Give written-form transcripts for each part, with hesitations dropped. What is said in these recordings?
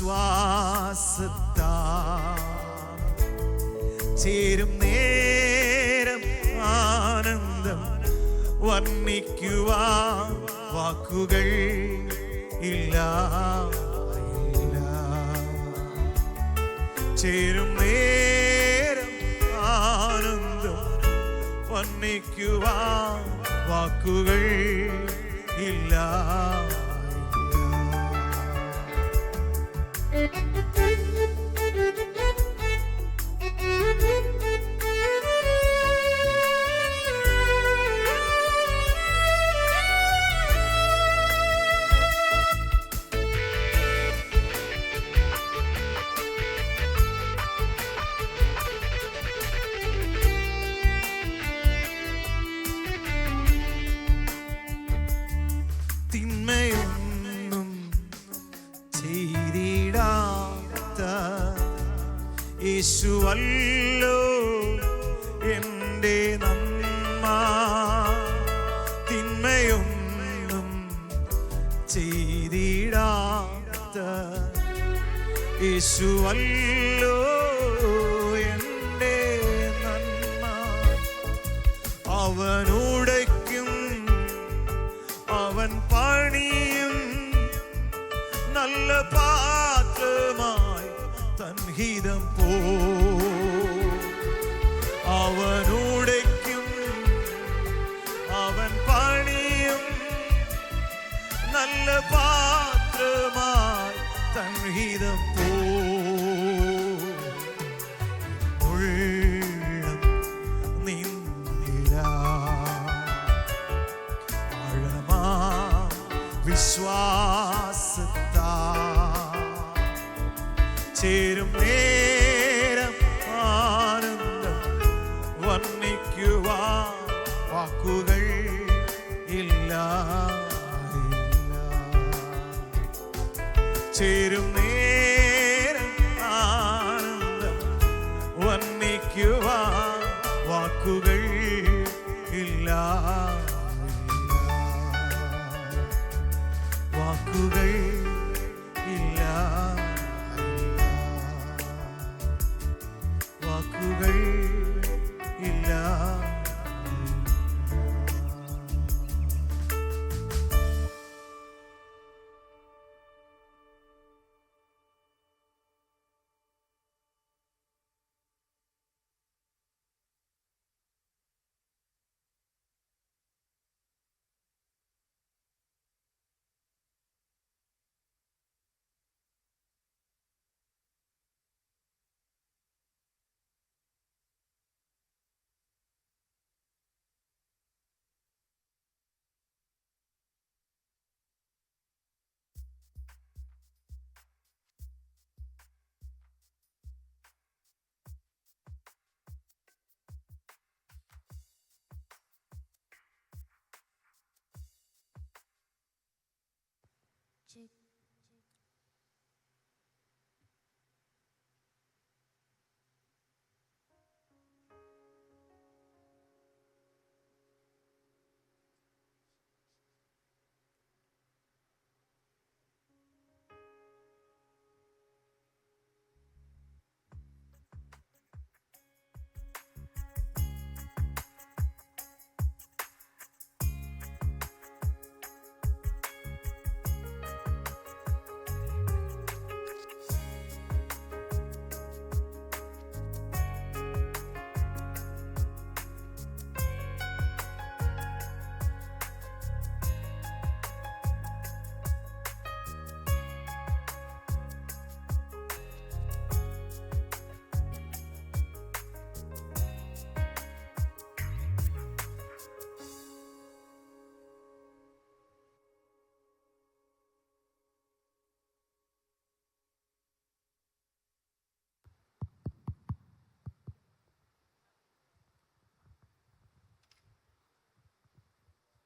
വിശ്വാസത്താ ചേരും നേരം ആനന്ദം വർണ്ണിക്കുവാൻ വാക്കുകൾ ഇല്ല. ചേരും നേരം ആനന്ദം വർണ്ണിക്കുവാൻ വാക്കുകൾ ഇല്ല. തിന്മയൊന്നും ചെയ്തിടാത്ത യേശുവല്ലോ എൻ്റെ നന്മ. തിന്മയൊന്നും ചെയ്തിടാത്ത യേശുവല്ലോ എൻ്റെ നന്മ. അവനുടയ്ക്കും അവൻ പണിയും നല്ല പാത്രമായി തൻഹിതം പോ. അവനുടയ്ക്കും അവൻ പണിയും നല്ല പാത്രമായി തൻഹിതം പോ. ഉള്ളം നിന്നിടാ വിശ്വാസത്താ ചേരും നേരം ആനന്ദം വർണ്ണിക്കുവാൻ വാക്കുകൾ ഇല്ല. ചേരും നേരം ആനന്ദം വർണ്ണിക്കുവാൻ വാക്കുകൾ ഇല്ല. വാക്കുകൾ ഇല്ല. വാക്കുകൾ ഇല്ല.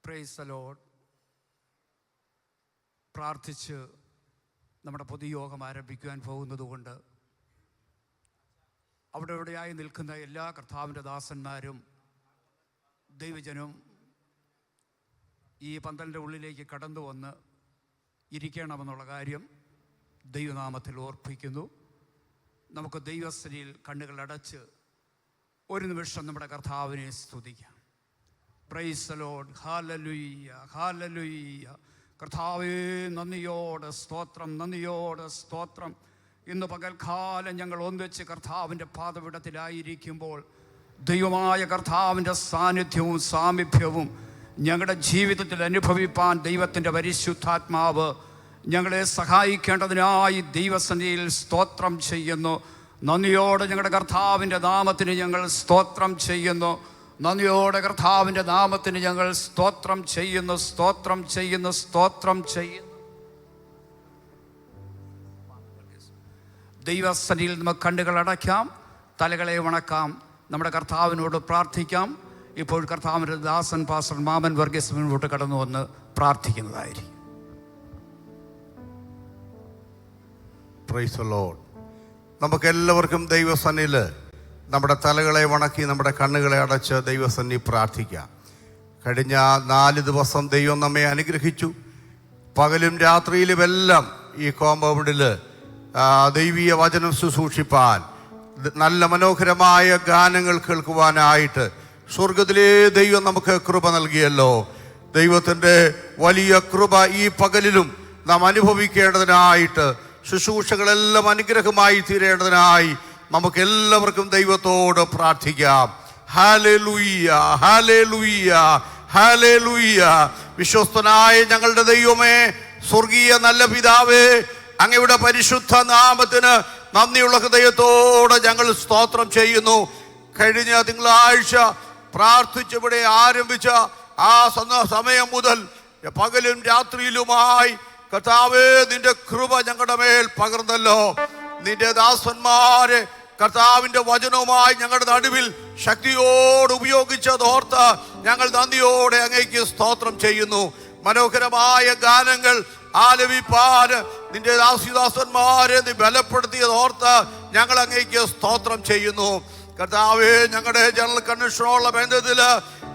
Praise the Lord. പ്രാർത്ഥിച്ച് നമ്മുടെ പൊതുയോഗം ആരംഭിക്കുവാൻ പോകുന്നതുകൊണ്ട് അവിടെ ഇവിടെയായി നിൽക്കുന്ന എല്ലാ കർത്താവിൻ്റെ ദാസന്മാരും ദൈവജനം ഈ പന്തലിൻ്റെ ഉള്ളിലേക്ക് കടന്നു വന്ന് ഇരിക്കണമെന്നുള്ള കാര്യം ദൈവനാമത്തിൽ ഓർപ്പിക്കുന്നു. നമുക്ക് ദൈവസ്ഥിതിയിൽ കണ്ണുകൾ അടച്ച് ഒരു നിമിഷം നമ്മുടെ കർത്താവിനെ സ്തുതിക്കാം. Praise the Lord. Hallelujah, hallelujah. കർത്താവേ, നന്ദിയോടെ സ്തോത്രം, നന്ദിയോടെ സ്തോത്രം. ഇന്ന് പകൽക്കാലം ഞങ്ങൾ ഒന്നിച്ച് കർത്താവിൻ്റെ പാദപീഠത്തിലായിരിക്കുമ്പോൾ ദൈവമായ കർത്താവിൻ്റെ സാന്നിധ്യവും സാമീപ്യവും ഞങ്ങളുടെ ജീവിതത്തിൽ അനുഭവിപ്പാൻ ദൈവത്തിൻ്റെ പരിശുദ്ധാത്മാവ് ഞങ്ങളെ സഹായിക്കേണ്ടതിനായി ദൈവസന്നിധിയിൽ സ്തോത്രം ചെയ്യുന്നു. നന്ദിയോടെ ഞങ്ങളുടെ കർത്താവിൻ്റെ നാമത്തിന് ഞങ്ങൾ സ്തോത്രം ചെയ്യുന്നു. നന്ദിയോടെ കർത്താവിൻ്റെ നാമത്തിന് ഞങ്ങൾ സ്തോത്രം ചെയ്യുന്നു, സ്തോത്രം ചെയ്യുന്നു, സ്തോത്രം ചെയ്യുന്നു. ദൈവസന്നിധിയിൽ നമുക്ക് കണ്ണുകൾ അടയ്ക്കാം, തലകളെ വണക്കാം, നമ്മുടെ കർത്താവിനോട് പ്രാർത്ഥിക്കാം. ഇപ്പോൾ കർത്താവിൻ്റെ ദാസൻ പാസ്റ്റർ മാമൻ വർഗീസ് മുൻപോട്ട് കടന്നു വന്ന് പ്രാർത്ഥിക്കുന്നതായിരിക്കും. Praise the Lord. നമുക്കെല്ലാവർക്കും ദൈവസന്നിധിയിൽ നമ്മുടെ തലകളെ വണക്കി നമ്മുടെ കണ്ണുകളെ അടച്ച് ദൈവസന്നിധി പ്രാർത്ഥിക്കാം. കഴിഞ്ഞ 4 ദിവസം ദൈവം നമ്മെ അനുഗ്രഹിച്ചു. പകലും രാത്രിയിലുമെല്ലാം ഈ കോമ്പൗണ്ടിൽ ദൈവീയ വചനം ശുശ്രൂഷിപ്പാൻ, നല്ല മനോഹരമായ ഗാനങ്ങൾ കേൾക്കുവാനായിട്ട് സ്വർഗത്തിലെ ദൈവം നമുക്ക് കൃപ നൽകിയല്ലോ. ദൈവത്തിൻ്റെ വലിയ കൃപ ഈ പകലിലും നാം അനുഭവിക്കേണ്ടതിനായിട്ട്, ശുശ്രൂഷകളെല്ലാം അനുഗ്രഹമായി തീരേണ്ടതിനായി നമുക്ക് എല്ലാവർക്കും ദൈവത്തോട് പ്രാർത്ഥിക്കാം. Hallelujah, hallelujah, hallelujah. വിശ്വസ്തനായ ഞങ്ങളുടെ ദൈവമേ, സ്വർഗീയ നല്ല പിതാവേ, അങ്ങയുടെ പരിശുദ്ധ നാമത്തിന് നന്ദിയുള്ള ഹൃദയത്തോടെ ഞങ്ങൾ സ്തോത്രം ചെയ്യുന്നു. കഴിഞ്ഞ തിങ്കളാഴ്ച പ്രാർത്ഥിച്ചിവിടെ ആരംഭിച്ച ആ സമയം മുതൽ പകലും രാത്രിയിലുമായി കർത്താവേ, നിന്റെ കൃപ ഞങ്ങളുടെ മേൽ പകർന്നല്ലോ. നിന്റെ ദാസന്മാരെ കർത്താവിൻ്റെ വചനവുമായി ഞങ്ങളുടെ നടുവിൽ ശക്തിയോട് ഉപയോഗിച്ചതോർത്ത് ഞങ്ങൾ നന്ദിയോടെ അങ്ങേക്ക് സ്തോത്രം ചെയ്യുന്നു. മനോഹരമായ ഗാനങ്ങൾ ആലപിപ്പാൻ നിന്റെ ദാസന്മാരെ നീ ബലപ്പെടുത്തിയതോർത്ത് ഞങ്ങൾ അങ്ങേക്ക് സ്തോത്രം ചെയ്യുന്നു. കർത്താവേ, ഞങ്ങളുടെ ജനറൽ കൺവെൻഷനുള്ള ബന്ധത്തിൽ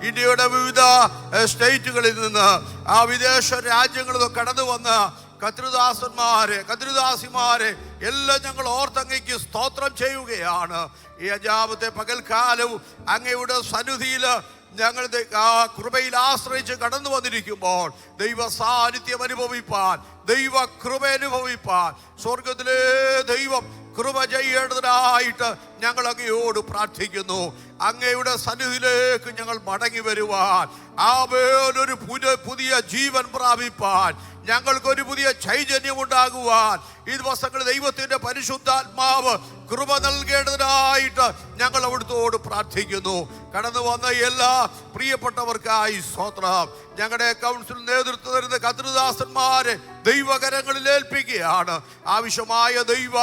ഇന്ത്യയുടെ വിവിധ സ്റ്റേറ്റുകളിൽ നിന്ന് ആ വിദേശ രാജ്യങ്ങളിൽ നിന്ന് കടന്നു വന്ന് കർത്തൃദാസിമാരെ എല്ലാം ഞങ്ങൾ ഓർത്തങ്ങയ്ക്ക് സ്തോത്രം ചെയ്യുകയാണ്. ഈ 5-ാമത്തെ പകൽക്കാലവും അങ്ങയുടെ സന്നിധിയിൽ ഞങ്ങൾ കൃപയിൽ ആശ്രയിച്ച് കടന്നു വന്നിരിക്കുമ്പോൾ ദൈവ സാന്നിധ്യം അനുഭവിപ്പാൻ, ദൈവ കൃപ അനുഭവിപ്പാൻ സ്വർഗത്തിലെ ദൈവം കൃപ ചെയ്യേണ്ടതിനായിട്ട് ഞങ്ങൾ അങ്ങയോട് പ്രാർത്ഥിക്കുന്നു. അങ്ങയുടെ സന്നിധിയിലേക്ക് ഞങ്ങൾ മടങ്ങി വരുവാൻ, ഒരു പുതിയ ജീവൻ പ്രാപിപ്പാൻ, ഞങ്ങൾക്കൊരു പുതിയ ചൈതന്യം ഉണ്ടാകുവാൻ ഈ ദിവസങ്ങളിൽ ദൈവത്തിൻ്റെ പരിശുദ്ധാത്മാവ് കൃപ നൽകേണ്ടതിനായിട്ട് ഞങ്ങൾ അവിടുത്തോട് പ്രാർത്ഥിക്കുന്നു. കടന്നു വന്ന എല്ലാ പ്രിയപ്പെട്ടവർക്കായി സ്തോത്രം. ഞങ്ങളുടെ കൗൺസിൽ നേതൃത്വം തരുന്ന കർത്തൃദാസന്മാരെ ദൈവകരങ്ങളിൽ ഏൽപ്പിക്കുകയാണ്. ആവശ്യമായ ദൈവ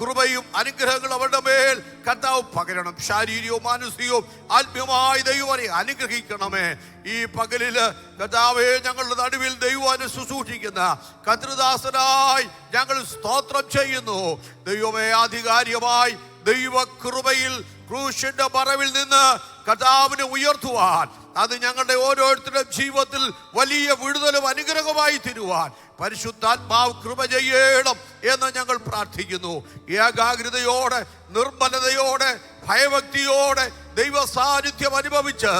കൃപയും അനുഗ്രഹങ്ങളും അവരുടെ മേൽ കർത്താവ് പകരണം. ശാരീരികവും മാനസികവും ആത്മീയമായ ദൈവനെ അനുഗ്രഹിക്കണമേ. ഈ പകലിൽ കർത്താവേ, ഞങ്ങളുടെ നടുവിൽ ദൈവനെ ശുശ്രൂഷിക്കുന്ന കർത്തൃദാസനായി ഞങ്ങൾ സ്തോത്രം ചെയ്യുന്നു. ദൈവമേ, ആധികാരികമായി ദൈവകൃപയിൽ ക്രൂശിന്റെ മറവിൽ നിന്ന് കർത്താവിനെ ഉയർത്തുവാൻ, അത് ഞങ്ങളുടെ ഓരോരുത്തരുടെയും ജീവിതത്തിൽ വലിയ വിടുതലും അനുഗ്രഹമായി തീരുവാൻ പരിശുദ്ധാത്മാവ് കൃപ ചെയ്യണം എന്ന് ഞങ്ങൾ പ്രാർത്ഥിക്കുന്നു. ഏകാഗ്രതയോടെ, നിർമ്മലതയോടെ, ഭയഭക്തിയോടെ ദൈവ സാന്നിധ്യം അനുഭവിച്ച്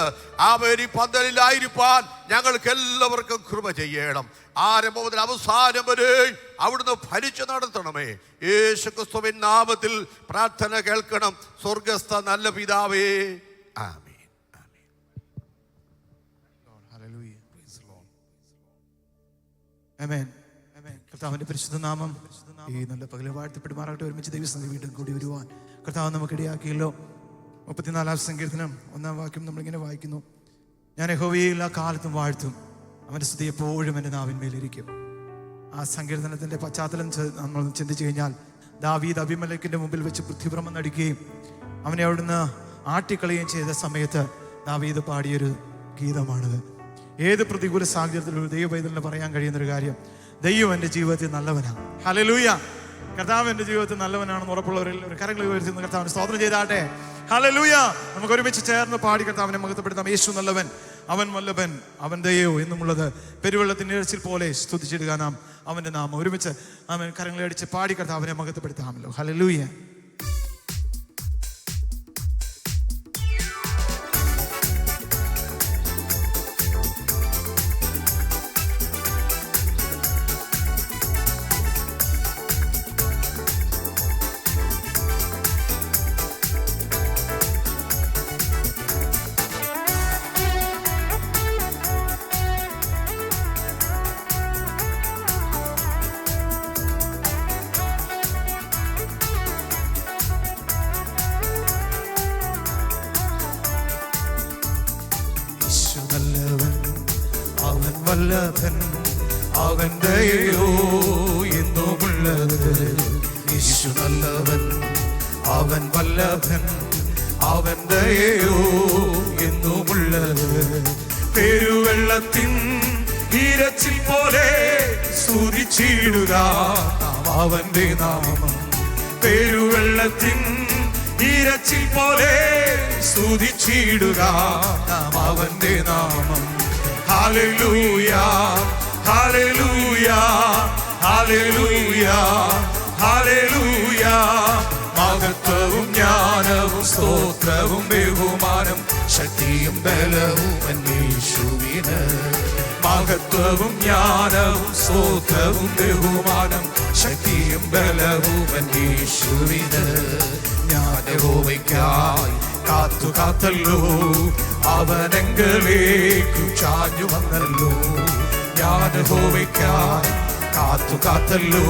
ആ പേരി പന്തലിലായിരിക്കാൻ ഞങ്ങൾക്ക് എല്ലാവർക്കും കൃപ ചെയ്യണം. ആരംഭം മുതൽ അവസാനം വരെ അവിടുന്ന് ഭരിച്ചു നടത്തണമേ. യേശുക്രിസ്തുവിൻ നാമത്തിൽ പ്രാർത്ഥന കേൾക്കണം സ്വർഗസ്ഥ നല്ല പിതാവേ. ആമേൻ. ആമേൻ. കർത്താവിന്റെ പരിശുദ്ധ നാമം ഈ നല്ല പകൽ വാഴ്ത്തപ്പെടുമാറാകട്ടെ. ഒരുമിച്ച് ദൈവസന്നിധി വീണ്ടും കൂടി വരുവാൻ കർത്താവ് നമുക്ക് ഇടയാക്കിയല്ലോ. 34-ാം സങ്കീർത്തനം 1-ാം വാക്യം നമ്മളിങ്ങനെ വായിക്കുന്നു: ഞാൻ യഹോവയെ എല്ലാ കാലത്തും വാഴ്ത്തും, അവൻ്റെ സ്തുതി എപ്പോഴും എൻ്റെ നാവിന്മേലിരിക്കും. ആ സങ്കീർത്തനത്തിൻ്റെ പശ്ചാത്തലം നമ്മൾ ചിന്തിച്ചു കഴിഞ്ഞാൽ, ദാവീദ് അബീമേലെക്കിന്റെ മുമ്പിൽ വെച്ച് പൃഥ്വിഭ്രമം നടിക്കുകയും അവനെ അവിടുന്ന് ആട്ടിക്കളയുകയും ചെയ്ത സമയത്ത് ദാവീദ് പാടിയൊരു ഗീതമാണിത്. ഏത് പ്രതികൂല സാഹചര്യത്തിലും ദൈവ പൈതലിന് പറയാൻ കഴിയുന്നൊരു കാര്യം, ദൈവം എൻ്റെ ജീവിതത്തിൽ നല്ലവനാണ്. ഹല്ലേലൂയ. കർത്താവ് എൻ്റെ ജീവിതത്തിൽ നല്ലവനാണെന്ന് ഉറപ്പുള്ളവരിൽ ഒരു കരങ്ങൾ ഉയർത്തി കർത്താവിന് സ്തോത്രം ചെയ്താട്ടെ. ഹല്ലേലൂയ. നമുക്ക് ഒരുമിച്ച് ചേർന്ന് പാടി കർത്താവിനെ മഹത്വപ്പെടുത്താം. യേശു നല്ലവൻ, അവൻ വല്ലഭൻ, അവൻ ദയോ എന്നുമുള്ളത് പെരുവെള്ളത്തിന്റെ ഇഴച്ചിൽ പോലെ സ്തുതിച്ചിടുക നാം അവന്റെ നാമം. ഒരുമിച്ച് അവൻ കരങ്ങളെ അടിച്ച് പാടി കർത്താവിനെ മഹത്വപ്പെടുത്താമല്ലോ. ഹല്ലേലൂയ. അവൻ വല്ലഭൻ, അവൻ ദയോ എന്നുമുള്ളത്. യേശു നല്ലവൻ, അവൻ വല്ലഭൻ, അവൻ ദയോ എന്നുമുള്ളത്. പെരുവെള്ളത്തിൻ ഇരച്ചിൽ പോലെ സ്തുതിച്ചിടുക അവന്റെ നാമം. പെരുവെള്ളത്തിൻ ഇരച്ചിൽ പോലെ സ്തുതിച്ചിടുക അവന്റെ നാമം. Hallelujah, hallelujah, hallelujah, hallelujah. മഹത്വവും ജ്ഞാനവും സ്തോത്രവും ബഹുമാനം ശക്തിയും ബലവും യേശുവിന്. മഹത്വവും ജ്ഞാനവും സ്തോത്രവും ബഹുമാനം ശക്തിയും ബലവും യേശുവിന്. ഞാൻ യഹോവയ്ക്കായി കാത്തു കാത്തല്ലോ, അവനെങ്കിലേക്കു ചാഞ്ഞു വന്നല്ലോ. ഞാൻ യഹോവയ്ക്കായി കാത്തു കാത്തല്ലോ,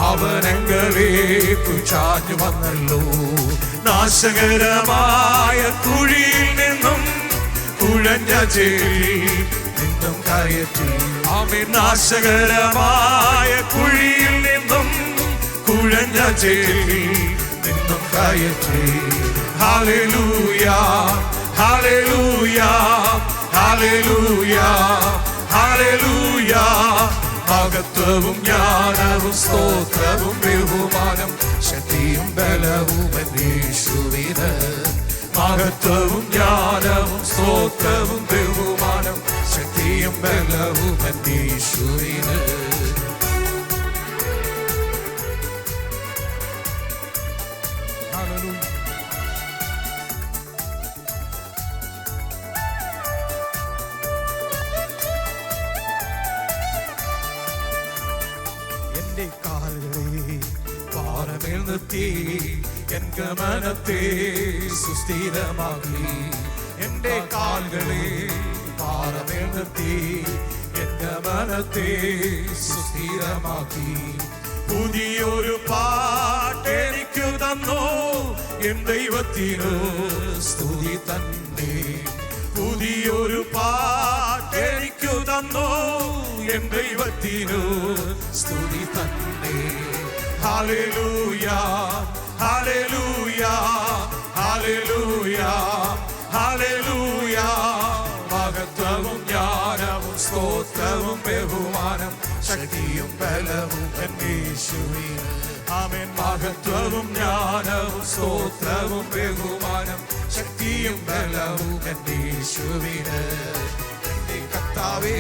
അവനെങ്കിലേക്കു ചാഞ്ഞു വന്നല്ലോ. നാശകരമായ കുഴിയിൽ നിന്നും കുഴഞ്ഞ ചേരിൽ നിന്നും കയറ്റി. ആമേൻ. നാശകരമായ കുഴിയിൽ നിന്നും കുഴഞ്ഞ ചേരിൽ നിന്നും കയറ്റി. Hallelujah, hallelujah, hallelujah, hallelujah. മഹത്വവും ജ്ഞാനവും സ്തോത്രവും ബഹുമാനം ശക്തിയും ബലവും യേശുവിന്. മഹത്വവും ജ്ഞാനവും സ്തോത്രവും ബഹുമാനം ശക്തിയും ബലവും യേശുവിന്. എന്റെ കാലുകളെ പാറമേൽ നിർത്തി, എൻ ഗമനത്തെ സുസ്ഥിരമാക്കി. എന്റെ കാലുകളെ പാറമേൽ നിർത്തി, എൻ ഗമനത്തെ സുസ്ഥിരമാക്കി. പുതിയൊരു പാട്ടെനിക്കു തന്നു, എൻ ദൈവത്തിനു സ്തുതി തന്നെ. പുതിയൊരു പാട്ടെനിക്കു തന്നു, എൻ ദൈവത്തിനു സ്തുതി തന്നെ. Hallelujah, hallelujah, hallelujah, hallelujah. മഹത്വവും ജ്ഞാനവും സ്തോത്രവും ബഹുമാനം ശക്തിയും ബലവും യേശുവിന്. ആമേൻ. മഹത്വവും ജ്ഞാനവും സ്തോത്രവും ബഹുമാനം ശക്തിയും ബലവും യേശുവിന്. എന്റെ കർത്താവേ,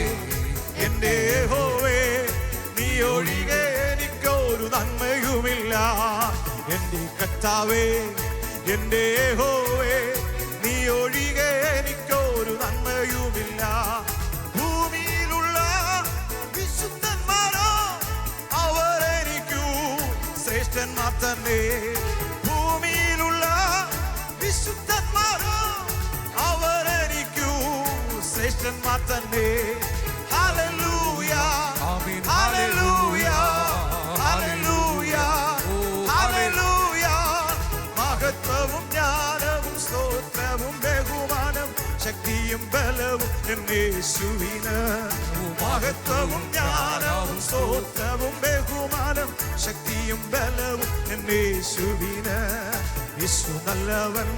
എന്റെ യഹോവേ, നീ ഒഴികെ എനിക്കൊരു നന്മയുമില്ല. എന്റെ കർത്താവേ, എന്റെ യഹോവേ, നീ ഒഴികെ എനിക്കൊരു നന്മയുമില്ല. ഭൂമിയിലുള്ള വിശുദ്ധന്മാരോ അവരെനിക്കു ശ്രേഷ്ഠന്മാർ തന്നെ. ഭൂമിയിലുള്ള വിശുദ്ധന്മാരോ അവരെനിക്കു ശ്രേഷ്ഠന്മാർ തന്നെ. Hallelujah, hallelujah, hallelujah, hallelujah. മഹത്വവും ജ്ഞാനവും സ്തോത്രവും ബഹുമാനം ശക്തിയും ബലവും യേശുവിന്. മഹത്വവും ജ്ഞാനവും സ്തോത്രവും ബഹുമാനം ശക്തിയും ബലവും യേശുവിന്. യേശു നല്ലവൻ,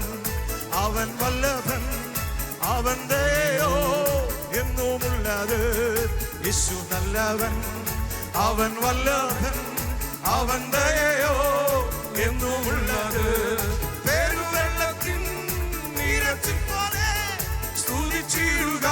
അവൻ വല്ലഭൻ, അവൻ ദയോ എന്നുമുള്ളത്. യേശു നല്ലവൻ, അവൻ വല്ലഭൻ, അവൻ ദയോ എന്നുമുള്ളത്. പെരുവെള്ളത്തിൻ ഇരച്ചിൽ പോലെ സ്തുതിച്ചിടുക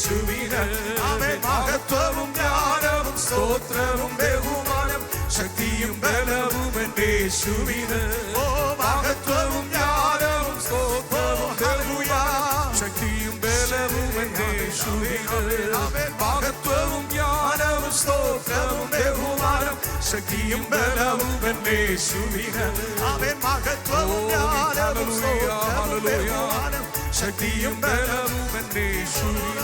യേശുവിന് ആമേൻ മഹത്വവും ജ്ഞാനവും സ്തോത്രവും ബഹുമാനം ശക്തിയും ബലവും എൻ്റെ യേശുവിന് ഓ മഹത്വവും ജ്ഞാനവും സ്തോത്രവും ബഹുമാനം ശക്തിയും ബലവും എൻ്റെ യേശുവിന് ആമേൻ മഹത്വവും ജ്ഞാനവും സ്തോത്രവും ബഹുമാനം ശക്തിയും ബലവും എൻ്റെ യേശുവിന് ആമേൻ മഹത്വവും ജ്ഞാനവും സ്തോത്രവും ബഹുമാനം ശക്തിയും ബലവും എൻ്റെ യേശുവിന്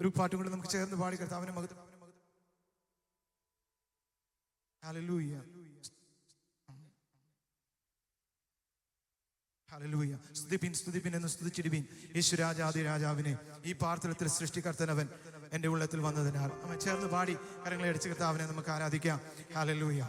ഒരു പാട്ടും കൂടെ നമുക്ക് ചേർന്ന് പാടി കർത്താവിനെ മഹത്വം. Hallelujah hallelujah. സ്തുതിപ്പിൻ എന്ന് സ്തുതിച്ചിടുവിൻ യേശുരാജാദി രാജാവിനെ. ഈ പാർത്തലത്തിൽ സൃഷ്ടികർത്തനവൻ എൻ്റെ ഉള്ളത്തിൽ വന്നതിനാൽ. നമ്മൾ ചേർന്ന് പാടി കരങ്ങളെ അടിച്ച് കർത്താവിനെ നമുക്ക് ആരാധിക്കാം. ഹല്ലേലൂയ.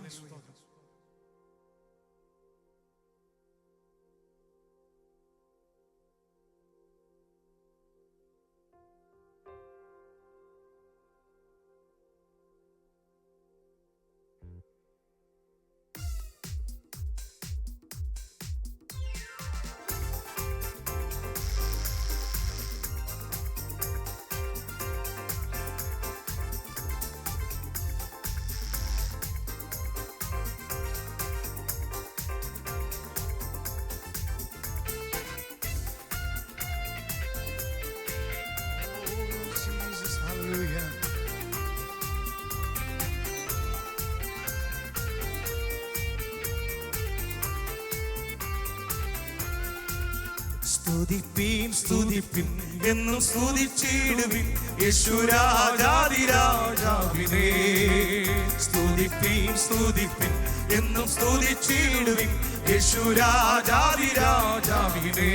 സ്തുതിപ്പിൻ എന്നും സ്തുതിച്ചിടുവിൻ യേശുരാജാദി രാജാവിനെ. സ്തുതിപ്പിൻ എന്നും സ്തുതിച്ചിടുവിൻ യേശുരാജാദി രാജാവിനെ.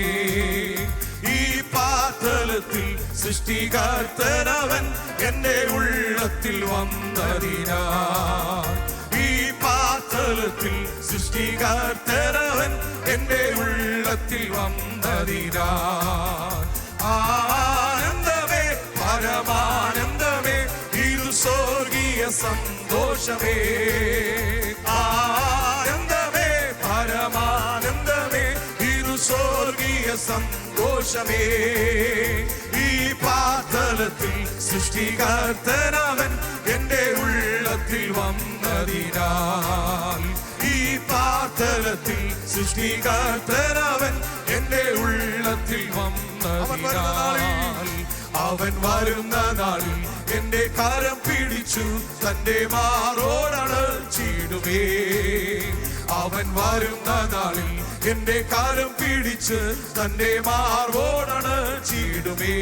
ഈ പാതലത്തിൽ സൃഷ്ടികർത്തനവൻ എൻ്റെ ഉള്ളത്തിൽ വന്നതിനാ. ഈ പാതലത്തിൽ സൃഷ്ടികർത്തനവൻ എൻ്റെ ഉള്ളത്തിൽ വന്നതിനാ. ആനന്ദമേ പരമാനന്ദമേ ഇത് സ്വർഗീയ സന്തോഷമേ. ആനന്ദമേ പരമാനന്ദമേ ഇത് സ്വർഗീയ സന്തോഷമേ. ഈ പാതലത്തിൽ സൃഷ്ടികർത്തനവൻ എൻ്റെ ഉള്ളത്തിൽ വന്നതിനാൽ. ഈ പാതലത്തിൽ സൃഷ്ടികർത്തനവൻ എൻ്റെ ഉള്ളത്തിൽ വന്നതിനാൽ. അവൻ വരുന്ന നാളിൽ എൻ്റെ കരം പിടിച്ചു തൻ്റെ മാറോടണച്ചിടുമേ. അവൻ വരുന്ന നാളിൽ എൻ്റെ കരം പിടിച്ച് തൻ്റെ മാറോടണച്ചിടുമേ.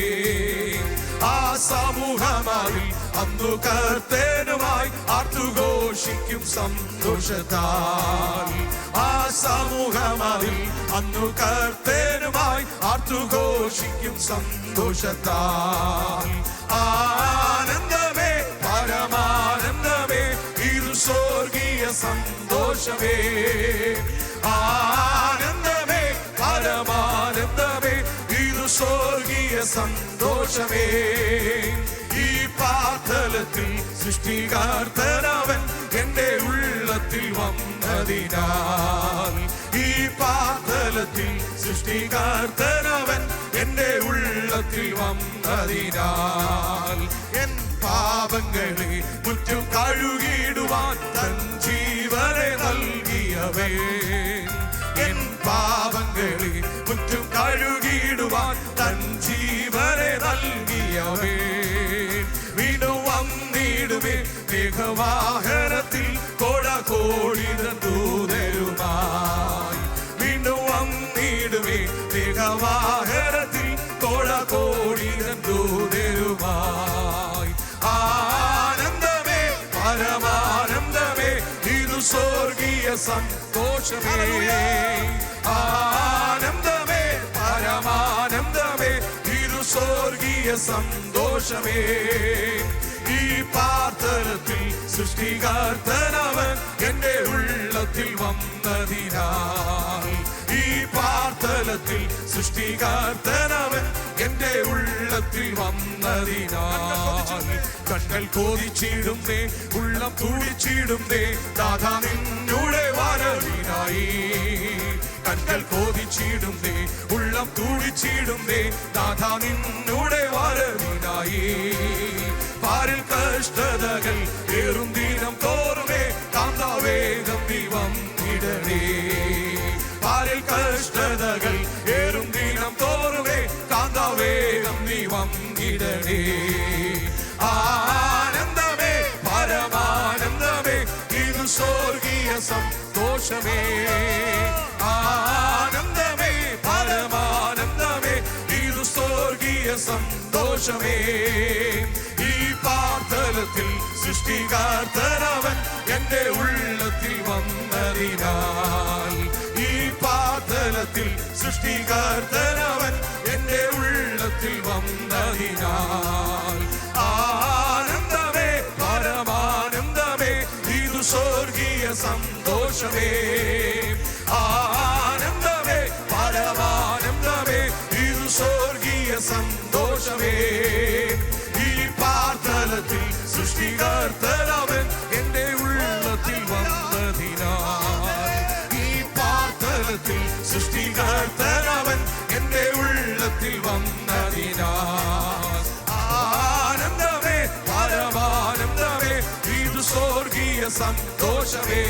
ആ സമൂഹമാവിൽ അന്നു കർത്തനുമായി ആർത്തുഘോഷിക്കും സന്തോഷത്താൽ. ആ സമൂഹമാവിൽ അന്നു കർത്തനുമായി ആർത്തുഘോഷിക്കും സന്തോഷത്താൽ. ആനന്ദമേ പരമാനന്ദമേ ഇത് സ്വർഗീയ സന്തോഷമേ. ആനന്ദമേ പരമാനന്ദമേ ഇത് സ്വർഗീയ സന്തോഷമേ. ഈ പാതലത്തിൽ സൃഷ്ടികർത്തനവൻ എൻ്റെ ഉള്ളത്തിൽ വന്നതിനാൽ. ഈ പാതലത്തിൽ സൃഷ്ടികർത്തനവൻ എൻ്റെ ഉള്ളത്തിൽ വന്നതിനാൽ. എൻ പാപങ്ങളെ മുറ്റും കഴുകിടുവാൻ തൻ ജീവനെ നൽകിയവേ. എൻ പാപങ്ങളെ മുറ്റും കഴുകിടുവാൻ തൻ ജീവനെ നൽകിയവേ. വീണ്ടും വന്നിടുമേ മേഘവാഹനത്തിൽ കോടാകോടിതൻ ദൂതരുമായി വീണ്ടും വന്നിടുമേ. മേഘവാഹനത്തിൽ കോടാകോടിതൻ ദൂതരുമായി. ആനന്ദമേ പരമാനന്ദമേ ഇതു സ്വർഗീയ സന്തോഷമേ. ആനന്ദമേ പരമാനന്ദമേ ഇതു സ്വർഗീയ സന്തോഷമേ. ഈ പാർത്തലത്തിൽ സൃഷ്ടികർത്തനവൻ എന്റെ ഉള്ളത്തിൽ വന്നതിനാൽ. ഈ പാർത്തലത്തിൽ സൃഷ്ടികർത്തനവൻ എന്റെ ഉള്ളത്തിൽ വന്നതിനാൽ. കണ്ണൽ കോതിച്ചിടുന്നേ, ഉള്ളം തുടിച്ചിടുന്നേ, ദാദാ നിന്നുടെ വരവിനായി. കണ്ണൽ കോതിച്ചിടുന്നേ, ഉള്ളം തുടിച്ചിടുന്നേ, ദാദാ നിന്നുടെ വരവിനായി. പാരിൽ കഷ്ടതകൾ ഏറും ദിനം തോറുമേ, കാന്താവേഗം നീ വന്നിടണേ. പാരിൽ കഷ്ടതകൾ ഏറും ദിനം തോറുമേ, കാന്താവേഗം നീ വന്നിടണേ. ആനന്ദമേ പരമാനന്ദമേ ഇതു സ്വർഗീയ സന്തോഷമേ. ആനന്ദമേ പരമാനന്ദമേ ഇതു സ്വർഗീയ സന്തോഷമേ. ഈ പാർത്തലത്തിൽ സൃഷ്ടികർത്തനവൻ എന്റെ ഉള്ളത്തിൽ വന്നതിനാൽ. ഈ പാർത്തലത്തിൽ സൃഷ്ടികർത്തനവൻ എന്റെ ഉള്ളത്തിൽ വന്നതിനാൽ. ആനന്ദമേ പരമാനന്ദമേ ഇതു സ്വർഗീയ സന്തോഷമേ. ആനന്ദമേ പരമാനന്ദമേ ഇതു സ്വർഗീയ സന്തോഷമേ. ഈ പാർത്തലത്തിൽ സൃഷ്ടികർത്തനവൻ എന്റെ ഉള്ളത്തിൽ വന്നതിനാൽ. ഈ പാർത്തലത്തിൽ സൃഷ്ടികർത്തനവൻ എന്റെ ഉള്ളത്തിൽ വന്നതിനാൽ. ആനന്ദമേ പരമാനന്ദമേ ഇതു സ്വർഗീയ സന്തോഷമേ.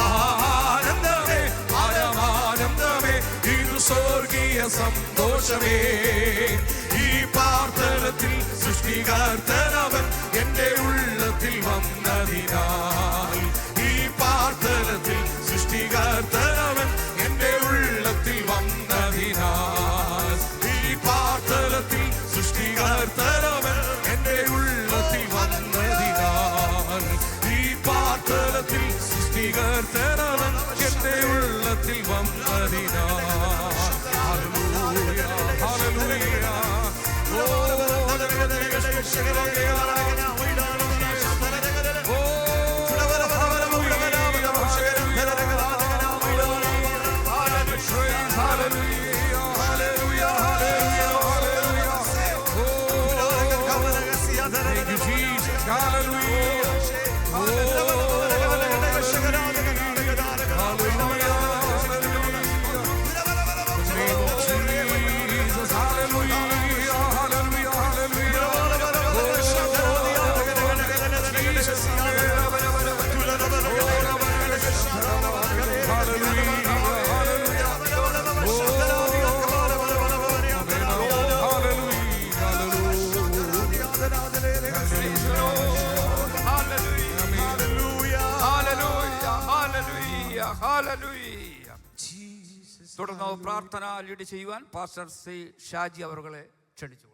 ആനന്ദമേ പരമാനന്ദമേ ഇതു സ്വർഗീയ സന്തോഷമേ. ഈ പാർത്തലത്തിൽ സൃഷ്ടികർത്തനവൻ എന്റെ ഉള്ളത്തിൽ വന്നതിനാൽ. ഈ പാർത്തലത്തിൽ സൃഷ്ടികർത്തനവൻ എന്റെ ഉള്ളത്തിൽ വന്നതിനാൽ. ഈ പാർത്തലത്തിൽ സൃഷ്ടികർത്തനവൻ എന്റെ ഉള്ളത്തിൽ വന്നതിനാൽ. ഈ പാർത്തലത്തിൽ സൃഷ്ടികർത്തനവൻ എന്റെ ഉള്ളത്തിൽ വന്നതിനാൽ. Hallelujah hallelujah. ഓ തുടർന്ന് പ്രാർത്ഥന ലീഡ് ചെയ്യുവാൻ പാസ്റ്റർ സി ഷാജി അവരെ ക്ഷണിച്ചു.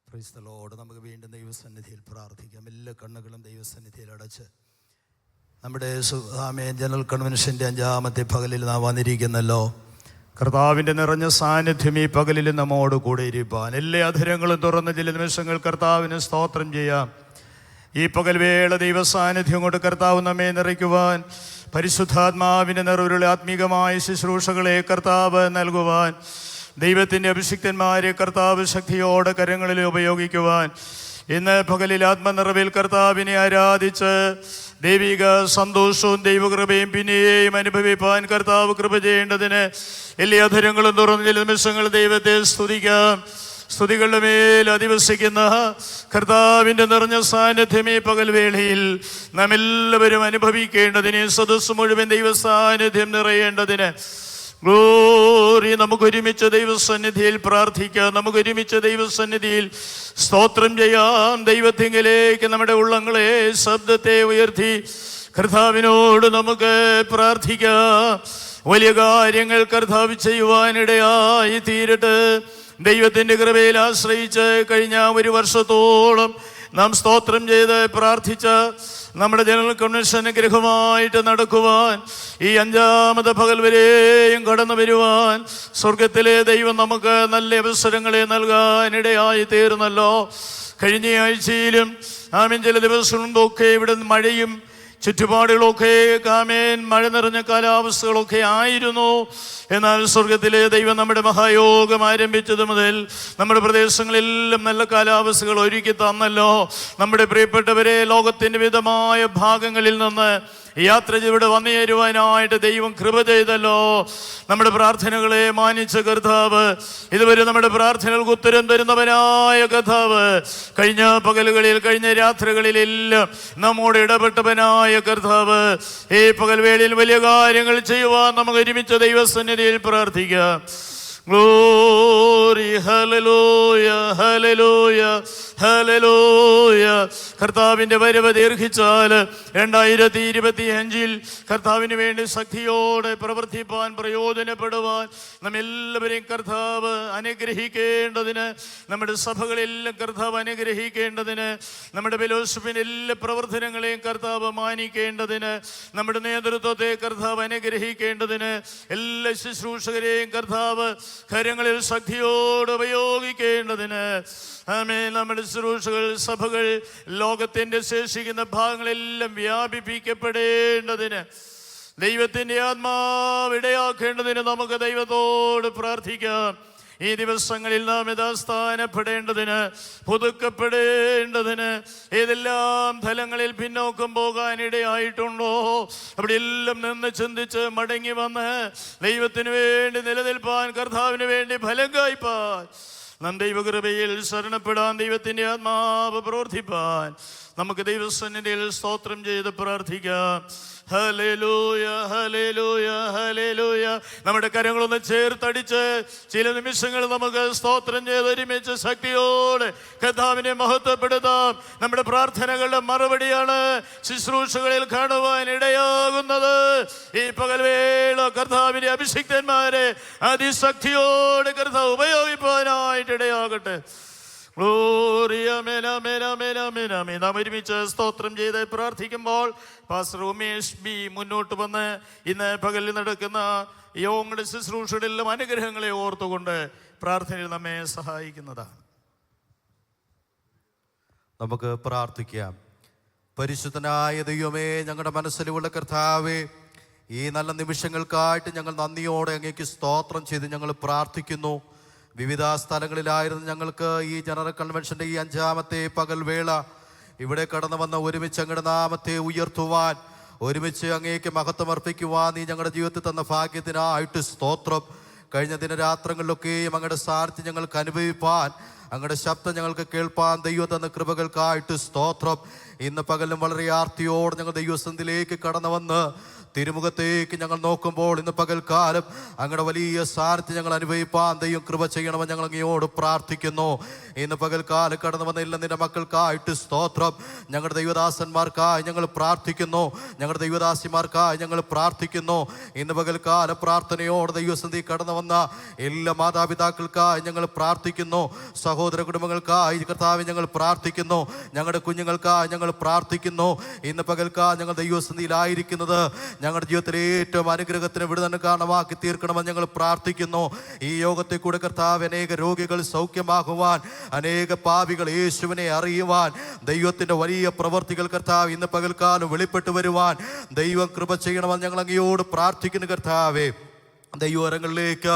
Praise the Lord. നമുക്ക് വീണ്ടും ദൈവസന്നിധിയിൽ പ്രാർത്ഥിക്കാം. എല്ലാ കണ്ണുകളും ദൈവസന്നിധിയിൽ അടച്ച് നമ്മുടെ ജനറൽ കൺവെൻഷൻ്റെ 5-ാമത്തെ പകലിൽ നാം വന്നിരിക്കുന്നല്ലോ. കർത്താവിൻ്റെ നിറഞ്ഞ സാന്നിധ്യം ഈ പകലിൽ നമ്മോട് കൂടെ ഇരിപ്പാൻ എല്ലാ അധരങ്ങളും തുറന്ന് ചില നിമിഷങ്ങൾ കർത്താവിന് സ്തോത്രം ചെയ്യാം. ഈ പകൽ വേള ദൈവസാന്നിധ്യം കൊണ്ട് കർത്താവ് നമ്മെ നിറയ്ക്കുവാൻ, പരിശുദ്ധാത്മാവിൻ്റെ നിറവിലുള്ള ആത്മീകമായ ശുശ്രൂഷകളെ കർത്താവ് നൽകുവാൻ, ദൈവത്തിൻ്റെ അഭിഷിക്തന്മാരെ കർത്താവ് ശക്തിയോടെ കരങ്ങളിൽ ഉപയോഗിക്കുവാൻ, ഇന്ന് പകലിൽ ആത്മനിറവിൽ കർത്താവിനെ ആരാധിച്ച് ദൈവിക സന്തോഷവും ദൈവകൃപയും പിന്നെയും അനുഭവിപ്പാൻ കർത്താവ് കൃപ ചെയ്യേണ്ടതിന് എല്ലാ അധരങ്ങളും തുറന്ന് ചില നിമിഷങ്ങൾ ദൈവത്തെ സ്തുതിക്കാം. സ്തുതികളുടെ മേൽ അധിവസിക്കുന്ന കർത്താവിൻ്റെ നിറഞ്ഞ സാന്നിധ്യമേ പകൽവേളയിൽ നാം എല്ലാവരും അനുഭവിക്കേണ്ടതിന്, സദസ്സ് മുഴുവൻ ദൈവ സാന്നിധ്യം നിറയേണ്ടതിന് ഗ്ലോറി. നമുക്കൊരുമിച്ച് ദൈവസന്നിധിയിൽ പ്രാർത്ഥിക്കാം, നമുക്കൊരുമിച്ച് ദൈവസന്നിധിയിൽ സ്തോത്രം ചെയ്യാം. ദൈവത്തിങ്കിലേക്ക് നമ്മുടെ ഉള്ളങ്ങളെ, ശബ്ദത്തെ ഉയർത്തി കർത്താവിനോട് നമുക്ക് പ്രാർത്ഥിക്കാം. വലിയ കാര്യങ്ങൾ കർത്താവ് ചെയ്യുവാനിടയായി തീരട്ടെ. ദൈവത്തിൻ്റെ കൃപയിൽ ആശ്രയിച്ച് കഴിഞ്ഞ ഒരു വർഷത്തോളം നാം സ്തോത്രം ചെയ്ത് പ്രാർത്ഥിച്ച നമ്മുടെ ജനറൽ കൺവെൻഷൻ അനുഗ്രഹമായിട്ട് നടക്കുവാൻ, ഈ 5-ാമത് പകൽ വരെയും കടന്നു വരുവാൻ സ്വർഗത്തിലെ ദൈവം നമുക്ക് നല്ല അവസരങ്ങളെ നൽകാനിടയായി തീർന്നല്ലോ. കഴിഞ്ഞ ആഴ്ചയിലും ചില ദിവസം മുമ്പൊക്കെ ഇവിടെ മഴയും ചുറ്റുപാടുകളൊക്കെ മഴ നിറഞ്ഞ കാലാവസ്ഥകളൊക്കെ ആയിരുന്നു. എന്നാൽ സ്വർഗത്തിലെ ദൈവം നമ്മുടെ മഹായോഗം ആരംഭിച്ചത് മുതൽ നമ്മുടെ പ്രദേശങ്ങളെല്ലാം നല്ല കാലാവസ്ഥകൾ ഒരുക്കി തന്നല്ലോ. നമ്മുടെ പ്രിയപ്പെട്ടവരെ ലോകത്തിൻ്റെ വിധമായ ഭാഗങ്ങളിൽ നിന്ന് യാത്ര ഇവിടെ വന്നു ചേരുവാനായിട്ട് ദൈവം കൃപ ചെയ്തല്ലോ. നമ്മുടെ പ്രാർത്ഥനകളെ മാനിച്ച കർത്താവ്, ഇതുവരെ നമ്മുടെ പ്രാർത്ഥനകൾക്ക് ഉത്തരം തരുന്നവനായ കർത്താവ്, കഴിഞ്ഞ പകലുകളിൽ, കഴിഞ്ഞ രാത്രികളിലെല്ലാം നമ്മോട് ഇടപെട്ടവനായ കർത്താവ്, ഈ പകൽവേളയിൽ വലിയ കാര്യങ്ങൾ ചെയ്യുവാൻ നമുക്ക് ഒരുമിച്ച് ദൈവസന്നിധിയിൽ പ്രാർത്ഥിക്കാം. Glory, hallelujah, hallelujah, hallelujah. കർത്താവിൻ്റെ വരവ് ദീർഘിച്ചാൽ 2025 കർത്താവിന് വേണ്ടി ശക്തിയോടെ പ്രവർത്തിപ്പാൻ, പ്രയോജനപ്പെടുവാൻ നമ്മെല്ലാവരെയും കർത്താവ് അനുഗ്രഹിക്കേണ്ടതിന്, നമ്മുടെ സഭകളെല്ലാം കർത്താവ് അനുഗ്രഹിക്കേണ്ടതിന്, നമ്മുടെ ഫെലോഷിപ്പിൻ്റെ എല്ലാ പ്രവർത്തനങ്ങളെയും കർത്താവ് മാനിക്കേണ്ടതിന്, നമ്മുടെ നേതൃത്വത്തെ കർത്താവ് അനുഗ്രഹിക്കേണ്ടതിന്, എല്ലാ ശുശ്രൂഷകരെയും കർത്താവ് കരങ്ങളിൽ ശക്തിയോട് ഉപയോഗിക്കേണ്ടതിന്, നമ്മുടെ ശുശ്രൂഷകൾ, സഭകൾ ലോകത്തിൻ്റെ ശേഷിക്കുന്ന ഭാഗങ്ങളെല്ലാം വ്യാപിപ്പിക്കപ്പെടേണ്ടതിന്, ദൈവത്തിൻ്റെ ആത്മാവ് ഇടയാക്കേണ്ടതിന് നമുക്ക് ദൈവത്തോട് പ്രാർത്ഥിക്കാം. ഈ ദിവസങ്ങളിൽ നാം യഥാസ്ഥാനപ്പെടേണ്ടതിന്, പുതുക്കപ്പെടേണ്ടതിന്, ഏതെല്ലാം തലങ്ങളിൽ പിന്നോക്കം പോകാനിടയായിട്ടുണ്ടോ അവിടെയെല്ലാം നിന്ന് ചിന്തിച്ച് മടങ്ങി വന്ന് ദൈവത്തിന് വേണ്ടി നിലനിൽപ്പാൻ, കർത്താവിന് വേണ്ടി ഫലം കായ്പാൻ, നാം ദൈവകൃപയിൽ ശരണപ്പെടാൻ, ദൈവത്തിൻ്റെ ആത്മാവ് പ്രവർത്തിപ്പാൻ നമുക്ക് ദൈവസന്നിധിയിൽ സ്തോത്രം ചെയ്ത് പ്രാർത്ഥിക്കാം. Hallelujah, hallelujah, hallelujah. നമ്മുടെ കരങ്ങളൊന്ന് ചേർത്തടിച്ച് ചില നിമിഷങ്ങൾ നമുക്ക് സ്തോത്രം ചെയ്ത് ഒരുമിച്ച് ശക്തിയോടെ കർത്താവിനെ മഹത്വപ്പെടുത്താം. നമ്മുടെ പ്രാർത്ഥനകളുടെ മറുപടിയാണ് ശുശ്രൂഷകളിൽ കാണുവാൻ ഇടയാകുന്നത്. ഈ പകൽവേള കർത്താവിൻ്റെ അഭിഷിക്തന്മാരെ അതിശക്തിയോടെ കർത്താവ് ഉപയോഗിപ്പാനായിട്ട് ഇടയാകട്ടെ. നാം ഒരുമിച്ച് സ്തോത്രം ചെയ്ത് പ്രാർത്ഥിക്കുമ്പോൾ പാസ്റ്റർ ഉമേഷ് ബി മുന്നോട്ട് വന്ന് ഇന്ന് പകലിൽ നടക്കുന്ന യോഗങ്ങളുടെ ശുശ്രൂഷകളിലും അനുഗ്രഹങ്ങളെ ഓർത്തുകൊണ്ട് പ്രാർത്ഥനയിൽ നമ്മെ സഹായിക്കുന്നതാണ്. നമുക്ക് പ്രാർത്ഥിക്കാം. പരിശുദ്ധനായ ദൈവമേ, ഞങ്ങളുടെ മനസ്സിലുള്ള കർത്താവേ, ഈ നല്ല നിമിഷങ്ങൾക്കായിട്ട് ഞങ്ങൾ നന്ദിയോടെ അങ്ങേക്ക് സ്തോത്രം ചെയ്ത് ഞങ്ങൾ പ്രാർത്ഥിക്കുന്നു. വിവിധ സ്ഥലങ്ങളിലായിരുന്നു ഞങ്ങൾക്ക് ഈ ജനറൽ കൺവെൻഷൻ്റെ ഈ 5-ാമത്തെ പകൽവേള ഇവിടെ കടന്നു വന്ന ഒരുമിച്ച് അങ്ങയുടെ നാമത്തെ ഉയർത്തുവാൻ, ഒരുമിച്ച് അങ്ങേക്ക് മഹത്വം അർപ്പിക്കുവാൻ നീ ഞങ്ങളുടെ ജീവിതത്തിൽ തന്ന ഭാഗ്യത്തിനായിട്ട് സ്തോത്രം. കഴിഞ്ഞ ദിനരാത്രങ്ങളിലൊക്കെയും അങ്ങയുടെ സാന്നിധ്യം ഞങ്ങൾക്ക് അനുഭവിപ്പാൻ, അങ്ങയുടെ ശബ്ദം ഞങ്ങൾക്ക് കേൾപ്പാൻ ദൈവം തന്ന കൃപകൾക്കായിട്ട് സ്തോത്രം. ഇന്ന് പകലും വളരെ ആർത്തിയോടെ ഞങ്ങൾ ദൈവസന്നിധിയിലേക്ക് കടന്നു വന്ന് തിരുമുഖത്തേക്ക് ഞങ്ങൾ നോക്കുമ്പോൾ ഇന്ന് പകൽക്കാലം അങ്ങയുടെ വലിയ സാന്നിധ്യം ഞങ്ങൾ അനുഭവിപ്പാൻ ദൈവം കൃപ ചെയ്യണമെന്ന് ഞങ്ങൾ അങ്ങയോട് പ്രാർത്ഥിക്കുന്നു. ഇന്ന് പകൽക്കാലം കടന്നു വന്ന എല്ലാ നിന്റെ മക്കൾക്കായിട്ട് സ്തോത്രം. ഞങ്ങളുടെ ദൈവദാസന്മാർക്കായി ഞങ്ങൾ പ്രാർത്ഥിക്കുന്നു, ഞങ്ങളുടെ ദൈവദാസിമാർക്കായി ഞങ്ങൾ പ്രാർത്ഥിക്കുന്നു. ഇന്ന് പകൽക്കാലം പ്രാർത്ഥനയോടെ ദൈവസന്നിധി കടന്നു വന്ന എല്ലാ മാതാപിതാക്കൾക്കായി ഞങ്ങൾ പ്രാർത്ഥിക്കുന്നു. സഹോദര കുടുംബങ്ങൾക്കായി കർത്താവ് ഞങ്ങൾ പ്രാർത്ഥിക്കുന്നു. ഞങ്ങളുടെ കുഞ്ഞുങ്ങൾക്കായി ഞങ്ങൾ പ്രാർത്ഥിക്കുന്നു. ഇന്ന് പകൽക്കാലം ഞങ്ങൾ ദൈവസന്നിധിയിലായിരിക്കുന്നത് ഞങ്ങളുടെ ജീവിതത്തിലെ ഏറ്റവും അനുഗ്രഹത്തിന് വിടുതൽ കാരണമാക്കി തീർക്കണമെന്ന് ഞങ്ങൾ പ്രാർത്ഥിക്കുന്നു. ഈ യോഗത്തിൽ കൂടെ കർത്താവ് അനേക രോഗികൾ സൗഖ്യമാകുവാൻ, അനേക പാപികൾ യേശുവിനെ അറിയുവാൻ, ദൈവത്തിൻ്റെ വലിയ പ്രവർത്തികൾ കർത്താവ് ഇന്ന് പകൽക്കാലം വെളിപ്പെട്ടു വരുവാൻ ദൈവം കൃപ ചെയ്യണമെന്ന് ഞങ്ങൾ അങ്ങയോട് പ്രാർത്ഥിക്കുന്നു. കർത്താവേ, ദൈവകരങ്ങളിലേക്ക്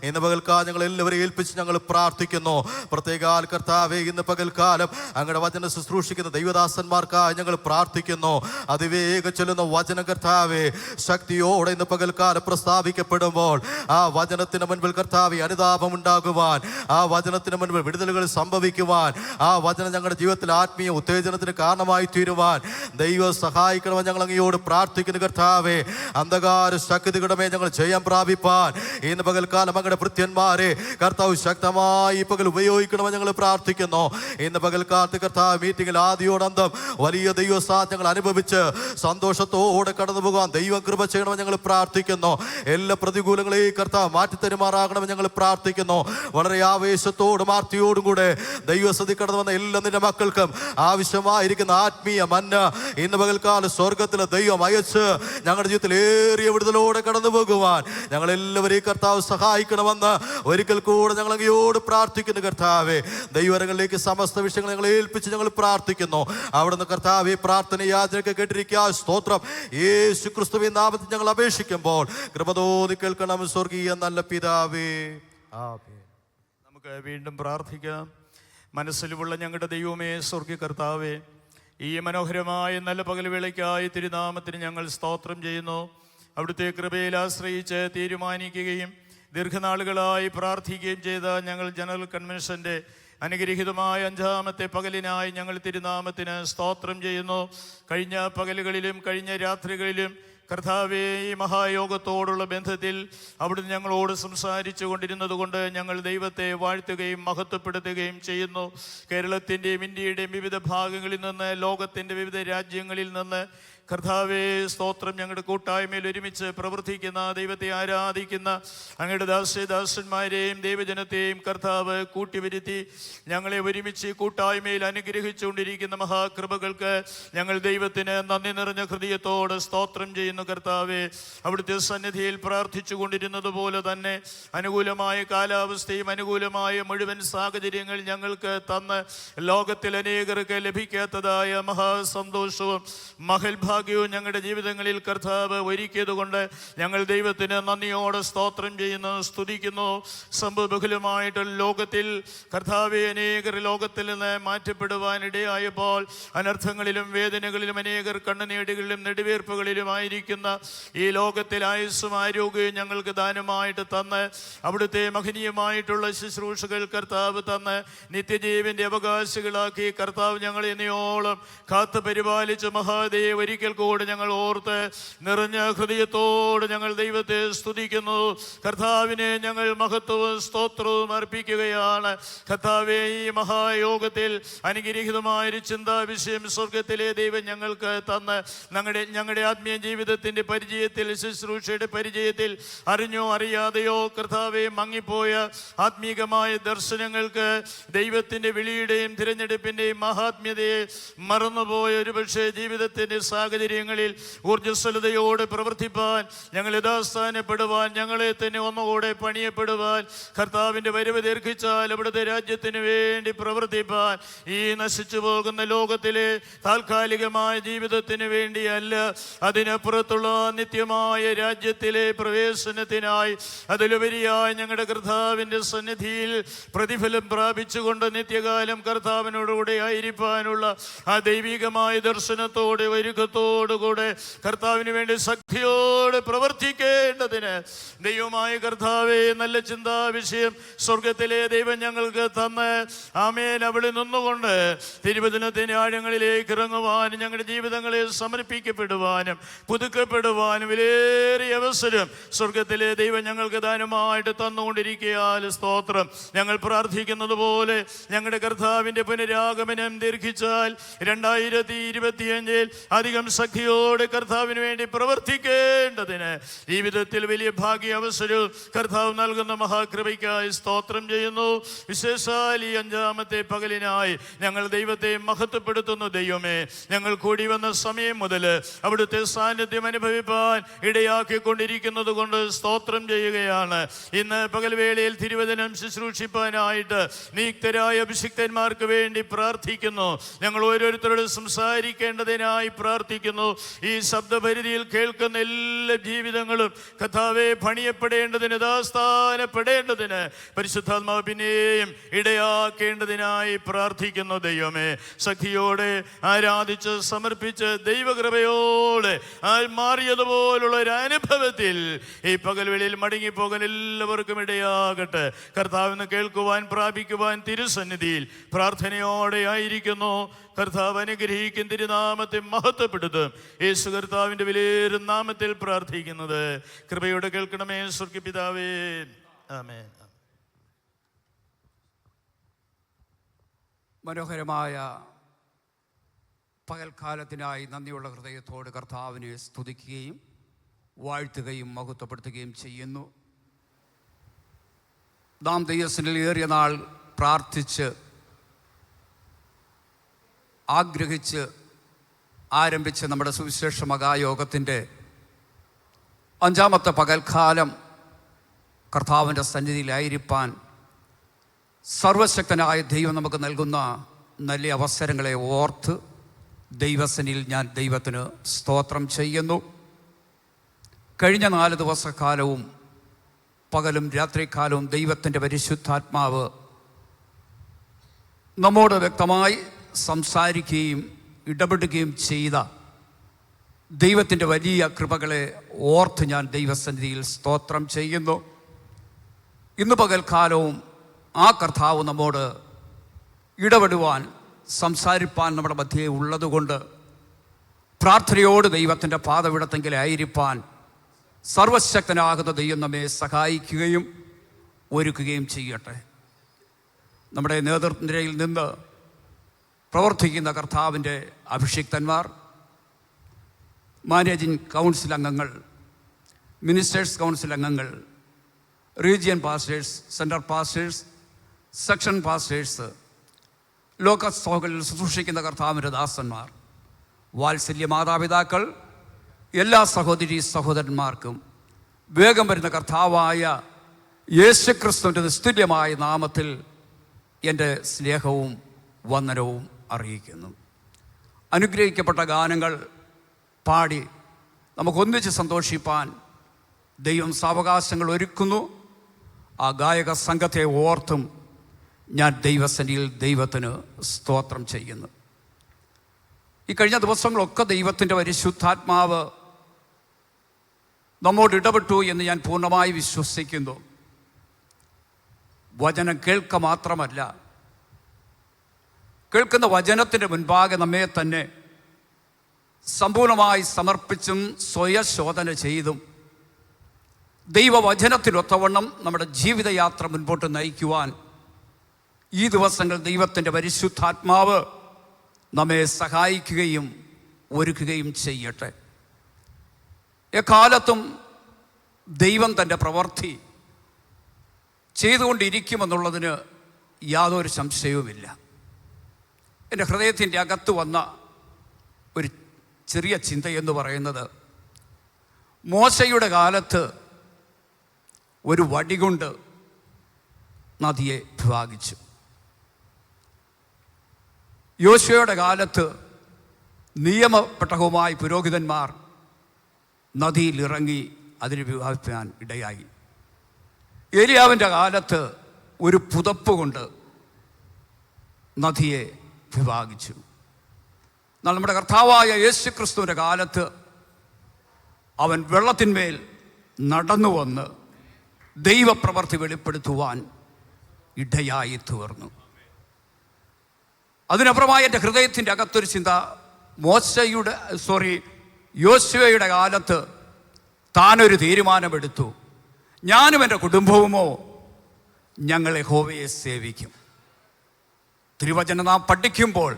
ഇന്ന് പകൽക്കാലം ഞങ്ങൾ എല്ലാവരെയും ഏൽപ്പിച്ച് ഞങ്ങൾ പ്രാർത്ഥിക്കുന്നു. പ്രത്യേകാൽ കർത്താവേ, ഇന്ന് പകൽക്കാലം അങ്ങയുടെ വചനം ശുശ്രൂഷിക്കുന്ന ദൈവദാസന്മാർക്കായി ഞങ്ങൾ പ്രാർത്ഥിക്കുന്നു. അതിവേഗം ചൊല്ലുന്ന വചനം കർത്താവേ ശക്തിയോടെ ഇന്ന് പകൽക്കാലം പ്രസ്താവിക്കപ്പെടുമ്പോൾ ആ വചനത്തിന് മുൻപിൽ കർത്താവേ അനുതാപം ഉണ്ടാകുവാൻ, ആ വചനത്തിന് മുൻപിൽ വിടുതലുകൾ സംഭവിക്കുവാൻ, ആ വചനം ഞങ്ങളുടെ ജീവിതത്തിൽ ആത്മീയ ഉത്തേജനത്തിന് കാരണമായി തീരുവാൻ ദൈവം സഹായിക്കണമെന്ന് ഞങ്ങൾ അങ്ങയോട് പ്രാർത്ഥിക്കുന്നു. കർത്താവേ, അന്ധകാര ശക്തികളുടെ മേൽ ഞങ്ങൾ ജയം പ്രാപിപ്പാൻ ഇന്ന് പകൽക്കാലം അങ്ങയുടെ ഭൃത്യന്മാരെ കർത്താവ് ശക്തമായി പകൽ ഉപയോഗിക്കണമെന്ന് ഞങ്ങൾ പ്രാർത്ഥിക്കുന്നു. ഇന്ന് പകൽക്കാലത്ത് കർത്താവ് മീറ്റിംഗിൽ ആദ്യോടന്തം വലിയ ദൈവസാധ്യങ്ങൾ അനുഭവിച്ച് സന്തോഷത്തോടെ കടന്നു പോകാൻ ദൈവം കൃപ ചെയ്യണമെന്ന് ഞങ്ങൾ പ്രാർത്ഥിക്കുന്നു. എല്ലാ പ്രതികൂലങ്ങളെയും കർത്താവ് മാറ്റിത്തരുമാറാകണമെന്ന് ഞങ്ങൾ പ്രാർത്ഥിക്കുന്നു. വളരെ ആവേശത്തോടും ആർത്തിയോടും കൂടെ ദൈവസതി കടന്നു വന്ന എല്ലാ നിന്റെ മക്കൾക്കും ആവശ്യമായിരിക്കുന്ന ആത്മീയ മന്ന ഇന്ന് പകൽക്കാലം സ്വർഗത്തിലെ ദൈവം അയച്ച് ഞങ്ങളുടെ ജീവിതത്തിൽ ഏറിയ വിടുതലോടെ കടന്നു പോകുവാൻ ഞങ്ങളെല്ലാവരെയും കർത്താവ് സഹായിക്കണമെന്ന് ഒരിക്കൽ കൂടെ ഞങ്ങൾ അങ്ങയോട് പ്രാർത്ഥിക്കുന്നു. കർത്താവേ, ദൈവകരങ്ങളിലേക്ക് സമസ്ത വിഷയങ്ങൾ ഞങ്ങൾ ഏൽപ്പിച്ച് ഞങ്ങൾ പ്രാർത്ഥിക്കുന്നു. അവിടുന്ന് കർത്താവേ പ്രാർത്ഥന യാചനയൊക്കെ കേട്ടിരിക്കുക. സ്തോത്രം. യേശു ക്രിസ്തുവിൻ നാമത്തിൽ ഞങ്ങൾ അപേക്ഷിക്കുമ്പോൾ കൃപ തോന്നി കേൾക്കണം സ്വർഗീയ നല്ല പിതാവേ. ആമേൻ. നമുക്ക് വീണ്ടും പ്രാർത്ഥിക്കാം. മനസ്സിലുള്ള ഞങ്ങളുടെ ദൈവമേ, സ്വർഗീയ കർത്താവേ, ഈ മനോഹരമായ നല്ല പകൽവേളയ്ക്കായി തിരുനാമത്തിന് ഞങ്ങൾ സ്തോത്രം ചെയ്യുന്നു. അവിടുത്തെ കൃപയിൽ ആശ്രയിച്ച് തീരുമാനിക്കുകയും ദീർഘനാളുകളായി പ്രാർത്ഥിക്കുകയും ചെയ്ത ഞങ്ങൾ ജനറൽ കൺവെൻഷൻ്റെ അനുഗ്രഹീതമായ 5-ാമത്തെ പകലിനായി ഞങ്ങൾ തിരുനാമത്തിന് സ്തോത്രം ചെയ്യുന്നു. കഴിഞ്ഞ പകലുകളിലും കഴിഞ്ഞ രാത്രികളിലും കർത്താവേ, ഈ മഹായോഗത്തോടുള്ള ബന്ധത്തിൽ അവിടുന്ന് ഞങ്ങളോട് സംസാരിച്ചു കൊണ്ടിരുന്നത് കൊണ്ട് ഞങ്ങൾ ദൈവത്തെ വാഴ്ത്തുകയും മഹത്വപ്പെടുത്തുകയും ചെയ്യുന്നു. കേരളത്തിൻ്റെയും ഇന്ത്യയുടെയും വിവിധ ഭാഗങ്ങളിൽ നിന്ന്, ലോകത്തിൻ്റെ വിവിധ രാജ്യങ്ങളിൽ നിന്ന് കർത്താവേ സ്തോത്രം, ഞങ്ങളുടെ കൂട്ടായ്മയിൽ ഒരുമിച്ച് പ്രവർത്തിക്കുന്ന ദൈവത്തെ ആരാധിക്കുന്ന അങ്ങയുടെ ദാസന്മാരെയും ദൈവജനത്തെയും കർത്താവ് കൂട്ടിവരുത്തി ഞങ്ങളെ ഒരുമിച്ച് കൂട്ടായ്മയിൽ അനുഗ്രഹിച്ചുകൊണ്ടിരിക്കുന്ന മഹാകൃപകൾക്ക് ഞങ്ങൾ ദൈവത്തിന് നന്ദി നിറഞ്ഞ ഹൃദയത്തോട് സ്തോത്രം ചെയ്യുന്നു. കർത്താവേ, അവിടുത്തെ സന്നിധിയിൽ പ്രാർത്ഥിച്ചു കൊണ്ടിരുന്നത് പോലെ തന്നെ അനുകൂലമായ കാലാവസ്ഥയും അനുകൂലമായ മുഴുവൻ സാഹചര്യങ്ങൾ ഞങ്ങൾക്ക് തന്ന് ലോകത്തിൽ അനേകർക്ക് ലഭിക്കാത്തതായ മഹാസന്തോഷവും മഹൽഭാഗ്യവും ഞങ്ങളുടെ ജീവിതങ്ങളിൽ കർത്താവ് ഒരുക്കിയതുകൊണ്ട് ഞങ്ങൾ ദൈവത്തിന് നന്ദിയോടെ സ്തോത്രം ചെയ്യുന്നു, സ്തുതിക്കുന്നു. സംഭവബഹുലമായിട്ട് ലോകത്തിൽ കർത്താവെ അനേകർ ലോകത്തിൽ നിന്ന് മാറ്റപ്പെടുവാനിടയായപ്പോൾ അനർത്ഥങ്ങളിലും വേദനകളിലും അനേകർ കണ്ണുനീടുകളിലും നെടുവീർപ്പുകളിലുമായിരിക്കുന്ന ഈ ലോകത്തിൽ ആയുസ്സും ആരോഗ്യവും ഞങ്ങൾക്ക് ദാനമായിട്ട് തന്ന് അവിടുത്തെ മഹനീയമായിട്ടുള്ള ശുശ്രൂഷകൾ കർത്താവ് തന്ന് നിത്യജീവന്റെ അവകാശികളാക്കി കർത്താവ് ഞങ്ങളെ ഇനിയോളം കാത്തു പരിപാലിച്ച മഹാദേവ് ഒരിക്കൽ കൂടെ ഞങ്ങൾ ഓർത്ത് നിറഞ്ഞ ഹൃദയത്തോട് ഞങ്ങൾ ദൈവത്തെ സ്തുതിക്കുന്നു. കർത്താവിനെ ഞങ്ങൾ മഹത്വവും സ്തോത്രവും അർപ്പിക്കുകയാണ്. കർത്താവേ, ഈ മഹായോഗത്തിൽ അനുഗ്രഹീതമായൊരു ചിന്താവിഷയം സ്വർഗത്തിലെ ദൈവം ഞങ്ങൾക്ക് തന്ന് ഞങ്ങളുടെ ആത്മീയ ജീവിതത്തിൻ്റെ പരിചയത്തിൽ, ശുശ്രൂഷയുടെ പരിചയത്തിൽ അറിഞ്ഞോ അറിയാതെയോ കർത്താവെ മങ്ങിപ്പോയ ആത്മീകമായ ദർശനങ്ങൾക്ക് ദൈവത്തിൻ്റെ വിളിയുടെയും തിരഞ്ഞെടുപ്പിൻ്റെയും മഹാത്മ്യതയെ മറന്നുപോയ ഒരുപക്ഷെ ജീവിതത്തിൻ്റെ സാഹചര്യങ്ങളിൽ ഊർജ്ജസ്വലതയോടെ പ്രവർത്തിപ്പാൻ, ഞങ്ങൾ യഥാസ്ഥാനപ്പെടുവാൻ, ഞങ്ങളെ തന്നെ ഒന്നുകൂടെ പണിയപ്പെടുവാൻ, കർത്താവിൻ്റെ വരവ് ദീർഘിച്ചാൽ അവിടുത്തെ രാജ്യത്തിന് വേണ്ടി പ്രവർത്തിപ്പാൻ, ഈ നശിച്ചു പോകുന്ന ലോകത്തിലെ താൽക്കാലികമായ ജീവിതത്തിന് വേണ്ടിയല്ല, അതിനപ്പുറത്തുള്ള നിത്യമായ രാജ്യത്തിലെ പ്രവേശനത്തിനായി, അതിലുപരിയായി ഞങ്ങളുടെ കർത്താവിൻ്റെ സന്നിധിയിൽ പ്രതിഫലം പ്രാപിച്ചുകൊണ്ട് നിത്യകാലം കർത്താവിനോടുകൂടെ ആയിരിക്കാനുള്ള ആ ദൈവികമായ ദർശനത്തോടെ ഒരുക്കത്തോടുകൂടെ കർത്താവിന് വേണ്ടി ശക്തിയോടെ പ്രവർത്തിക്കേണ്ടതിന് ദൈവമായ കർത്താവേ, നല്ല ചിന്താവിഷയം സ്വർഗത്തിലെ ദൈവം ഞങ്ങൾക്ക് തന്ന് ആമേൻ അവിടെ നിന്നുകൊണ്ട് തിരുവചനത്തിൻ്റെ ആഴങ്ങളിലേക്ക് ഇറങ്ങുവാനും ഞങ്ങളുടെ ജീവിതങ്ങളെ സമർപ്പിക്കപ്പെടുവാനും പുതുക്കപ്പെടുവാനും വിലയേറിയ അവസരം സ്വർഗത്തിലെ ദൈവം ഞങ്ങൾക്ക് ദാനമായിട്ട് തന്നുകൊണ്ടിരിക്കുകയാൽ സ്തോത്രം. ഞങ്ങൾ പ്രാർത്ഥിക്കുന്നത് പോലെ ഞങ്ങളുടെ കർത്താവിൻ്റെ പുനരാഗമനം ദീർഘിച്ചാൽ 2025 അധികം ശക്തിയോടെ കർത്താവിന് വേണ്ടി പ്രവർത്തിക്കേണ്ടതിന് ജീവിതത്തിൽ വലിയ ഭാഗ്യ അവസരവും കർത്താവ് നൽകുന്ന മഹാകൃപയ്ക്കായി സ്തോത്രം ചെയ്യുന്നു. വിശേഷാൽ ഈ 5-ാമത്തെ പകലിനായി ഞങ്ങൾ ദൈവത്തെ മഹത്വപ്പെടുത്തുന്നു. ദൈവമേ, ഞങ്ങൾ കൂടി വന്ന സമയം മുതൽ അവിടുത്തെ സാന്നിധ്യം അനുഭവിപ്പാൻ ഇടയാക്കിക്കൊണ്ടിരിക്കുന്നത് കൊണ്ട് സ്തോത്രം ചെയ്യുകയാണ്. ഇന്ന് പകൽവേളയിൽ തിരുവചനം ശുശ്രൂഷിപ്പാനായിട്ട് നിയുക്തരായ അഭിഷിക്തന്മാർക്ക് വേണ്ടി പ്രാർത്ഥിക്കുന്നു. ഞങ്ങൾ ഓരോരുത്തരോട് സംസാരിക്കേണ്ടതിനായി പ്രാർത്ഥിക്കുന്നു. ഈ ശബ്ദപരിധിയിൽ കേൾക്കുന്ന കിടക്കുന്ന എല്ലാ ജീവിതങ്ങളും കർത്താവേ പണിയപ്പെടേണ്ടതിന്, യഥാസ്ഥാനപ്പെടേണ്ടതിന് പരിശുദ്ധാത്മാവ് പിന്നെയും ഇടയാക്കേണ്ടതിനായി പ്രാർത്ഥിക്കുന്നു. ദൈവമേ, ശക്തിയോടെ ആരാധിച്ച് സമർപ്പിച്ച് ദൈവകൃപയോടെ മാറിയതുപോലുള്ള ഒരു അനുഭവത്തിൽ ഈ പകൽവേളയിൽ മടങ്ങിപ്പോകാൻ എല്ലാവർക്കും ഇടയാകട്ടെ. കർത്താവിന് കേൾക്കുവാൻ, പ്രാപിക്കുവാൻ തിരുസന്നിധിയിൽ പ്രാർത്ഥനയോടെ ആയിരിക്കുന്നു. കർത്താവ് അനുഗ്രഹിക്കും, തിരുനാമത്തെ മഹത്വപ്പെടുത്തും. യേശു കർത്താവിൻ്റെ വിലയേറും നാമത്തിൽ പ്രാർത്ഥിക്കുന്നത് കൃപയോടെ കേൾക്കണമേ സ്വർഗ്ഗപിതാവേ. ആമേൻ. മനോഹരമായ പകൽക്കാലത്തിനായി നന്ദിയുള്ള ഹൃദയത്തോട് കർത്താവിനെ സ്തുതിക്കുകയും വാഴ്ത്തുകയും മഹത്വപ്പെടുത്തുകയും ചെയ്യുന്നു. നാം ദൈവസന്നിധിയിൽ ഏറിയ നാൾ പ്രാർത്ഥിച്ച് ആഗ്രഹിച്ച് ആരംഭിച്ച നമ്മുടെ സുവിശേഷ മഹായോഗത്തിൻ്റെ 5-ാമത്തെ പകൽക്കാലം കർത്താവിൻ്റെ സന്നിധിയിലായിരിക്കാൻ സർവശക്തനായ ദൈവം നമുക്ക് നൽകുന്ന നല്ല അവസരങ്ങളെ ഓർത്ത് ദൈവസന്നിധിയിൽ ഞാൻ ദൈവത്തിന് സ്തോത്രം ചെയ്യുന്നു. കഴിഞ്ഞ 4 ദിവസക്കാലവും പകലും രാത്രികാലവും ദൈവത്തിൻ്റെ പരിശുദ്ധാത്മാവ് നമ്മോട് വ്യക്തമായി സംസാരിക്കുകയും ഇടപെടുകയും ചെയ്ത ദൈവത്തിൻ്റെ വലിയ കൃപകളെ ഓർത്ത് ഞാൻ ദൈവസന്നിധിയിൽ സ്തോത്രം ചെയ്യുന്നു. ഇന്ന് പകൽക്കാലവും ആ കർത്താവ് നമ്മോട് ഇടപെടുവാൻ, സംസാരിപ്പാൻ നമ്മുടെ മധ്യേ ഉള്ളതുകൊണ്ട് പ്രാർത്ഥനയോട് ദൈവത്തിൻ്റെ പാദവിടത്തെങ്കിലായിരിക്കാൻ സർവശക്തനാകുന്ന ദൈവം നമ്മെ സഹായിക്കുകയും ഒരുക്കുകയും ചെയ്യട്ടെ. നമ്മുടെ നേതൃനിരയിൽ നിന്ന് പ്രവർത്തിക്കുന്ന കർത്താവിൻ്റെ അഭിഷിക്തന്മാർ, മാനേജിംഗ് കൗൺസിൽ അംഗങ്ങൾ, മിനിസ്റ്റേഴ്സ് കൗൺസിൽ അംഗങ്ങൾ, region pastors, central pastors, section pastors, ലോക സഭകളിൽ ശുശ്രൂഷിക്കുന്ന കർത്താവിൻ്റെ ദാസന്മാർ, വാത്സല്യ മാതാപിതാക്കൾ, എല്ലാ സഹോദരീ സഹോദരന്മാർക്കും വേഗം വരുന്ന കർത്താവായ യേശുക്രിസ്തുവിൻ്റെ നിസ്തുല്യമായ നാമത്തിൽ എൻ്റെ സ്നേഹവും വന്ദനവും അറിയിക്കുന്നു. അനുഗ്രഹിക്കപ്പെട്ട ഗാനങ്ങൾ പാടി നമുക്കൊന്നിച്ച് സന്തോഷിപ്പാൻ ദൈവം സാവകാശങ്ങൾ ഒരുക്കുന്നു. ആ ഗായക സംഘത്തെ ഓർത്തും ഞാൻ ദൈവസന്നിധിയിൽ ദൈവത്തിന് സ്തോത്രം ചെയ്യുന്നു. ഈ കഴിഞ്ഞ ദിവസങ്ങളൊക്കെ ദൈവത്തിൻ്റെ പരിശുദ്ധാത്മാവ് നമ്മോട് ഇടപെട്ടു എന്ന് ഞാൻ പൂർണ്ണമായി വിശ്വസിക്കുന്നു. വചനം കേൾക്കുക മാത്രമല്ല, കേൾക്കുന്ന വചനത്തിൻ്റെ മുൻപാകെ നമ്മെ തന്നെ സമ്പൂർണമായി സമർപ്പിച്ചും സ്വയശോധന ചെയ്തും ദൈവവചനത്തിനൊത്തവണ്ണം നമ്മുടെ ജീവിതയാത്ര മുൻപോട്ട് നയിക്കുവാൻ ഈ ദിവസങ്ങൾ ദൈവത്തിൻ്റെ പരിശുദ്ധാത്മാവ് നമ്മെ സഹായിക്കുകയും ഒരുക്കുകയും ചെയ്യട്ടെ. എക്കാലത്തും ദൈവം തൻ്റെ പ്രവൃത്തി ചെയ്തുകൊണ്ടിരിക്കുമെന്നുള്ളതിന് യാതൊരു സംശയവുമില്ല. എൻ്റെ ഹൃദയത്തിൻ്റെ അകത്ത് വന്ന ഒരു ചെറിയ ചിന്തയെന്ന് പറയുന്നത്, മോശയുടെ കാലത്ത് ഒരു വടികൊണ്ട് നദിയെ വിഭാഗിച്ചു. യോശുവയുടെ കാലത്ത് നിയമപ്പെട്ടകവുമായി പുരോഹിതന്മാർ നദിയിലിറങ്ങി അതിനെ വിഭാഗിക്കാൻ ഇടയായി. ഏലിയാവിൻ്റെ കാലത്ത് ഒരു പുതപ്പ് കൊണ്ട് നദിയെ വിഭാഗിച്ചു. എന്നാൽ നമ്മുടെ കർത്താവായ യേശുക്രിസ്തുവിൻ്റെ കാലത്ത് അവൻ വെള്ളത്തിന്മേൽ നടന്നു വന്ന് ദൈവപ്രവൃത്തി വെളിപ്പെടുത്തുവാൻ ഇടയായി തീർന്നു. അതിനപ്പുറമായി എൻ്റെ ഹൃദയത്തിൻ്റെ അകത്തൊരു ചിന്ത, യോശുവയുടെ കാലത്ത് താനൊരു തീരുമാനമെടുത്തു, ഞാനും എൻ്റെ കുടുംബവുമോ ഞങ്ങൾ യഹോവയെ സേവിക്കും. തിരുവചനം നാം പഠിക്കുമ്പോൾ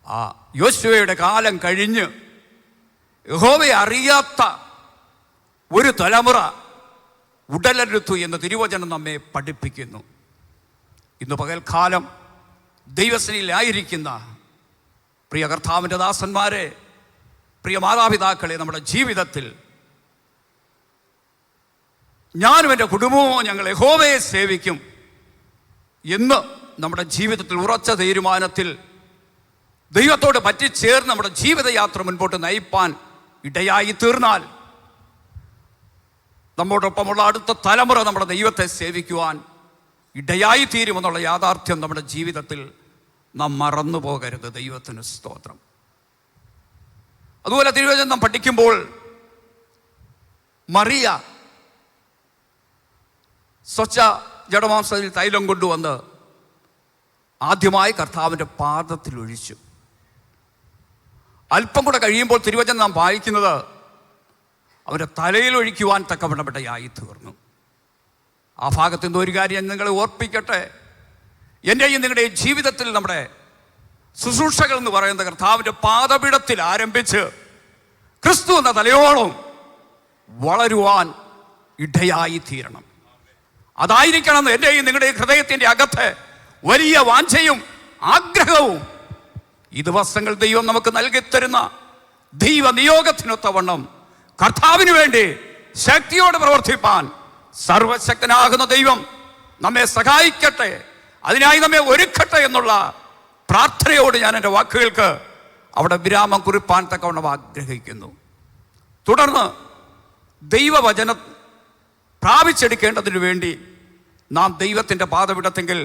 ആ യോശുവയുടെ കാലം കഴിഞ്ഞ് യഹോവയെ അറിയാത്ത ഒരു തലമുറ ഉടലെടുത്തു എന്ന് തിരുവചനം നമ്മെ പഠിപ്പിക്കുന്നു. ഇന്ന് പകൽക്കാലം ദൈവസന്നിധിയിലായിരിക്കുന്ന പ്രിയ കർത്താവിൻ്റെ ദാസന്മാരെ, പ്രിയ മാതാപിതാക്കളെ, നമ്മുടെ ജീവിതത്തിൽ ഞാനും എൻ്റെ കുടുംബവും ഞങ്ങൾ യഹോവയെ സേവിക്കും എന്ന് നമ്മുടെ ജീവിതത്തിൽ ഉറച്ച തീരുമാനത്തിൽ ദൈവത്തോട് പറ്റിച്ചേർന്ന് നമ്മുടെ ജീവിതയാത്ര മുൻപോട്ട് നയിപ്പാൻ ഇടയായി തീർന്നാൽ നമ്മോടൊപ്പമുള്ള അടുത്ത തലമുറ നമ്മുടെ ദൈവത്തെ സേവിക്കുവാൻ ഇടയായി തീരുമെന്നുള്ള യാഥാർത്ഥ്യം നമ്മുടെ ജീവിതത്തിൽ നാം മറന്നു പോകരുത്. ദൈവത്തിന് സ്തോത്രം. അതുപോലെ തിരുവചനം പഠിക്കുമ്പോൾ മറിയ സ്വച്ഛ ജഡമാംസത്തിൽ തൈലം കൊണ്ടുവന്ന് ആദ്യമായി കർത്താവിൻ്റെ പാദത്തിൽ ഒഴിച്ചു. അല്പം കൂടെ കഴിയുമ്പോൾ തിരുവചനം നാം വായിക്കുന്നത് അവൻ്റെ തലയിൽ ഒഴിക്കുവാൻ തക്കവണ്ണമിടയായി തീർന്നു. ആ ഭാഗത്തു നിന്ന് ഒരു കാര്യം നിങ്ങളെ ഓർപ്പിക്കട്ടെ. എൻ്റെയും നിങ്ങളുടെയും ജീവിതത്തിൽ നമ്മുടെ ശുശ്രൂഷകൾ എന്ന് പറയുന്ന കർത്താവിൻ്റെ പാദപീഠത്തിൽ ആരംഭിച്ച് ക്രിസ്തു എന്ന തലയോളം വളരുവാൻ ഇടയായി തീരണം. അതായിരിക്കണം എൻ്റെയും നിങ്ങളുടെയും ഹൃദയത്തിൻ്റെ അകത്ത് വലിയ വാഞ്ചയും ആഗ്രഹവും. ഈ ദിവസങ്ങൾ ദൈവം നമുക്ക് നൽകിത്തരുന്ന ദൈവ നിയോഗത്തിനൊത്തവണ്ണം കർത്താവിന് വേണ്ടി ശക്തിയോടെ പ്രവർത്തിപ്പാൻ സർവശക്തനാകുന്ന ദൈവം നമ്മെ സഹായിക്കട്ടെ, അതിനായി നമ്മെ ഒരുക്കട്ടെ എന്നുള്ള പ്രാർത്ഥനയോട് ഞാൻ എൻ്റെ വാക്കുകൾക്ക് അവിടെ വിരാമം കുറിപ്പാൻ തക്കവണ്ണം ആഗ്രഹിക്കുന്നു. തുടർന്ന് ദൈവവചനം പ്രാപിച്ചെടുക്കേണ്ടതിനു വേണ്ടി നാം ദൈവത്തിൻ്റെ പാദപീഠത്തെങ്കിൽ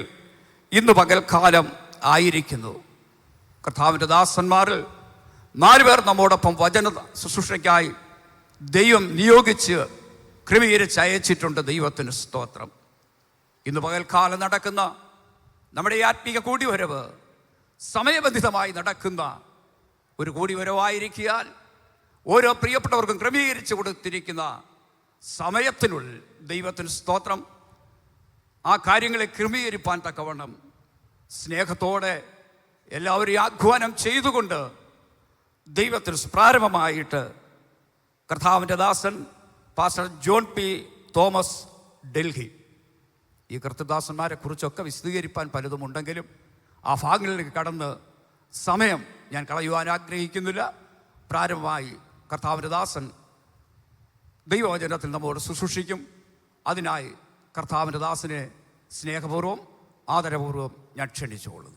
ഇന്ന് പകൽക്കാലം ആയിരിക്കുന്നു. കർത്താവിൻ്റെ ദാസന്മാരിൽ 4 പേർ നമ്മോടൊപ്പം വചന ശുശ്രൂഷയ്ക്കായി ദൈവം നിയോഗിച്ച് ക്രമീകരിച്ച് അയച്ചിട്ടുണ്ട്. ദൈവത്തിന് സ്തോത്രം. ഇന്ന് പകൽക്കാലം നടക്കുന്ന നമ്മുടെ ഈ ആത്മീക കൂടിവരവ് സമയബന്ധിതമായി നടക്കുന്ന ഒരു കൂടിവരവായിരിക്കാൻ ഓരോ പ്രിയപ്പെട്ടവർക്കും ക്രമീകരിച്ച് കൊടുത്തിരിക്കുന്ന സമയത്തിനുള്ളിൽ ദൈവത്തിന് സ്തോത്രം ആ കാര്യങ്ങളെ ക്രമീകരിപ്പാൻ തക്കവണ്ണം സ്നേഹത്തോടെ എല്ലാവരെയും ആഹ്വാനം ചെയ്തുകൊണ്ട് ദൈവത്തിന് പ്രാരംഭമായിട്ട് കർത്താവിൻ്റെ ദാസൻ പാസ്റ്റർ ജോൺ പി തോമസ് ഡൽഹി, ഈ കർത്തദാസന്മാരെ കുറിച്ചൊക്കെ വിശദീകരിപ്പാൻ പലതുമുണ്ടെങ്കിലും ആ ഭാഗങ്ങളിലേക്ക് കടന്ന് സമയം ഞാൻ കളയുവാൻ ആഗ്രഹിക്കുന്നില്ല. പ്രാരംഭമായി കർത്താവിൻ്റെ ദാസൻ ദൈവവചനത്തിൽ നമ്മോട് ശുശ്രൂഷിക്കും. അതിനായി കർത്താവിൻ്റെ ദാസനെ സ്നേഹപൂർവ്വം ആദരപൂർവ്വം ഞാൻ ക്ഷണിച്ചുകൊള്ളുന്നു.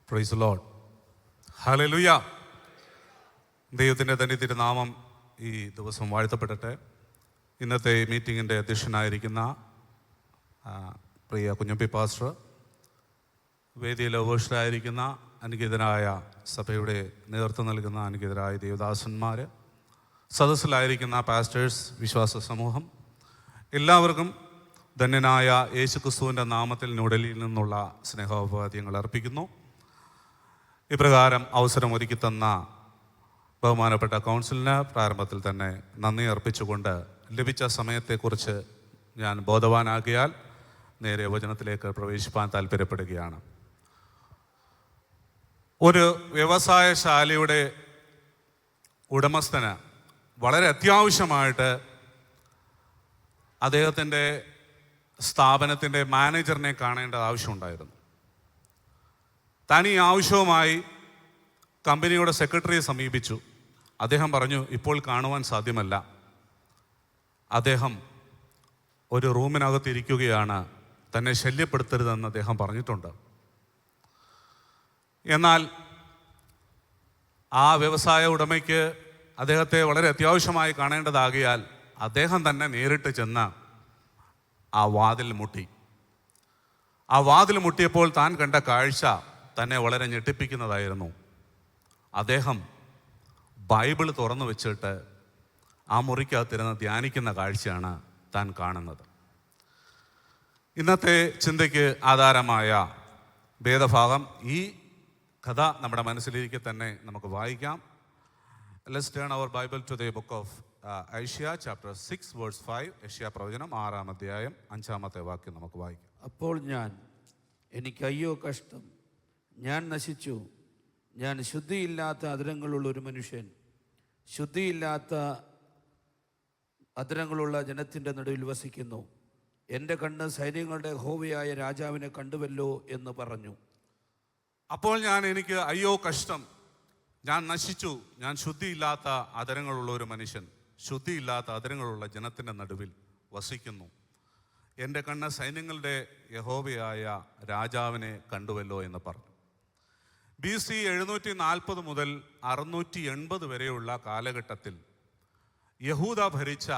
Praise Lord. ഹല്ലേലൂയ. ദൈവത്തിൻ്റെ തന്നെ തിരുനാമം ഈ ദിവസം വാഴ്ത്തപ്പെടട്ടെ. ഇന്നത്തെ മീറ്റിങ്ങിൻ്റെ അധ്യക്ഷനായിരിക്കുന്ന പ്രിയ കുഞ്ഞമ്പി പാസ്റ്റർ, വേദിയിൽ ഉപേക്ഷരായിരിക്കുന്ന അനുഗീതനായ സഭയുടെ നേതൃത്വം നൽകുന്ന അനുഗീതരായ ദേവദാസന്മാർ, സദസ്സിലായിരിക്കുന്ന പാസ്റ്റേഴ്സ്, വിശ്വാസ സമൂഹം, എല്ലാവർക്കും ധന്യനായ യേശുക്രിസ്തുവിൻ്റെ നാമത്തിൽ ന്യൂഡൽഹിയിൽ നിന്നുള്ള സ്നേഹോപാദ്യങ്ങൾ അർപ്പിക്കുന്നു. ഇപ്രകാരം അവസരം ഒരുക്കി തന്ന ബഹുമാനപ്പെട്ട കൗൺസിലിന് പ്രാരംഭത്തിൽ തന്നെ നന്ദി അർപ്പിച്ചുകൊണ്ട് ലഭിച്ച സമയത്തെക്കുറിച്ച് ഞാൻ ബോധവാനാകിയാൽ നേരെ വചനത്തിലേക്ക് പ്രവേശിപ്പാൻ താല്പര്യപ്പെടുകയാണ്. ഒരു വ്യവസായശാലയുടെ ഉടമസ്ഥന് വളരെ അത്യാവശ്യമായിട്ട് അദ്ദേഹത്തിൻ്റെ സ്ഥാപനത്തിൻ്റെ മാനേജറിനെ കാണേണ്ട ആവശ്യമുണ്ടായിരുന്നു. താൻ ഈ ആവശ്യവുമായി കമ്പനിയുടെ സെക്രട്ടറിയെ സമീപിച്ചു. അദ്ദേഹം പറഞ്ഞു, ഇപ്പോൾ കാണുവാൻ സാധ്യമല്ല, അദ്ദേഹം ഒരു റൂമിനകത്തിരിക്കുകയാണ്, തന്നെ ശല്യപ്പെടുത്തരുതെന്ന് അദ്ദേഹം പറഞ്ഞിട്ടുണ്ട്. എന്നാൽ ആ വ്യവസായ ഉടമയ്ക്ക് അദ്ദേഹത്തെ വളരെ അത്യാവശ്യമായി കാണേണ്ടതാകിയാൽ അദ്ദേഹം തന്നെ നേരിട്ട് ചെന്ന് ആ വാതിൽ മുട്ടി. ആ വാതിൽ മുട്ടിയപ്പോൾ താൻ കണ്ട കാഴ്ച തന്നെ വളരെ ഞെട്ടിപ്പിക്കുന്നതായിരുന്നു. അദ്ദേഹം ബൈബിൾ തുറന്നു വെച്ചിട്ട് ആ മുറിക്കകത്തിരുന്ന് ധ്യാനിക്കുന്ന കാഴ്ചയാണ് താൻ കാണുന്നത്. ഇന്നത്തെ ചിന്തയ്ക്ക് ആധാരമായ വേദഭാഗം ഈ കഥ നമ്മുടെ മനസ്സിലിരിക്കെ തന്നെ നമുക്ക് വായിക്കാം. Let's turn our Bible to the book of Isaiah chapter 6 verse 5. Isaiah പ്രവചനം 6-ാം അധ്യായം 5-ാമത്തെ വാക്യം നമുക്ക് വായിക്കാം. അപ്പോൾ എനിക്ക് അയ്യോ കഷ്ടം, ഞാൻ നശിച്ചു, ഞാൻ ശുദ്ധിയില്ലാത്ത അധരങ്ങളുള്ള ഒരു മനുഷ്യൻ, ശുദ്ധിയില്ലാത്ത അധരങ്ങളുള്ള ജനത്തിൻ്റെ നടുവിൽ വസിക്കുന്നു. എൻ്റെ കണ്ണ് സൈന്യങ്ങളുടെ യഹോവയായ രാജാവിനെ കണ്ടുവല്ലോ എന്ന് പറഞ്ഞു. അപ്പോൾ എനിക്ക് അയ്യോ കഷ്ടം, ഞാൻ നശിച്ചു, ഞാൻ ശുദ്ധിയില്ലാത്ത അധരങ്ങളുള്ള ഒരു മനുഷ്യൻ, ശുദ്ധിയില്ലാത്ത അധരങ്ങളുള്ള ജനത്തിൻ്റെ നടുവിൽ വസിക്കുന്നു. എൻ്റെ കണ്ണ് സൈന്യങ്ങളുടെ യഹോവയായ രാജാവിനെ കണ്ടുവല്ലോ എന്ന് പറഞ്ഞു. BC 740 മുതൽ 680 വരെയുള്ള കാലഘട്ടത്തിൽ യഹൂദ ഭരിച്ച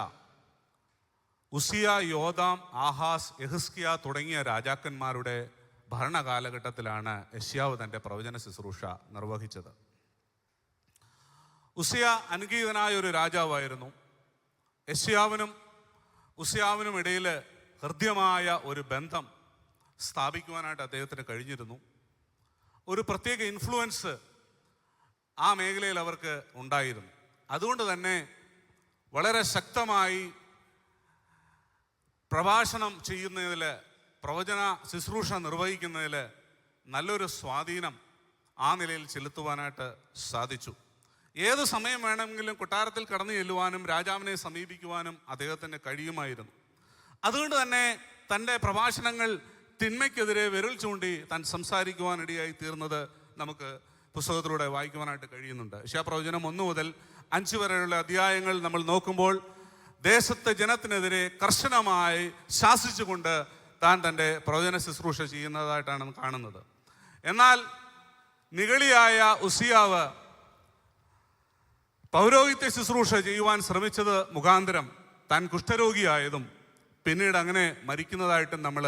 ഉസിയ, യോഥാം, ആഹാസ്, യെഹിസ്കിയ തുടങ്ങിയ രാജാക്കന്മാരുടെ ഭരണകാലഘട്ടത്തിലാണ് യെശയ്യാവ് തൻ്റെ പ്രവചന ശുശ്രൂഷ നിർവഹിച്ചത്. ഉസിയ അനുഗീതനായ ഒരു രാജാവായിരുന്നു. ഉസിയാവിനും ഇടയിൽ ഹൃദ്യമായ ഒരു ബന്ധം സ്ഥാപിക്കുവാനായിട്ട് അദ്ദേഹത്തിന് കഴിഞ്ഞിരുന്നു. ഒരു പ്രത്യേക ഇൻഫ്ലുവൻസ് ആ മേഖലയിൽ അവർക്ക് ഉണ്ടായിരുന്നു. അതുകൊണ്ട് തന്നെ വളരെ ശക്തമായി പ്രഭാഷണം ചെയ്യുന്നതിൽ, പ്രവചന ശുശ്രൂഷ നിർവഹിക്കുന്നതിൽ നല്ലൊരു സ്വാധീനം ആ നിലയിൽ ചെലുത്തുവാനായിട്ട് സാധിച്ചു. ഏത് സമയം വേണമെങ്കിലും കൊട്ടാരത്തിൽ കടന്നു ചെല്ലുവാനും രാജാവിനെ സമീപിക്കുവാനും അദ്ദേഹത്തിന് കഴിയുമായിരുന്നു. അതുകൊണ്ട് തന്നെ തൻ്റെ പ്രഭാഷണങ്ങൾ തിന്മയ്ക്കെതിരെ വിരൽ ചൂണ്ടി താൻ സംസാരിക്കുവാനിടയായി തീർന്നത് നമുക്ക് പുസ്തകത്തിലൂടെ വായിക്കുവാനായിട്ട് കഴിയുന്നുണ്ട്. യെശയ്യാപ്രവചനം 1 മുതൽ 5 വരെയുള്ള അധ്യായങ്ങൾ നമ്മൾ നോക്കുമ്പോൾ ദേശത്തെ ജനത്തിനെതിരെ കർശനമായി ശാസിച്ചുകൊണ്ട് താൻ തൻ്റെ പ്രവചന ശുശ്രൂഷ ചെയ്യുന്നതായിട്ടാണ് കാണുന്നത്. എന്നാൽ നിഗളിയായ ഉസിയാവ് പൗരോഹിത്യ ശുശ്രൂഷ ചെയ്യുവാൻ ശ്രമിച്ചത് മുഖാന്തരം താൻ കുഷ്ഠരോഗിയായതും പിന്നീട് അങ്ങനെ മരിക്കുന്നതായിട്ടും നമ്മൾ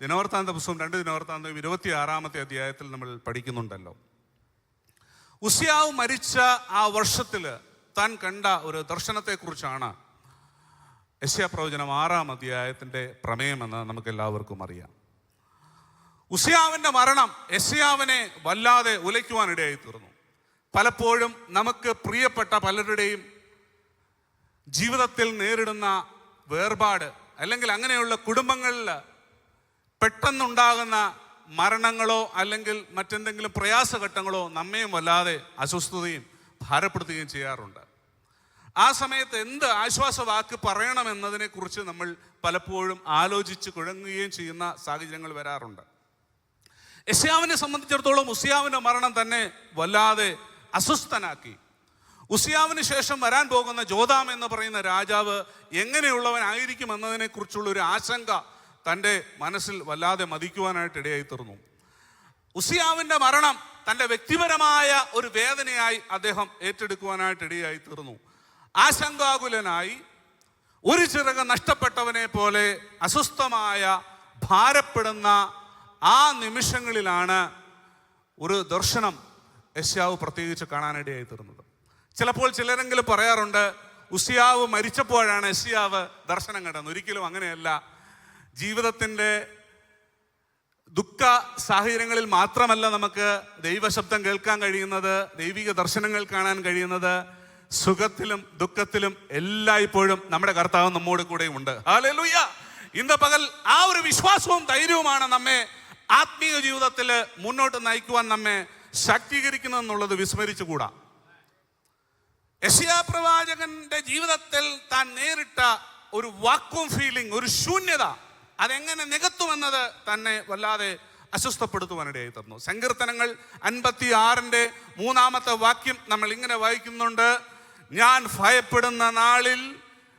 ദിനവൃത്താന്ത പുസ്തകം 2 ദിനവൃത്താന്തം 26-ാമത്തെ അധ്യായത്തിൽ നമ്മൾ പഠിക്കുന്നുണ്ടല്ലോ. ഉസിയാവ് മരിച്ച ആ വർഷത്തിൽ താൻ കണ്ട ഒരു ദർശനത്തെക്കുറിച്ചാണ് യെശയ്യാപ്രവചനം 6-ാം അധ്യായത്തിൻ്റെ പ്രമേയമെന്ന് നമുക്ക് എല്ലാവർക്കും അറിയാം. ഉസിയാവിൻ്റെ മരണം യെശയ്യാവിനെ വല്ലാതെ ഉലയ്ക്കുവാനിടയായി തീർന്നു. പലപ്പോഴും നമുക്ക് പ്രിയപ്പെട്ട പലരുടെയും ജീവിതത്തിൽ നേരിടുന്ന വേർപാട്, അല്ലെങ്കിൽ അങ്ങനെയുള്ള കുടുംബങ്ങളിൽ പെട്ടെന്നുണ്ടാകുന്ന മരണങ്ങളോ അല്ലെങ്കിൽ മറ്റെന്തെങ്കിലും പ്രയാസഘട്ടങ്ങളോ നമ്മയും വല്ലാതെ അസ്വസ്ഥതയും ഭാരപ്പെടുത്തുകയും ചെയ്യാറുണ്ട്. ആ സമയത്ത് എന്ത് ആശ്വാസവാക്ക് പറയണമെന്നതിനെക്കുറിച്ച് നമ്മൾ പലപ്പോഴും ആലോചിച്ച് കുഴങ്ങുകയും ചെയ്യുന്ന സാഹചര്യങ്ങൾ വരാറുണ്ട്. യെശയ്യാവിനെ സംബന്ധിച്ചിടത്തോളം ഉസിയാവിൻ്റെ മരണം തന്നെ വല്ലാതെ അസ്വസ്ഥനാക്കി. ഉസിയാവിന് ശേഷം വരാൻ പോകുന്ന ജോതാം എന്ന് പറയുന്ന രാജാവ് എങ്ങനെയുള്ളവനായിരിക്കും എന്നതിനെക്കുറിച്ചുള്ള ഒരു ആശങ്ക തൻ്റെ മനസ്സിൽ വല്ലാതെ മതിക്കുവാനായിട്ട് ഇടയായി തീർന്നു. ഉസിയാവിൻ്റെ മരണം തൻ്റെ വ്യക്തിപരമായ ഒരു വേദനയായി അദ്ദേഹം ഏറ്റെടുക്കുവാനായിട്ട് ഇടയായി തീർന്നു. ആശങ്കാകുലനായി ഒരു ചിറക് നഷ്ടപ്പെട്ടവനെ പോലെ അസ്വസ്ഥമായ ഭാരപ്പെടുന്ന ആ നിമിഷങ്ങളിലാണ് ഒരു ദർശനം യെശയ്യാവ് പ്രത്യേകിച്ച് കാണാനിടയായി തീർന്നത്. ചിലപ്പോൾ ചിലരെങ്കിലും പറയാറുണ്ട്, ഉസിയാവ് മരിച്ചപ്പോഴാണ് യെശയ്യാവ് ദർശനം കണ്ടത്. ഒരിക്കലും അങ്ങനെയല്ല. ജീവിതത്തിൻ്റെ ദുഃഖ സാഹചര്യങ്ങളിൽ മാത്രമല്ല നമുക്ക് ദൈവശബ്ദം കേൾക്കാൻ കഴിയുന്നത്, ദൈവിക ദർശനങ്ങൾ കാണാൻ കഴിയുന്നത്. സുഖത്തിലും ദുഃഖത്തിലും എല്ലായ്പ്പോഴും നമ്മുടെ കർത്താവ് നമ്മോട് കൂടെയും ഉണ്ട്. ഹല്ലേലൂയ. ഇന്ന് പകൽ ആ ഒരു വിശ്വാസവും ധൈര്യവുമാണ് നമ്മെ ആത്മീയ ജീവിതത്തിൽ മുന്നോട്ട് നയിക്കുവാൻ നമ്മെ ശാക്തീകരിക്കുന്നതെന്നുള്ളത് വിസ്മരിച്ചുകൂടാ. യെശയ്യാ പ്രവാചകന്റെ ജീവിതത്തിൽ താൻ നേരിട്ട ഒരു വാക്വം ഫീലിംഗ്, ഒരു ശൂന്യത, അതെങ്ങനെ നികത്തുമെന്നത് തന്നെ വല്ലാതെ അസ്വസ്ഥപ്പെടുത്തുവാനിടയായി തീർന്നു. സങ്കീർത്തനങ്ങൾ 56-ന്റെ 3-ാമത്തെ വാക്യം നമ്മൾ ഇങ്ങനെ വായിക്കുന്നുണ്ട്: ഞാൻ ഭയപ്പെടുന്ന നാളിൽ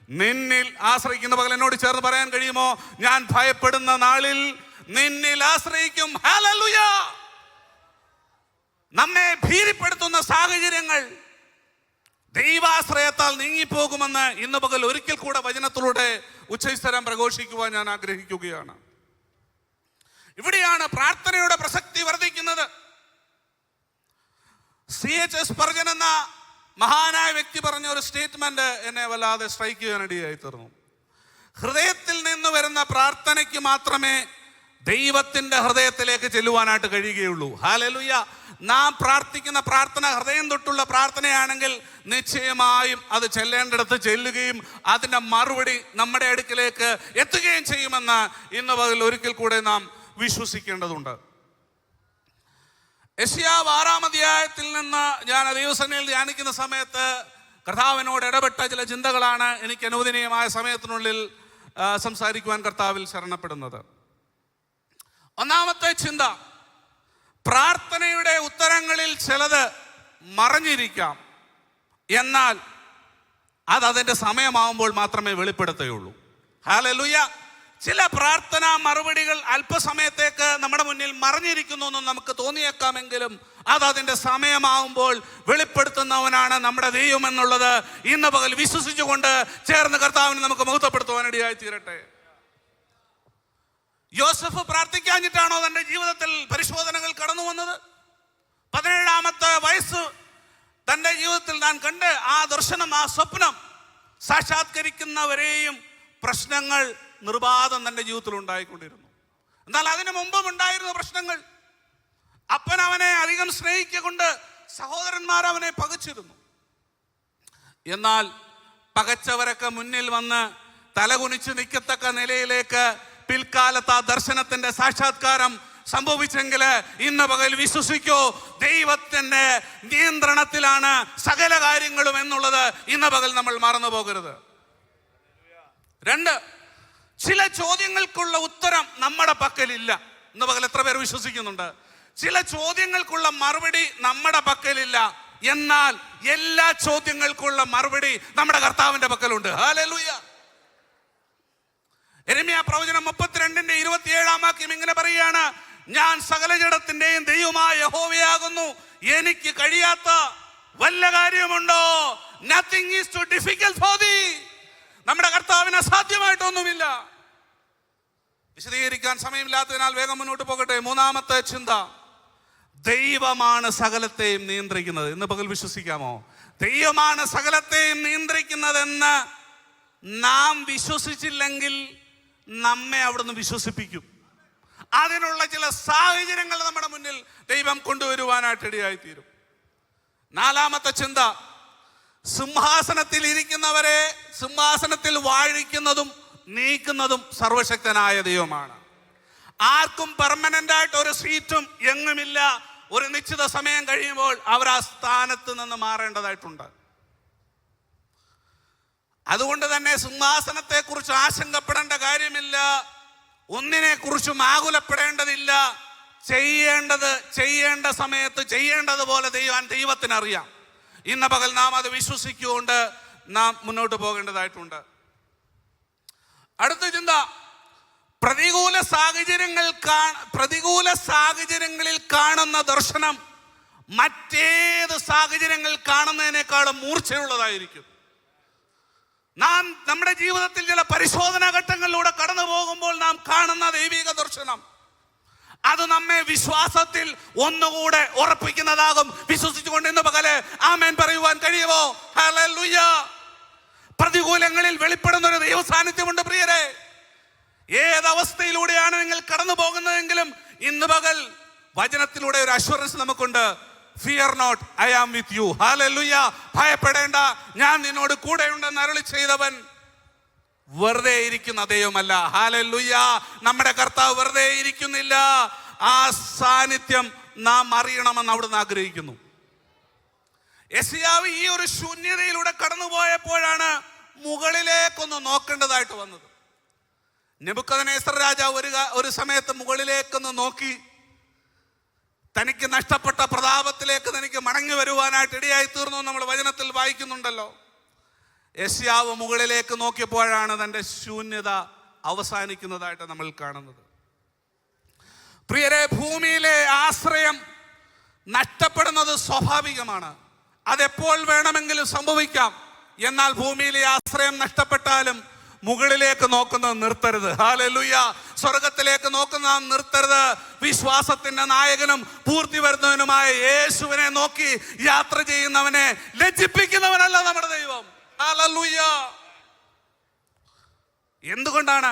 നിന്നിൽ ആശ്രയിക്കുന്ന. പകൽ എന്നോട് ചേർന്ന് പറയാൻ കഴിയുമോ? ഞാൻ ഭയപ്പെടുന്ന നാളിൽ നിന്നിൽ ആശ്രയിക്കും. ഹല്ലേലൂയ. നമ്മെ ഭീതിപ്പെടുത്തുന്ന സാഹചര്യങ്ങൾ ദൈവാശ്രയത്താൽ നീങ്ങിപ്പോകുമെന്ന് ഇന്ന് പകൽ ഒരിക്കൽ കൂടെ വചനത്തിലൂടെ ഉച്ചസ്ഥരം പ്രഘോഷിക്കുവാൻ ഞാൻ ആഗ്രഹിക്കുകയാണ്. ഇവിടെയാണ് പ്രാർത്ഥനയുടെ പ്രസക്തി വർദ്ധിക്കുന്നത്. C.H. സ്പർജൻ എന്ന മഹാനായ വ്യക്തി പറഞ്ഞ ഒരു സ്റ്റേറ്റ്മെന്റ് എന്നെ വല്ലാതെ സ്ട്രൈക്ക് ചെയ്യാനിടയായി തീർന്നു. ഹൃദയത്തിൽ നിന്ന് വരുന്ന പ്രാർത്ഥനയ്ക്ക് മാത്രമേ ദൈവത്തിന്റെ ഹൃദയത്തിലേക്ക് ചെല്ലുവാനായിട്ട് കഴിയുകയുള്ളൂ. ഹല്ലേലൂയ. നാം പ്രാർത്ഥിക്കുന്ന പ്രാർത്ഥന ഹൃദയം തൊട്ടുള്ള പ്രാർത്ഥനയാണെങ്കിൽ നിശ്ചയമായും അത് ചെല്ലേണ്ടിടത്ത് ചെല്ലുകയും അതിൻ്റെ മറുപടി നമ്മുടെ അടുക്കിലേക്ക് എത്തുകയും ചെയ്യുമെന്ന് ഇന്ന് പകൽ ഒരിക്കൽ കൂടെ നാം വിശ്വസിക്കേണ്ടതുണ്ട്. യെശയ്യാവ് 6-ാം അധ്യായത്തിൽ നിന്ന് ഞാൻ ദൈവസന്നിധിയിൽ ധ്യാനിക്കുന്ന സമയത്ത് കർത്താവിനോട് ഇടപെട്ട ചില ചിന്തകളാണ് എനിക്ക് അനുവദനീയമായ സമയത്തിനുള്ളിൽ സംസാരിക്കുവാൻ കർത്താവിൽ ശരണപ്പെടുന്നത്. ഒന്നാമത്തെ ചിന്ത, പ്രാർത്ഥനയുടെ ഉത്തരങ്ങളിൽ ചിലത് മറഞ്ഞിരിക്കാം, എന്നാൽ അത് അതിൻ്റെ സമയമാകുമ്പോൾ മാത്രമേ വെളിപ്പെടുത്തുകയുള്ളൂ. ഹല്ലേലൂയ. ചില പ്രാർത്ഥനാ മറുപടികൾ അല്പസമയത്തേക്ക് നമ്മുടെ മുന്നിൽ മറഞ്ഞിരിക്കുന്നു എന്ന് നമുക്ക് തോന്നിയേക്കാമെങ്കിലും അത് അതിൻ്റെ സമയമാകുമ്പോൾ വെളിപ്പെടുത്തുന്നവനാണ് നമ്മുടെ ദൈവം എന്നുള്ളത് ഇന്ന് പകൽ വിശ്വസിച്ചുകൊണ്ട് ചേർന്ന് കർത്താവിനെ നമുക്ക് മഹത്വപ്പെടുത്തുവാനിടയായി തീരട്ടെ. യോസഫ് പ്രാർത്ഥിക്കാഞ്ഞിട്ടാണോ തൻ്റെ ജീവിതത്തിൽ പരിശോധനകൾ കടന്നു വന്നത്? 17-ാമത്തെ വയസ്സ് തൻ്റെ ജീവിതത്തിൽ താൻ കണ്ട് ആ ദർശനം, ആ സ്വപ്നം സാക്ഷാത്കരിക്കുന്നവരെയും പ്രശ്നങ്ങൾ നിർബാധം തൻ്റെ ജീവിതത്തിൽ ഉണ്ടായിക്കൊണ്ടിരുന്നു. എന്നാൽ അതിനു മുമ്പും ഉണ്ടായിരുന്ന പ്രശ്നങ്ങൾ. അപ്പൻ അവനെ അധികം സ്നേഹിക്കൊണ്ട് സഹോദരന്മാർ അവനെ പകച്ചിരുന്നു. എന്നാൽ പകച്ചവരൊക്കെ മുന്നിൽ വന്ന് തലകുനിച്ച് നിൽക്കത്തക്ക നിലയിലേക്ക് പിൽക്കാലത്ത് ആ ദർശനത്തിന്റെ സാക്ഷാത്കാരം സംഭവിച്ചെങ്കിൽ ഇന്ന് പകൽ വിശ്വസിക്കോ, ദൈവത്തിന്റെ നിയന്ത്രണത്തിലാണ് സകല കാര്യങ്ങളും എന്നുള്ളത് ഇന്ന് പകൽ നമ്മൾ മറന്നു പോകരുത്. 2, ചില ചോദ്യങ്ങൾക്കുള്ള ഉത്തരം നമ്മുടെ പക്കലില്ല. ഇന്ന് പകൽ എത്ര പേർ വിശ്വസിക്കുന്നുണ്ട്? ചില ചോദ്യങ്ങൾക്കുള്ള മറുപടി നമ്മുടെ പക്കലില്ല, എന്നാൽ എല്ലാ ചോദ്യങ്ങൾക്കുള്ള മറുപടി നമ്മുടെ കർത്താവിന്റെ പക്കലുണ്ട്. ഹല്ലേലൂയ. യെരമ്യാ പ്രവചനം 32-27 വാക്യം ഇങ്ങനെ പറയുകയാണ്: ഞാൻ സകല ജഡത്തിന്റെയും ദൈവമായ യഹോവയാകുന്നു, എനിക്ക് കഴിയാത്ത വല്ല കാര്യമുണ്ടോ? Nothing is too difficult for thee. നമ്മുടെ കർത്താവിന് അസാധ്യമായിട്ടൊന്നുമില്ല. വിശദീകരിക്കാൻ സമയമില്ലാത്തതിനാൽ വേഗം മുന്നോട്ട് പോകട്ടെ. 3-ാമത്തെ ചിന്ത, ദൈവമാണ് സകലത്തെയും നിയന്ത്രിക്കുന്നത്. ഇന്ന് പകൽ വിശ്വസിക്കാമോ? ദൈവമാണ് സകലത്തെയും നിയന്ത്രിക്കുന്നതെന്ന് നാം വിശ്വസിച്ചില്ലെങ്കിൽ നമ്മെ അവിടുന്ന് വിശ്വസിപ്പിക്കും. അതിനുള്ള ചില സാഹചര്യങ്ങൾ നമ്മുടെ മുന്നിൽ ദൈവം കൊണ്ടുവരുവാനായിട്ട് ഇടയായിത്തീരും. 4-ാമത്തെ ചിന്ത, സിംഹാസനത്തിൽ ഇരിക്കുന്നവരെ സിംഹാസനത്തിൽ വാഴിക്കുന്നതും നീക്കുന്നതും സർവശക്തനായ ദൈവമാണ്. ആർക്കും പെർമനന്റ് ആയിട്ട് ഒരു സീറ്റും എങ്ങുമില്ല. ഒരു നിശ്ചിത സമയം കഴിയുമ്പോൾ അവർ ആ സ്ഥാനത്ത് നിന്ന് മാറേണ്ടതായിട്ടുണ്ട്. അതുകൊണ്ട് തന്നെ സിംഹാസനത്തെ കുറിച്ച് ആശങ്കപ്പെടേണ്ട കാര്യമില്ല, ഒന്നിനെ കുറിച്ചും ആകുലപ്പെടേണ്ടതില്ല. ചെയ്യേണ്ട സമയത്ത് ചെയ്യേണ്ടതുപോലെ ദൈവത്തിനറിയാം. ഇന്ന് പകൽ നാം അത് വിശ്വസിച്ചുകൊണ്ട് നാം മുന്നോട്ട് പോകേണ്ടതായിട്ടുണ്ട്. അടുത്ത ചിന്ത, പ്രതികൂല സാഹചര്യങ്ങളിൽ കാണുന്ന ദർശനം മറ്റേത് സാഹചര്യങ്ങൾ കാണുന്നതിനേക്കാളും മൂർച്ചയുള്ളതായിരിക്കും. നാം നമ്മുടെ ജീവിതത്തിൽ ചില പരിശോധനാ ഘട്ടങ്ങളിലൂടെ കടന്നു പോകുമ്പോൾ നാം കാണുന്ന ദൈവിക ദർശനം അത് നമ്മെ വിശ്വാസത്തിൽ ഒന്നുകൂടെ ഉറപ്പിക്കുന്നതാകും. വിശ്വസിച്ചുകൊണ്ട് ഇന്ന് പകല് ആമേൻ പറയുവാൻ കഴിയുമോ? ഹല്ലേലൂയ. പ്രതികൂലങ്ങളിൽ വെളിപ്പെടുന്ന ഒരു ദൈവ സാന്നിധ്യമുണ്ട് പ്രിയരെ. ഏതവസ്ഥയിലൂടെയാണ് നിങ്ങൾ കടന്നു പോകുന്നതെങ്കിലും ഇന്ന് പകൽ വചനത്തിലൂടെ ഒരു അഷ്വറൻസ് നമുക്കുണ്ട്. Fear not, I am with you. Hallelujah. ഭയപ്പെടേണ്ട, ഞാൻ നിന്നോട് കൂടെയുണ്ടെന്ന് അരുളി ചെയ്തവൻ വെറുതെ ഇരിക്കുന്ന ദൈവമല്ല. ഹല്ലേലൂയ. നമ്മുടെ കർത്താവ് വെറുതെ ഇരിക്കുന്നില്ല. ആ സാന്നിധ്യം നാം അറിയണമെന്ന് അവിടുന്ന് ആഗ്രഹിക്കുന്നു. യെശയ്യാവ് ഈ ഒരു ശൂന്യതയിലൂടെ കടന്നുപോയപ്പോഴാണ് മുകളിലേക്കൊന്ന് നോക്കേണ്ടതായിട്ട് വന്നത്. നെബൂഖദ്നേസർ രാജാവ് ഒരു സമയത്ത് മുകളിലേക്കൊന്ന് നോക്കി തനിക്ക് നഷ്ടപ്പെട്ട പ്രതാപത്തിലേക്ക് തനിക്ക് മടങ്ങി വരുവാനായിട്ട് ഇടയായി തീർന്നു. നമ്മൾ വചനത്തിൽ വായിക്കുന്നുണ്ടല്ലോ. യെശയ്യാവ് മുകളിലേക്ക് നോക്കിയപ്പോഴാണ് തൻ്റെ ശൂന്യത അവസാനിക്കുന്നതായിട്ട് നമ്മൾ കാണുന്നത്. പ്രിയരെ, ഭൂമിയിലെ ആശ്രയം നഷ്ടപ്പെടുന്നത് സ്വാഭാവികമാണ്. അതെപ്പോൾ വേണമെങ്കിലും സംഭവിക്കാം. എന്നാൽ ഭൂമിയിലെ ആശ്രയം നഷ്ടപ്പെട്ടാലും മുകളിലേക്ക് നോക്കുന്നത് നിർത്തരുത്. ഹല്ലേലൂയ. സ്വർഗത്തിലേക്ക് നോക്കുന്നത് നിർത്തരുത്. വിശ്വാസത്തിന്റെ നായകനും പൂർത്തി വരുന്നവനുമായ യേശുവിനെ നോക്കി യാത്ര ചെയ്യുന്നവനെ ലജ്ജിപ്പിക്കുന്നവനല്ല നമ്മുടെ ദൈവം. ഹല്ലേലൂയ. എന്തുകൊണ്ടാണ്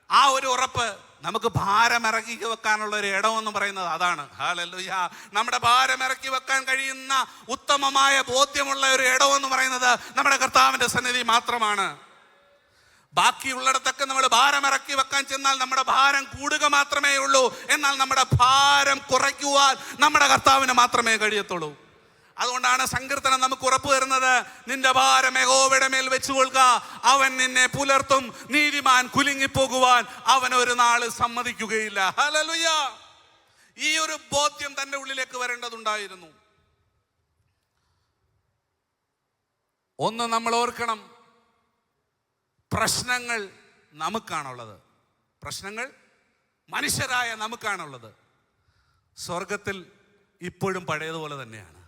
ആ ഒരു ഉറപ്പ്? നമുക്ക് ഭാരം ഇറക്കി വെക്കാനുള്ള ഒരു ഇടമെന്ന് പറയുന്നത് അതാണ്. ഹല്ലേലൂയ. നമ്മുടെ ഭാരം ഇറക്കി വെക്കാൻ കഴിയുന്ന ഉത്തമമായ ബോധ്യമുള്ള ഒരു ഇടമെന്ന് പറയുന്നത് നമ്മുടെ കർത്താവിന്റെ സന്നിധി മാത്രമാണ്. ബാക്കിയുള്ളിടത്തൊക്കെ നമ്മൾ ഭാരം ഇറക്കി വെക്കാൻ ചെന്നാൽ നമ്മുടെ ഭാരം കൂടുക മാത്രമേ ഉള്ളൂ. എന്നാൽ നമ്മുടെ ഭാരം കുറയ്ക്കുവാൻ നമ്മുടെ കർത്താവിന് മാത്രമേ കഴിയത്തുള്ളൂ. അതുകൊണ്ടാണ് സങ്കീർത്തനം നമുക്ക് ഉറപ്പ് തരുന്നത്, നിന്റെ ഭാരം യഹോവയുടെ മേൽ വെച്ചുകൊള്ളുക, അവൻ നിന്നെ പുലർത്തും, നീതിമാൻ കുലുങ്ങിപ്പോകുവാൻ അവൻ ഒരു നാള് സമ്മതിക്കുകയില്ല. ഹല്ലേലൂയ. ഈ ഒരു ബോധ്യം തന്റെ ഉള്ളിലേക്ക് വരേണ്ടതുണ്ടായിരുന്നു. ഒന്ന് നമ്മൾ ഓർക്കണം, പ്രശ്നങ്ങൾ നമുക്കാണുള്ളത്. പ്രശ്നങ്ങൾ മനുഷ്യരായ നമുക്കാണുള്ളത്. സ്വർഗത്തിൽ ഇപ്പോഴും പഴയതുപോലെ തന്നെയാണ്.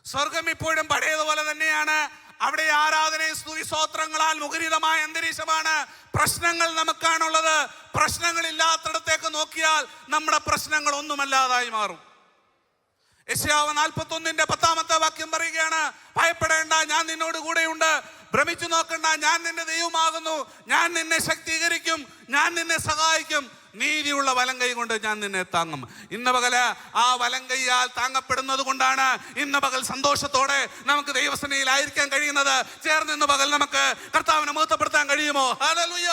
സ്വർഗം ഇപ്പോഴും പഴയതുപോലെ തന്നെയാണ്. അവിടെ ആരാധനയും സ്തുതി സ്തോത്രങ്ങളാൽ മുഖരിതമായ അന്തരീക്ഷമാണ്. പ്രശ്നങ്ങൾ നമുക്കാണുള്ളത്. പ്രശ്നങ്ങളില്ലാത്തിടത്തേക്ക് നോക്കിയാൽ നമ്മുടെ പ്രശ്നങ്ങൾ ഒന്നുമല്ലാതായി മാറും. യെശയ്യാവ് 41:10 വാക്യം പറയുകയാണ്, ഭയപ്പെടേണ്ട, ഞാൻ നിന്നോട് കൂടെയുണ്ട്. ഭ്രമിച്ചു നോക്കണ്ട, ഞാൻ നിന്റെ ദൈവമാകുന്നു. ഞാൻ നിന്നെ ശക്തീകരിക്കും, ഞാൻ നിന്നെ സഹായിക്കും. നീതിയുള്ള വലങ്കൈ കൊണ്ട് ഞാൻ നിന്നെ താങ്ങും. ഇന്ന് പകല് ആ വലങ്കൈയാൽ താങ്ങപ്പെടുന്നത് കൊണ്ടാണ് ഇന്ന് പകൽ സന്തോഷത്തോടെ നമുക്ക് ദൈവസേനയിലായിരിക്കാൻ കഴിയുന്നത്. ചേർന്ന് ഇന്ന് പകൽ നമുക്ക് കർത്താവിനെ മഹത്വപ്പെടുത്താൻ കഴിയുമോ? ഹല്ലേലൂയ.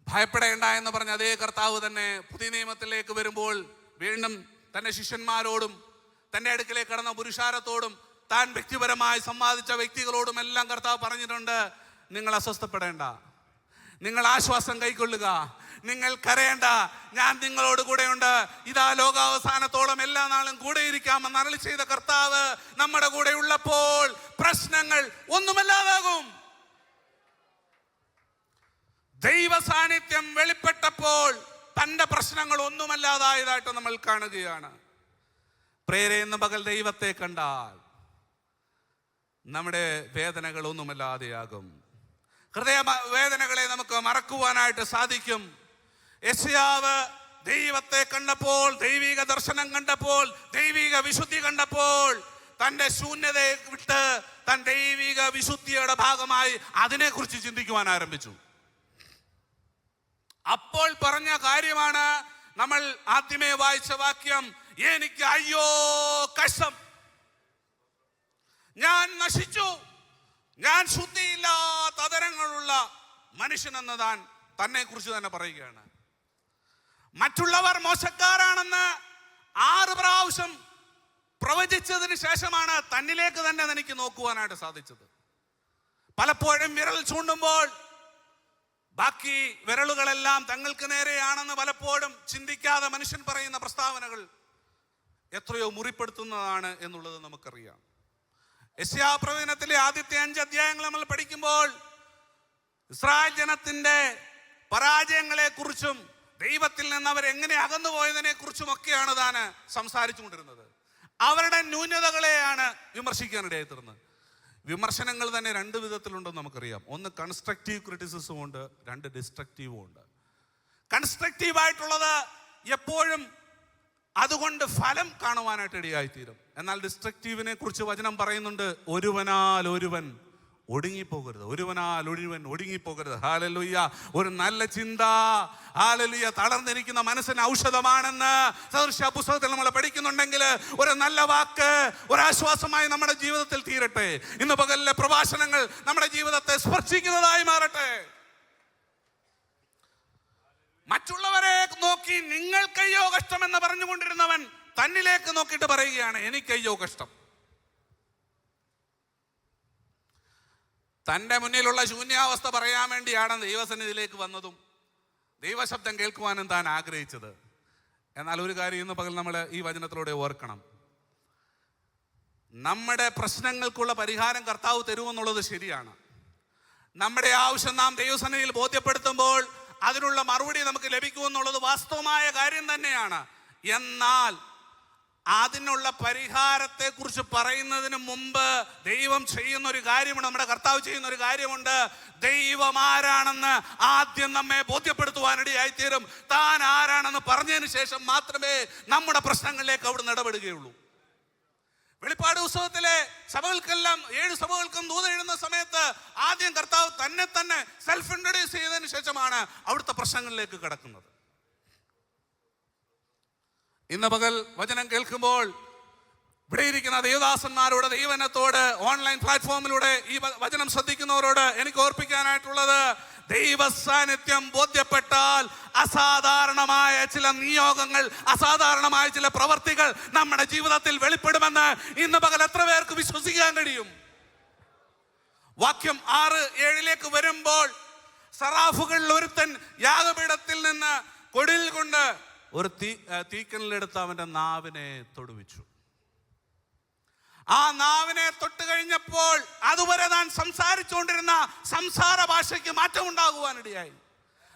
ഭയപ്പെടേണ്ട എന്ന് പറഞ്ഞ അതേ കർത്താവ് തന്നെ പുതിയ നിയമത്തിലേക്ക് വരുമ്പോൾ വീണ്ടും തന്റെ ശിഷ്യന്മാരോടും തന്റെ അടുക്കിലേക്ക് കടന്ന പുരുഷാരത്തോടും താൻ വ്യക്തിപരമായി സംവാദിച്ച വ്യക്തികളോടും എല്ലാം കർത്താവ് പറഞ്ഞിട്ടുണ്ട്, നിങ്ങൾ അസ്വസ്ഥപ്പെടേണ്ട, നിങ്ങൾ ആശ്വാസം കൈക്കൊള്ളുക, നിങ്ങൾ കരയേണ്ട, ഞാൻ നിങ്ങളോട് കൂടെയുണ്ട്. ഇതാ ലോകാവസാനത്തോളം എല്ലാ നാളും കൂടെ ഇരിക്കാമെന്ന് അരുളി ചെയ്ത കർത്താവ് നമ്മുടെ കൂടെ ഉള്ളപ്പോൾ പ്രശ്നങ്ങൾ ഒന്നുമല്ലാതാകും. ദൈവ സാന്നിധ്യം വെളിപ്പെട്ടപ്പോൾ തന്റെ പ്രശ്നങ്ങൾ ഒന്നുമല്ലാതായതായിട്ട് നമ്മൾ കാണുകയാണ്. പ്രേരെ എന്ന പകൽ ദൈവത്തെ കണ്ടാൽ നമ്മുടെ വേദനകൾ ഒന്നുമല്ലാതെയാകും. ഹൃദയ വേദനകളെ നമുക്ക് മറക്കുവാനായിട്ട് സാധിക്കും. യെശയ്യാവ് ദൈവത്തെ കണ്ടപ്പോൾ, ദൈവിക ദർശനം കണ്ടപ്പോൾ, ദൈവിക വിശുദ്ധി കണ്ടപ്പോൾ തന്റെ ശൂന്യതയെ വിട്ട് താൻ ദൈവിക വിശുദ്ധിയുടെ ഭാഗമായി അതിനെക്കുറിച്ച് ചിന്തിക്കുവാൻ ആരംഭിച്ചു. അപ്പോൾ പറഞ്ഞ കാര്യമാണ് നമ്മൾ ആദ്യമേ വായിച്ച വാക്യം, എനിക്ക് അയ്യോ കഷ്ടം, ഞാൻ നശിച്ചു, ഞാൻ ശുദ്ധിയില്ലാത്ത അതരങ്ങളുള്ള മനുഷ്യനെന്ന് താൻ തന്നെ കുറിച്ച് തന്നെ പറയുകയാണ്. മറ്റുള്ളവർ മോശക്കാരാണെന്ന് 6 പ്രാവശ്യം പ്രവചിച്ചതിന് ശേഷമാണ് തന്നിലേക്ക് തന്നെ തനിക്ക് നോക്കുവാനായിട്ട് സാധിച്ചത്. പലപ്പോഴും വിരൽ ചൂണ്ടുമ്പോൾ ബാക്കി വിരലുകളെല്ലാം തങ്ങൾക്ക് നേരെയാണെന്ന് പലപ്പോഴും ചിന്തിക്കാതെ മനുഷ്യൻ പറയുന്ന പ്രസ്താവനകൾ എത്രയോ മുറിപ്പെടുത്തുന്നതാണ് എന്നുള്ളത് നമുക്കറിയാം. യെശയ്യാ പ്രവചനത്തിലെ ആദ്യത്തെ 5 അധ്യായങ്ങൾ നമ്മൾ പഠിക്കുമ്പോൾ ഇസ്രായേൽ ജനത്തിന്റെ പരാജയങ്ങളെ കുറിച്ചും ദൈവത്തിൽ നിന്ന് അവർ എങ്ങനെ അകന്നുപോയതിനെ കുറിച്ചും ഒക്കെയാണ് താൻ സംസാരിച്ചു കൊണ്ടിരുന്നത്. അവരുടെ ന്യൂനതകളെയാണ് വിമർശിക്കാനിടയായി തീർന്നത്. വിമർശനങ്ങൾ തന്നെ 2 വിധത്തിലുണ്ടെന്ന് നമുക്കറിയാം. ഒന്ന് കൺസ്ട്രക്റ്റീവ് ക്രിറ്റിസിസവും ഉണ്ട്, 2 ഡിസ്ട്രക്റ്റീവും ഉണ്ട്. കൺസ്ട്രക്റ്റീവായിട്ടുള്ളത് എപ്പോഴും അതുകൊണ്ട് ഫലം കാണുവാനായിട്ട് ഇടയായിത്തീരും. എന്നാൽ ഡിസ്ട്രക്റ്റീവിനെ കുറിച്ച് വചനം പറയുന്നുണ്ട്, ഒരുവനാൽ ഒരുവൻ ഒടുങ്ങിപ്പോകരുത്, ഒരുവനാൽ ഒരുവൻ ഒടുങ്ങിപ്പോകരുത്. ഹല്ലേലൂയ. ഒരു നല്ല ചിന്ത, ഹല്ലേലൂയ, തളർന്നിരിക്കുന്ന മനസ്സിന് ഔഷധമാണെന്ന് സദൃശ പുസ്തകത്തിൽ നമ്മൾ പഠിക്കുന്നുണ്ടെങ്കിൽ ഒരു നല്ല വാക്ക് ഒരാശ്വാസമായി നമ്മുടെ ജീവിതത്തിൽ തീരട്ടെ. ഇന്ന് പകലിലെ പ്രഭാഷണങ്ങൾ നമ്മുടെ ജീവിതത്തെ സ്പർശിക്കുന്നതായി മാറട്ടെ. മറ്റുള്ളവരെ നോക്കി നിങ്ങൾക്കയ്യോ കഷ്ടം എന്ന് പറഞ്ഞുകൊണ്ടിരുന്നവൻ തന്നിലേക്ക് നോക്കിയിട്ട് പറയുകയാണ്, എനിക്കയ്യോ കഷ്ടം. തൻ്റെ മുന്നിലുള്ള ശൂന്യാവസ്ഥ പറയാൻ വേണ്ടിയാണ് ദൈവസന്നിധിയിലേക്ക് വന്നതും ദൈവശബ്ദം കേൾക്കുവാനും താൻ ആഗ്രഹിച്ചത്. എന്നാൽ ഒരു കാര്യം ഇന്ന് പകൽ നമ്മൾ ഈ വചനത്തിലൂടെ ഓർക്കണം, നമ്മുടെ പ്രശ്നങ്ങൾക്കുള്ള പരിഹാരം കർത്താവ് തരുമെന്നുള്ളത് ശരിയാണ്. നമ്മുടെ ആവശ്യം നാം ദൈവസന്നിധിയിൽ ബോധ്യപ്പെടുത്തുമ്പോൾ അതിനുള്ള മറുപടി നമുക്ക് ലഭിക്കുമെന്നുള്ളത് വാസ്തവമായ കാര്യം തന്നെയാണ്. എന്നാൽ അതിനുള്ള പരിഹാരത്തെ കുറിച്ച് പറയുന്നതിന് മുമ്പ് ദൈവം ചെയ്യുന്ന ഒരു കാര്യമുണ്ട്, നമ്മുടെ കർത്താവ് ചെയ്യുന്ന ഒരു കാര്യമുണ്ട്. ദൈവം ആരാണെന്ന് ആദ്യം നമ്മെ ബോധ്യപ്പെടുത്തുവാനിടയായിത്തീരും. താൻ ആരാണെന്ന് പറഞ്ഞതിന് ശേഷം മാത്രമേ നമ്മുടെ പ്രശ്നങ്ങളിലേക്ക് അവിടുന്ന് ഇടപെടുകയുള്ളൂ. വെളിപ്പാട് പുസ്തകത്തിലെ സഭകൾക്കെല്ലാം 7 സഭകൾക്കും ദൂത് എഴുതുന്ന സമയത്ത് ആദ്യം കർത്താവ് തന്നെ സെൽഫ് ഇൻട്രൊഡ്യൂസ് ചെയ്തതിന് ശേഷമാണ് അവിടുത്തെ പ്രശ്നങ്ങളിലേക്ക് കടക്കുന്നത്. ഇന്ന് പകൽ വചനം കേൾക്കുമ്പോൾ ഇവിടെ ഇരിക്കുന്ന ദേവദാസന്മാരോട്, ദൈവജനത്തോട്, ഓൺലൈൻ പ്ലാറ്റ്ഫോമിലൂടെ ഈ വചനം ശ്രദ്ധിക്കുന്നവരോട് എനിക്ക് ഓർപ്പിക്കാനായിട്ടുള്ളത്, ദൈവ സാന്നിധ്യം ബോധ്യപ്പെട്ടാൽ അസാധാരണമായ ചില നിയോഗങ്ങൾ, അസാധാരണമായ ചില പ്രവർത്തികൾ നമ്മുടെ ജീവിതത്തിൽ വെളിപ്പെടുമെന്ന് ഇന്ന് പകൽ എത്ര പേർക്ക് വിശ്വസിക്കാൻ കഴിയും? വാക്യം 6-7 വരുമ്പോൾ, സറാഫുകളിൽ ഒരുത്തൻ യാഗപീഠത്തിൽ നിന്ന് കൊടിൽ കൊണ്ട് ഒരു തീക്കനലെടുത്ത് അവന്റെ നാവിനെ തൊടുവിച്ചു. ആ നാവിനെ തൊട്ട് കഴിഞ്ഞപ്പോൾ അതുവരെ താൻ സംസാരിച്ചുകൊണ്ടിരുന്ന സംസാര ഭാഷയ്ക്ക് മാറ്റം ഉണ്ടാകുവാനിടയായി.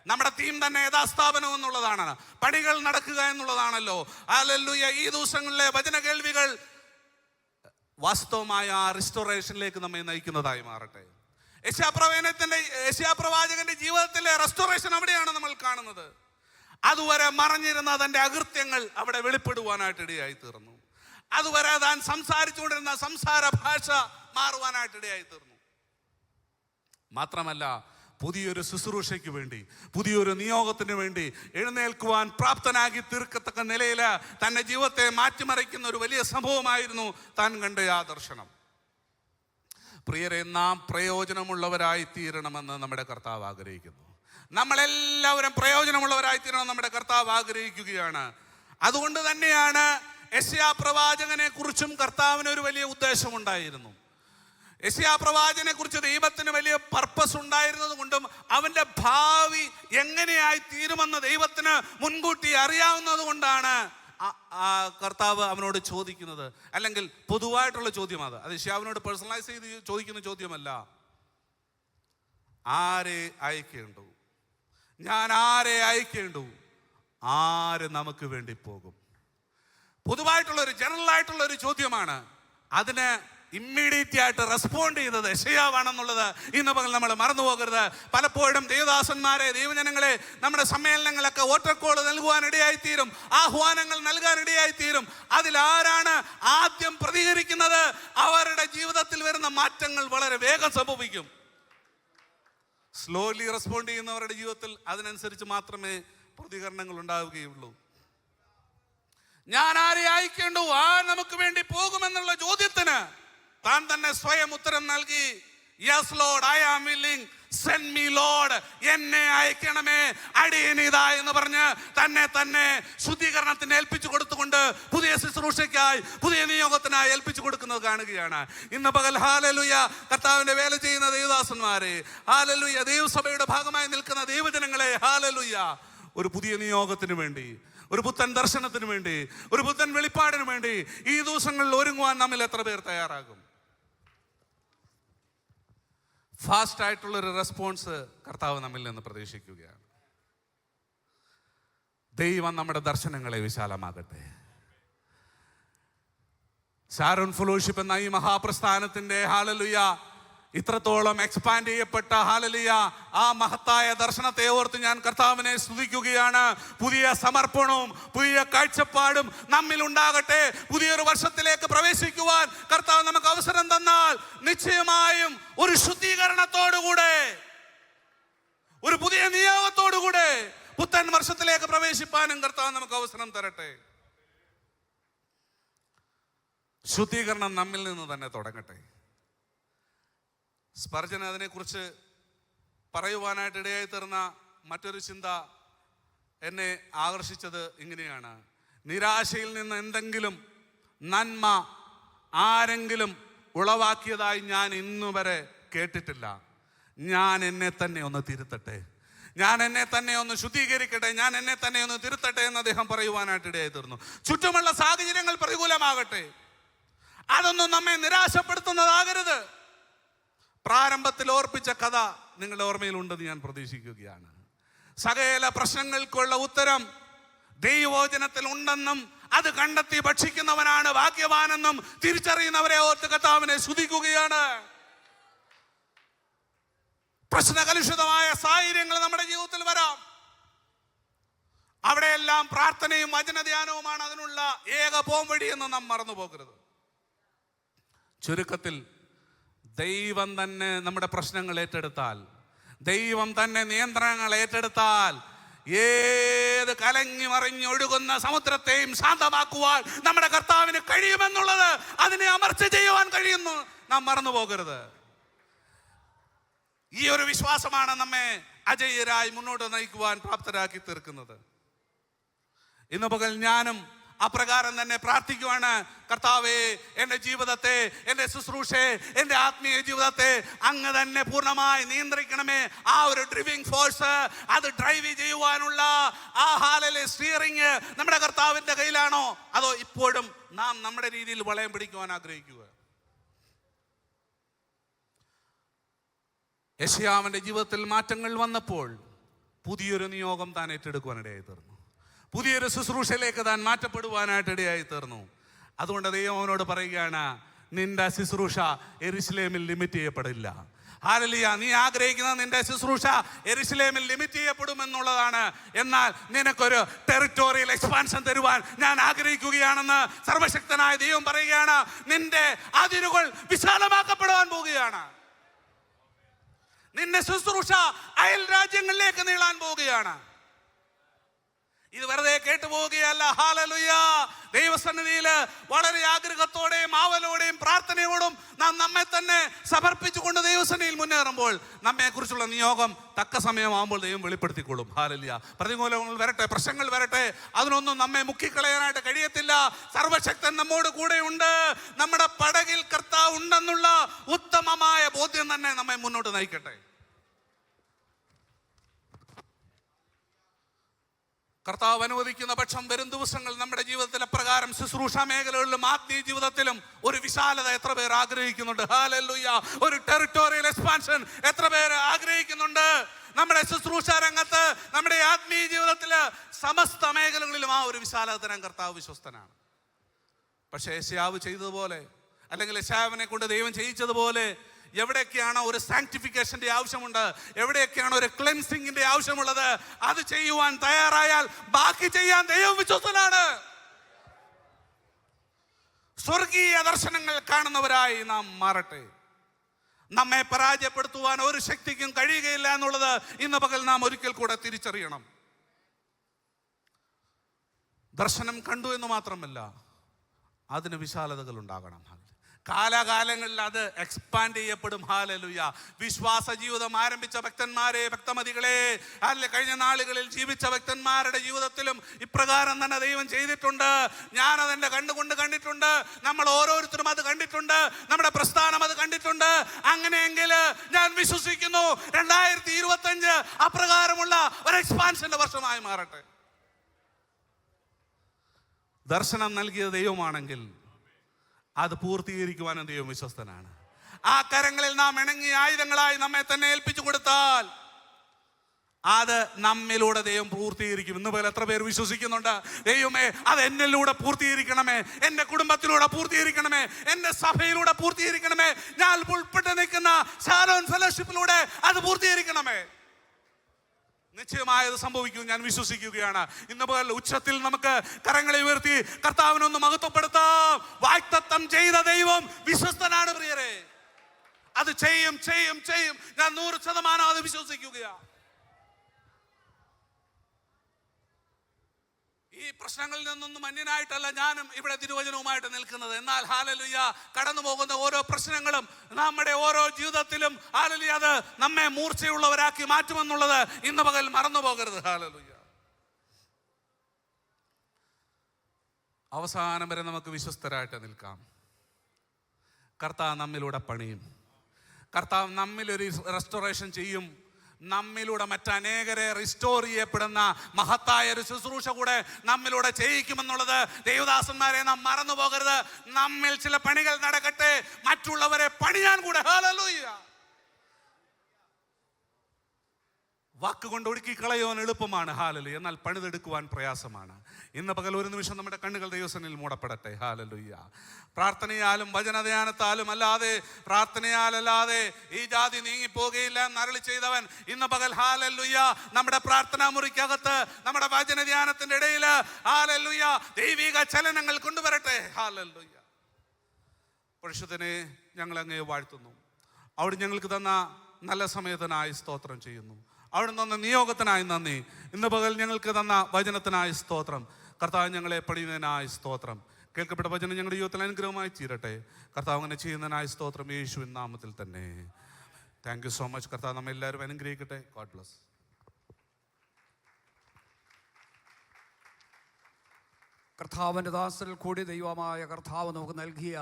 നമ്മുടെ തീം തന്നെ യഥാസ്ഥാപനം എന്നുള്ളതാണ്, പണികൾ നടക്കുക എന്നുള്ളതാണല്ലോ. ഹല്ലേലൂയ. ഈ ദിവസങ്ങളിലെ വചന കേൾവികൾ വാസ്തവമായ ആ റിസ്റ്റോറേഷനിലേക്ക് നമ്മെ നയിക്കുന്നതായി മാറട്ടെ. യെശയ്യാപ്രവാചകന്റെ ജീവിതത്തിലെ റെസ്റ്റോറേഷൻ അവിടെയാണ് നമ്മൾ കാണുന്നത്. അതുവരെ മറഞ്ഞിരുന്ന തന്റെ അകൃത്യങ്ങൾ അവിടെ വെളിപ്പെടുവാനായിട്ട് ഇടയായി തീർന്നു. അതുവരെ താൻ സംസാരിച്ചുകൊണ്ടിരുന്ന സംസാര ഭാഷ മാറുവാനായിട്ട് ഇടയായി തീർന്നു. മാത്രമല്ല, പുതിയൊരു ശുശ്രൂഷയ്ക്ക് വേണ്ടി, പുതിയൊരു നിയോഗത്തിന് വേണ്ടി എഴുന്നേൽക്കുവാൻ പ്രാപ്തനാക്കി തീർക്കത്തക്ക നിലയിൽ തന്റെ ജീവിതത്തെ മാറ്റിമറിക്കുന്ന ഒരു വലിയ സംഭവമായിരുന്നു താൻ കണ്ട ആ ദർശനം. പ്രിയരെ, നാം പ്രയോജനമുള്ളവരായി തീരണമെന്ന് നമ്മുടെ കർത്താവ് ആഗ്രഹിക്കുന്നു. നമ്മളെല്ലാവരും പ്രയോജനമുള്ളവരായി തീരണം നമ്മുടെ കർത്താവ് ആഗ്രഹിക്കുകയാണ്. അതുകൊണ്ട് തന്നെയാണ് യെശയ്യാപ്രവാചകനെ കുറിച്ചും കർത്താവിന് ഒരു വലിയ ഉദ്ദേശമുണ്ടായിരുന്നു. യെശയ്യാപ്രവാചകനെ കുറിച്ച് ദൈവത്തിന് വലിയ പർപ്പസ് ഉണ്ടായിരുന്നത് കൊണ്ടും അവന്റെ ഭാവി എങ്ങനെയായി തീരുമെന്ന് ദൈവത്തിന് മുൻകൂട്ടി അറിയാവുന്നത് കൊണ്ടാണ് കർത്താവ് അവനോട് ചോദിക്കുന്നത്. അല്ലെങ്കിൽ പൊതുവായിട്ടുള്ള ചോദ്യം അത് യെശയ്യാവിനോട് പേഴ്സണലൈസ് ചെയ്ത് ചോദിക്കുന്ന ചോദ്യമല്ല. ആരെ അയക്കേണ്ടു? ഞാൻ ആരെ അയക്കേണ്ടു? ആര് നമുക്ക് വേണ്ടി പോകും? പൊതുവായിട്ടുള്ളൊരു ജനറൽ ആയിട്ടുള്ള ഒരു ചോദ്യമാണ്. അതിന് ഇമ്മീഡിയറ്റ് ആയിട്ട് റെസ്പോണ്ട് ചെയ്തത് യെശയ്യാവാണെന്നുള്ളത് ഇന്ന് പകൽ നമ്മൾ മറന്നു പോകരുത്. പലപ്പോഴും ദേവദാസന്മാരെ, ദൈവജനങ്ങളെ നമ്മുടെ സമ്മേളനങ്ങളൊക്കെ ഓട്ടർകോൾ നൽകുവാനിടയായിത്തീരും, ആഹ്വാനങ്ങൾ നൽകാനിടയായിത്തീരും. അതിലാരാണ് ആദ്യം പ്രതികരിക്കുന്നത്? അവരുടെ ജീവിതത്തിൽ വരുന്ന മാറ്റങ്ങൾ വളരെ വേഗം സംഭവിക്കും. സ്ലോലി റെസ്പോണ്ട് ചെയ്യുന്നവരുടെ ജീവിതത്തിൽ അതിനനുസരിച്ച് മാത്രമേ പ്രതികരണങ്ങൾ ഉണ്ടാവുകയുള്ളൂ. ഞാൻ ആരെ അയക്കേണ്ടു? ആ നമുക്ക് വേണ്ടി പോകുമെന്നുള്ള ചോദ്യത്തിന് താൻ തന്നെ സ്വയം ഉത്തരം നൽകി. Yes Lord, I am willing, send me Lord, എന്നെ അയക്കണമേ, അടിയനിതാ എന്ന് പറഞ്ഞ് തന്നെ ശുദ്ധീകരണത്തിന് ഏൽപ്പിച്ചു കൊടുത്തുകൊണ്ട് പുതിയ ശുശ്രൂഷയ്ക്കായി, പുതിയ നിയോഗത്തിനായി ഏൽപ്പിച്ചു കൊടുക്കുന്നത് കാണുകയാണ് ഇന്ന് പകൽ. ഹല്ലേലൂയ. കർത്താവിന്റെ വേല ചെയ്യുന്ന ദേവദാസന്മാരെ, ഹല്ലേലൂയ, ദൈവസഭയുടെ ഭാഗമായി നിൽക്കുന്ന ദൈവജനങ്ങളെ, ഹല്ലേലൂയ, ഒരു പുതിയ നിയോഗത്തിന് വേണ്ടി, ഒരു പുത്തൻ ദർശനത്തിന് വേണ്ടി, ഒരു പുത്തൻ വെളിപ്പാടിന് വേണ്ടി ഈ ദിവസങ്ങളിൽ ഒരുങ്ങുവാൻ നമ്മിൽ എത്ര പേർ തയ്യാറാകും? ഫാസ്റ്റ് ആയിട്ടുള്ളൊരു റെസ്പോൺസ് കർത്താവ് നമ്മിൽ നിന്ന് പ്രതീക്ഷിക്കുകയാണ്. ദൈവം നമ്മുടെ ദർശനങ്ങളെ വിശാലമാകട്ടെ. ഷാരോൺ ഫെലോഷിപ്പ് എന്ന ഈ മഹാപ്രസ്ഥാനത്തിന്റെ, ഹല്ലേലൂയ, ഇത്രത്തോളം എക്സ്പാൻഡ് ചെയ്യപ്പെട്ട, ഹല്ലേലൂയ, ആ മഹത്തായ ദർശനത്തെ ഓർത്ത് ഞാൻ കർത്താവിനെ സ്തുതിക്കുകയാണ്. പുതിയ സമർപ്പണവും പുതിയ കാഴ്ചപ്പാടും നമ്മിൽ ഉണ്ടാകട്ടെ. പുതിയൊരു വർഷത്തിലേക്ക് പ്രവേശിക്കുവാൻ കർത്താവ് നമുക്ക് അവസരം തന്നാൽ നിശ്ചയമായും ഒരു ശുദ്ധീകരണത്തോടുകൂടെ, ഒരു പുതിയ നിയോഗത്തോടുകൂടെ പുത്തൻ വർഷത്തിലേക്ക് പ്രവേശിപ്പാനും കർത്താവ് നമുക്ക് അവസരം തരട്ടെ. ശുദ്ധീകരണം നമ്മിൽ നിന്ന് തന്നെ തുടങ്ങട്ടെ. സ്പർജൻ അതിനെക്കുറിച്ച് പറയുവാനായിട്ട് ഇടയായി തീർന്ന മറ്റൊരു ചിന്ത എന്നെ ആകർഷിച്ചത് ഇങ്ങനെയാണ്: നിരാശയിൽ നിന്ന് എന്തെങ്കിലും നന്മ ആരെങ്കിലും ഉളവാക്കിയതായി ഞാൻ ഇന്നുവരെ കേട്ടിട്ടില്ല. ഞാൻ എന്നെ തന്നെ ഒന്ന് തിരുത്തട്ടെ, ഞാൻ എന്നെ തന്നെ ഒന്ന് ശുദ്ധീകരിക്കട്ടെ, ഞാൻ എന്നെ തന്നെ ഒന്ന് തിരുത്തട്ടെ എന്ന് അദ്ദേഹം പറയുവാനായിട്ട് ഇടയായി തീർന്നു. ചുറ്റുമുള്ള സാഹചര്യങ്ങൾ പ്രതികൂലമാകട്ടെ, അതൊന്നും നമ്മെ നിരാശപ്പെടുത്തുന്നതാകരുത്. പ്രാരംഭത്തിൽ ഓർപ്പിച്ച കഥ നിങ്ങളുടെ ഓർമ്മയിലുണ്ടെന്ന് ഞാൻ പ്രതീക്ഷിക്കുകയാണ്. സകല പ്രശ്നങ്ങൾക്കുള്ള ഉത്തരം ദൈവവചനത്തിൽ ഉണ്ടെന്നും അത് കണ്ടെത്തി ഭക്ഷിക്കുന്നവനാണ് ഭാഗ്യവാനെന്നും തിരിച്ചറിയുന്നവരെ ഓർത്ത് കർത്താവിനെ സ്തുതിക്കുകയാണ്. പ്രശ്നകലുഷിതമായ സാഹചര്യങ്ങൾ നമ്മുടെ ജീവിതത്തിൽ വരാം. അവിടെയെല്ലാം പ്രാർത്ഥനയും വചനധ്യാനവുമാണ് അതിനുള്ള ഏക പോംവഴി എന്ന് നാം മറന്നു പോകരുത്. ചുരുക്കത്തിൽ, ദൈവം തന്നെ നമ്മുടെ പ്രശ്നങ്ങൾ ഏറ്റെടുത്താൽ, ദൈവം തന്നെ നിയന്ത്രണങ്ങൾ ഏറ്റെടുത്താൽ, ഏത് കലങ്ങി മറിഞ്ഞൊഴുകുന്ന സമുദ്രത്തെയും ശാന്തമാക്കുവാൻ നമ്മുടെ കർത്താവിന് കഴിയുമെന്നുള്ളത്, അതിനെ അമർച്ച ചെയ്യുവാൻ കഴിയുന്നു നാം മറന്നു പോകരുത്. ഈ ഒരു വിശ്വാസമാണ് നമ്മെ അജയ്യരായി മുന്നോട്ട് നയിക്കുവാൻ പ്രാപ്തരാക്കി തീർക്കുന്നത്. ഇന്ന് പകൽ ഞാനും അപ്രകാരം തന്നെ പ്രാർത്ഥിക്കുവാണ്. കർത്താവേ, എൻ്റെ ജീവിതത്തെ, എൻ്റെ ശുശ്രൂഷയെ, എൻ്റെ ആത്മീയ ജീവിതത്തെ അങ്ങ് തന്നെ പൂർണ്ണമായി നിയന്ത്രിക്കണമേ. ആ ഒരു ഡ്രൈവിംഗ് ഫോഴ്സ്, അത് ഡ്രൈവ് ചെയ്യുവാനുള്ള ആ ഹാലയിലെ സ്റ്റിയറിംഗ് നമ്മുടെ കർത്താവിൻ്റെ കയ്യിലാണോ, അതോ ഇപ്പോഴും നാം നമ്മുടെ രീതിയിൽ വളയം പിടിക്കുവാൻ ആഗ്രഹിക്കുക? യെശയ്യാവിൻ്റെ ജീവിതത്തിൽ മാറ്റങ്ങൾ വന്നപ്പോൾ പുതിയൊരു നിയോഗം താൻ ഏറ്റെടുക്കുവാനിടയായി തീർന്നു. പുതിയൊരു ശുശ്രൂഷയിലേക്ക് താൻ മാറ്റപ്പെടുവാനായിട്ട് ഇടയായി തീർന്നു. അതുകൊണ്ട് ദൈവം അവനോട് പറയുകയാണ്, നിന്റെ ശുശ്രൂഷ യെരുശലേമിൽ ലിമിറ്റ് ചെയ്യപ്പെടില്ല. ഹല്ലേലൂയ. നീ ആഗ്രഹിക്കുന്ന നിന്റെ ശുശ്രൂഷ യെരുശലേമിൽ ലിമിറ്റ് ചെയ്യപ്പെടുമെന്നുള്ളതാണ്. എന്നാൽ നിനക്കൊരു ടെറിട്ടോറിയൽ എക്സ്പാൻഷൻ തരുവാൻ ഞാൻ ആഗ്രഹിക്കുകയാണെന്ന് സർവശക്തനായ ദൈവം പറയുകയാണ്. നിന്റെ അതിരുകൾ വിശാലമാക്കപ്പെടുവാൻ പോവുകയാണ്. നിന്റെ ശുശ്രൂഷ അയൽ രാജ്യങ്ങളിലേക്ക് നീളാൻ പോവുകയാണ്. ഇത് വെറുതെ കേട്ടുപോവുകയല്ല. ഹല്ലേലൂയ. ദൈവസന്നിധിയിൽ വളരെ ആഗ്രഹത്തോടെയും ആവലോടെയും പ്രാർത്ഥനയോടും നാം നമ്മെ തന്നെ സമർപ്പിച്ചുകൊണ്ട് ദൈവസന്നിധിയിൽ മുന്നേറുമ്പോൾ നമ്മെ കുറിച്ചുള്ള നിയോഗം തക്ക സമയമാകുമ്പോൾ ദൈവം വെളിപ്പെടുത്തിക്കൊള്ളും. ഹല്ലേലൂയ. പ്രതികൂലങ്ങൾ വരട്ടെ, പ്രശ്നങ്ങൾ വരട്ടെ, അതിനൊന്നും നമ്മെ മുക്കിക്കളയാനായിട്ട് കഴിയത്തില്ല. സർവശക്തൻ നമ്മോട് കൂടെയുണ്ട്. നമ്മുടെ പടകിൽ കർത്താവ് ഉണ്ടെന്നുള്ള ഉത്തമമായ ബോധ്യം തന്നെ നമ്മെ മുന്നോട്ട് നയിക്കട്ടെ. കർത്താവ് അനുവദിക്കുന്ന പക്ഷം വരും ദിവസങ്ങൾ നമ്മുടെ ജീവിതത്തിൽ അപ്രകാരം ശുശ്രൂഷ മേഖലകളിലും ആത്മീയ ജീവിതത്തിലും ഒരു വിശാലത എത്ര പേർ ആഗ്രഹിക്കുന്നുണ്ട്? ഹല്ലേലൂയ. ഒരു ടെറിട്ടോറിയൽ എക്സ്പാൻഷൻ എത്ര പേർ ആഗ്രഹിക്കുന്നുണ്ട്? നമ്മുടെ ശുശ്രൂഷ രംഗത്ത്, നമ്മുടെ ആത്മീയ ജീവിതത്തില് സമസ്ത മേഖലകളിലും ആ ഒരു വിശാലത തരാൻ കർത്താവ് വിശ്വസ്തനാണ്. പക്ഷേ യെശയ്യാവ് ചെയ്തതുപോലെ, അല്ലെങ്കിൽ യെശയ്യാവിനെ കൊണ്ട് ദൈവം ചെയ്യിച്ചതുപോലെ എവിടെയൊക്കെയാണോ ഒരു സാങ്ക്ടിഫിക്കേഷന്റെ ആവശ്യമുണ്ട്, എവിടെയൊക്കെയാണോ ഒരു ക്ലെൻസിങ്ങിന്റെ ആവശ്യമുള്ളത്, അത് ചെയ്യുവാൻ തയ്യാറായാൽ ബാക്കി ചെയ്യാൻ ദൈവം വിശ്വസ്തനാണ്. സ്വർഗീയ ദർശനങ്ങൾ കാണുന്നവരായി നാം മാറട്ടെ. നമ്മെ പരാജയപ്പെടുത്തുവാൻ ഒരു ശക്തിക്കും കഴിയുകയില്ല എന്നുള്ളത് ഇന്ന് പകൽ നാം ഒരിക്കൽ കൂടെ തിരിച്ചറിയണം. ദർശനം കണ്ടു എന്ന് മാത്രമല്ല, അതിന് വിശാലതകൾ ഉണ്ടാകണം. കാലാകാലങ്ങളിൽ അത് എക്സ്പാൻഡ് ചെയ്യപ്പെടും. ഹല്ലേലൂയ. വിശ്വാസ ജീവിതം ആരംഭിച്ച ഭക്തന്മാരെ, ഭക്തമതികളെ, അല്ല കഴിഞ്ഞ നാളുകളിൽ ജീവിച്ച ഭക്തന്മാരുടെ ജീവിതത്തിലും ഇപ്രകാരം തന്നെ ദൈവം ചെയ്തിട്ടുണ്ട്. ഞാനതെൻ്റെ കണ്ണുകൊണ്ട് കണ്ടിട്ടുണ്ട്. നമ്മൾ ഓരോരുത്തരും അത് കണ്ടിട്ടുണ്ട്. നമ്മുടെ പ്രസ്ഥാനം അത് കണ്ടിട്ടുണ്ട്. അങ്ങനെയെങ്കിൽ ഞാൻ വിശ്വസിക്കുന്നു 2025 അപ്രകാരമുള്ള ഒരു എക്സ്പാൻഷന്റെ വർഷമായി മാറട്ടെ. ദർശനം നൽകിയ ദൈവമാണെങ്കിൽ അത് പൂർത്തീകരിക്കുവാനും ദൈവം വിശ്വസ്തനാണ്. ആ കരങ്ങളിൽ നാം ഇണങ്ങിയ ആയുധങ്ങളായി നമ്മെ തന്നെ ഏൽപ്പിച്ചു കൊടുത്താൽ അത് നമ്മിലൂടെ ദൈവം പൂർത്തീകരിക്കും. ഇന്ന് പോലെ എത്ര പേർ വിശ്വസിക്കുന്നുണ്ട്? ദൈവമേ, അത് എന്നിലൂടെ പൂർത്തീകരിക്കണമേ, എൻ്റെ കുടുംബത്തിലൂടെ പൂർത്തീകരിക്കണമേ, എൻ്റെ സഭയിലൂടെ പൂർത്തീകരിക്കണമേ, ഞാൻ ഉൾപ്പെട്ട് നിൽക്കുന്ന ഷാരോൺ ഫെലോഷിപ്പിലൂടെ അത് പൂർത്തീകരിക്കണമേ. നിശ്ചയമായത് സംഭവിക്കും, ഞാൻ വിശ്വസിക്കുകയാണ്. ഇന്ന് പകൽ ഉച്ചത്തിൽ നമുക്ക് കരങ്ങളെ ഉയർത്തി കർത്താവിനൊന്ന് മഹത്വപ്പെടുത്താം. വാഗ്ദത്തം ചെയ്ത ദൈവം വിശ്വസ്തനാണ് പ്രിയരെ. അത് ചെയ്യും ചെയ്യും ചെയ്യും. ഞാൻ 100% അത് വിശ്വസിക്കുകയാണ്. ഈ പ്രശ്നങ്ങളിൽ നിന്നൊന്നും അന്യനായിട്ടല്ല ഞാനും ഇവിടെ തിരുവചനവുമായിട്ട് നിൽക്കുന്നത്. എന്നാൽ ഹല്ലേലൂയ, കടന്നു പോകുന്ന ഓരോ പ്രശ്നങ്ങളും നമ്മുടെ ഓരോ ജീവിതത്തിലും ഹല്ലേലൂയ അത് നമ്മെ മൂർച്ചയുള്ളവരാക്കി മാറ്റുമെന്നുള്ളത് ഇന്ന് പകൽ മറന്നു പോകരുത്. ഹല്ലേലൂയ. അവസാനം വരെ നമുക്ക് വിശ്വസ്തരായിട്ട് നിൽക്കാം. കർത്താവ് നമ്മിലൂടെ പണിയും. കർത്താവ് നമ്മിലൊരു റെസ്റ്റോറേഷൻ ചെയ്യും. നമ്മിലൂടെ മറ്റനേകരെ റിസ്റ്റോർ ചെയ്യപ്പെടുന്ന മഹത്തായ ഒരു ശുശ്രൂഷ കൂടെ നമ്മിലൂടെ ചെയ്യിക്കുമെന്നുള്ളത് ദൈവദാസന്മാരെ നാം മറന്നു പോകരുത്. നമ്മിൽ ചില പണികൾ നടക്കട്ടെ, മറ്റുള്ളവരെ പണിയാൻ കൂടെ. ഹല്ലേലൂയ. വാക്കുകൊണ്ട് ഒടുക്കി കളയുവാൻ എളുപ്പമാണ്. ഹല്ലേലൂയ. എന്നാൽ പണിതെടുക്കുവാൻ പ്രയാസമാണ്. ഇന്ന് പകൽ ഒരു നിമിഷം നമ്മുടെ കണ്ണുകൾ ദൈവസന്നിധിയിൽ മൂടപ്പെടട്ടെ. ഹല്ലേലൂയ. പ്രാർത്ഥനയാലും വചനധ്യാനത്താലും അല്ലാതെ, പ്രാർത്ഥനയാലല്ലാതെ ഈ ജാതി നീങ്ങിപ്പോകുകയില്ല എന്ന് അരുളി ചെയ്തവൻ ഇന്ന് പകൽ ഹല്ലേലൂയ നമ്മുടെ പ്രാർത്ഥനാ മുറിക്കകത്ത്, നമ്മുടെ വചനധ്യാനത്തിന്റെ ഇടയിൽ ഹല്ലേലൂയ ദൈവിക ചലനങ്ങൾ കൊണ്ടുവരട്ടെ. ഹല്ലേലൂയ. പരിശുദ്ധനെ ഞങ്ങൾ അങ്ങേ വാഴ്ത്തുന്നു. അവിടെ ഞങ്ങൾക്ക് തന്ന നല്ല സമയത്തിനായി സ്തോത്രം ചെയ്യുന്നു. അവിടെ തന്ന നിയോഗത്തിനായി നന്ദി. ഇന്ന് പകൽ ഞങ്ങൾക്ക് തന്ന വചനത്തിനായി സ്തോത്രം. കർത്താവ് ഞങ്ങളെ പണിയുന്നതിനായി സ്തോത്രം. കേൾക്കപ്പെട്ട വചനം ഞങ്ങളുടെ ജീവിതത്തിൽ അനുഗ്രഹമായി തീരട്ടെ. കർത്താവ് അങ്ങനെ ചെയ്യുന്നതിനായി സ്തോത്രം, യേശുവിൻ നാമത്തിൽ തന്നെ. Thank you so much. കർത്താവ് നമ്മെ എല്ലാവരും അനുഗ്രഹിക്കട്ടെ. God bless. കർത്താവിൻ്റെ ദാസരിൽ കൂടി ദൈവമായ കർത്താവ് നമുക്ക് നൽകിയ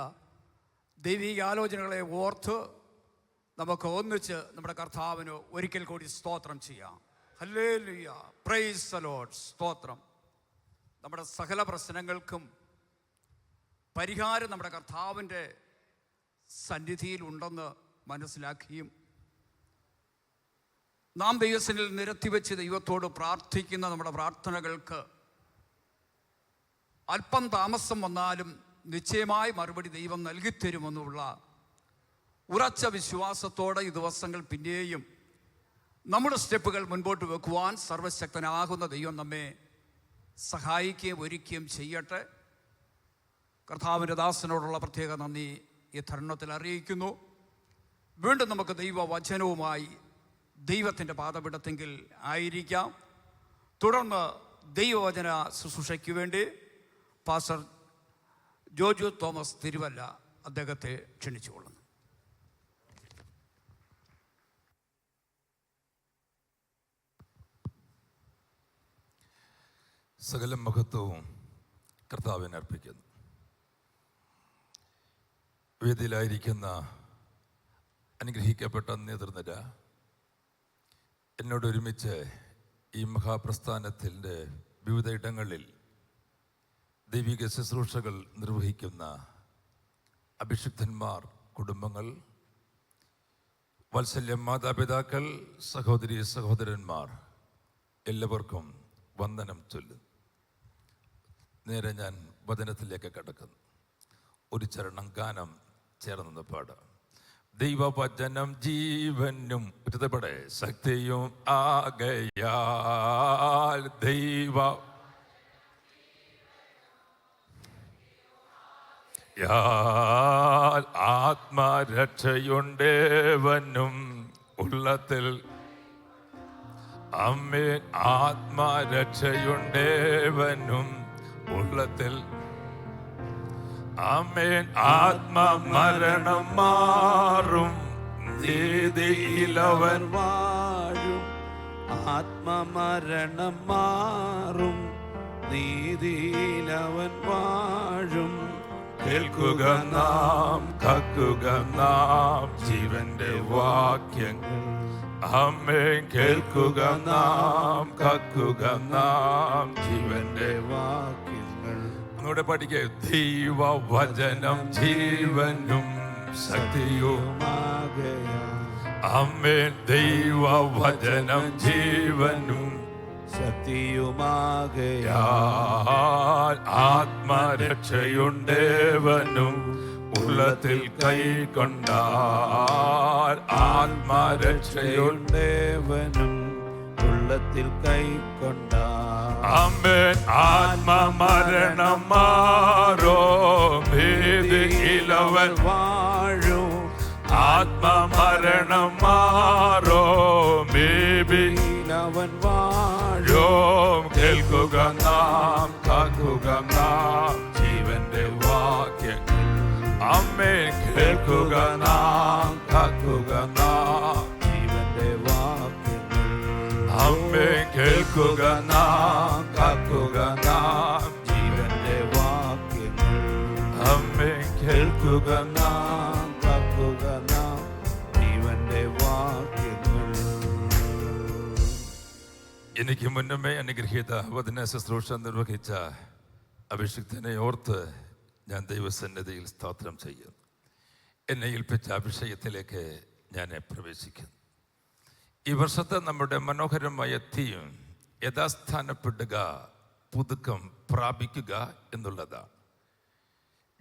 ദൈവിക ആലോചനകളെ ഓർത്ത് നമുക്ക് ഒന്നിച്ച് നമ്മുടെ കർത്താവിന് ഒരിക്കൽ കൂടി സ്തോത്രം ചെയ്യാം. Hallelujah, praise the Lord. സ്തോത്രം. നമ്മുടെ സകല പ്രശ്നങ്ങൾക്കും പരിഹാരം നമ്മുടെ കർത്താവിൻ്റെ സന്നിധിയിൽ ഉണ്ടെന്ന് മനസ്സിലാക്കിയും നാം ദൈവസന്നിധിയിൽ നിരത്തിവെച്ച് ദൈവത്തോട് പ്രാർത്ഥിക്കുന്ന നമ്മുടെ പ്രാർത്ഥനകൾക്ക് അല്പം താമസം വന്നാലും നിശ്ചയമായി മറുപടി ദൈവം നൽകിത്തരുമെന്നുള്ള ഉറച്ച വിശ്വാസത്തോടെ ഈ ദിവസങ്ങൾ പിന്നെയും നമ്മുടെ സ്റ്റെപ്പുകൾ മുൻപോട്ട് വെക്കുവാൻ സർവശക്തനാകുന്ന ദൈവം നമ്മെ സഹായിക്കുകയും ഒരുക്കുകയും ചെയ്യട്ടെ. കർത്താവിൻ്റെ ദാസനോടുള്ള പ്രത്യേക നന്ദി ഈ തരുണത്തിൽ അറിയിക്കുന്നു. വീണ്ടും നമുക്ക് ദൈവവചനവുമായി ദൈവത്തിൻ്റെ പാദപീഠത്തെങ്കിൽ ആയിരിക്കാം. തുടർന്ന് ദൈവവചന ശുശ്രൂഷയ്ക്ക് വേണ്ടി പാസ്റ്റർ ജോജു തോമസ് തിരുവല്ല അദ്ദേഹത്തെ ക്ഷണിച്ചുകൊള്ളുന്നു. സകല മഹത്വവും കർത്താവിനെ അർപ്പിക്കുന്നു. വേദിയിലായിരിക്കുന്ന അനുഗ്രഹിക്കപ്പെട്ട നേതൃനിര, എന്നോടൊരുമിച്ച് ഈ മഹാപ്രസ്ഥാനത്തിൻ്റെ വിവിധ ഇടങ്ങളിൽ ദൈവിക ശുശ്രൂഷകൾ നിർവഹിക്കുന്ന അഭിഷിക്തന്മാർ, കുടുംബങ്ങൾ, വാത്സല്യ മാതാപിതാക്കൾ, സഹോദരി സഹോദരന്മാർ, എല്ലാവർക്കും വന്ദനം ചൊല്ലുന്നു. നേരെ ഞാൻ വചനത്തിലേക്ക് കടക്കുന്നു. ഒരു ചരണം ഗാനം ചേർന്ന് പാടാം. ദൈവവചനം ജീവനും ഉച്ചതപടെ ശക്തിയും ആകയാൽ ദൈവ ആത്മരക്ഷയുണ്ടേവനും ഉള്ളത്തിൽ അമ്മേൻ ആത്മരക്ഷയുണ്ടേവനും ഉള്ളത്തിൽ അമ്മേൻ ആത്മമരണം മാറും നീതിയിലവൻ വാഴും ആത്മമരണം മാറും നീതിയിലവൻ വാഴും കേൾക്കുക നാം, കക്കുക നാം ജീവന്റെ വാക്യങ്ങൾ. അമ്മേ കേൾക്കുക നാം, കക്കുക നാം ജീവന്റെ വാക്യങ്ങൾ. ഒന്നുകൂടെ പഠിക്കേ. ദൈവവചനം ജീവനും ശക്തിയും അമ്മേ ദൈവവചനം ജീവനും ശക്തിയുമാകയാൽ ആത്മരക്ഷയുണ്ടേവനും ഉള്ളത്തിൽ കൈക്കൊണ്ടാൽ ആത്മരക്ഷയുണ്ടേവനും ഉള്ളത്തിൽ കൈക്കൊണ്ടാൽ അമ്മേൻ ആത്മമരണം മാറോ ഭീതിയിലവൻ വാഴും ആത്മമരണം മാറോ അവൻ വാഴും. കേൾക്കുക നാം, കാക്കുക നാം ജീവന്റെ വാക്യങ്ങൾ. അമ്മേ കേൾക്കുക നാം, കാക്കുക നാം ജീവന്റെ വാക്യങ്ങൾ. അമ്മേ കേൾക്കുക നാം, കാക്കുക നാം ജീവന്റെ വാക്യങ്ങൾ. അമ്മേ കേൾക്കുക നാം കാക്കുക നാം ജീവന്റെ വാക്യങ്ങൾ. എനിക്ക് മുന്നമേ അനുഗ്രഹീത വചന ശുശ്രൂഷ നിർവഹിച്ച അഭിഷിക്തനെ ഓർത്ത് ഞാൻ ദൈവസന്നിധിയിൽ സ്തോത്രം ചെയ്യുന്നു. എന്നെ ഏൽപ്പിച്ച അഭിഷേകത്തിലേക്ക് ഞാൻ പ്രവേശിക്കുന്നു. ഈ വർഷത്തെ നമ്മുടെ മനോഹരമായ തീം യഥാസ്ഥാനപ്പെടുക, പുതുക്കം പ്രാപിക്കുക എന്നുള്ളതാണ്.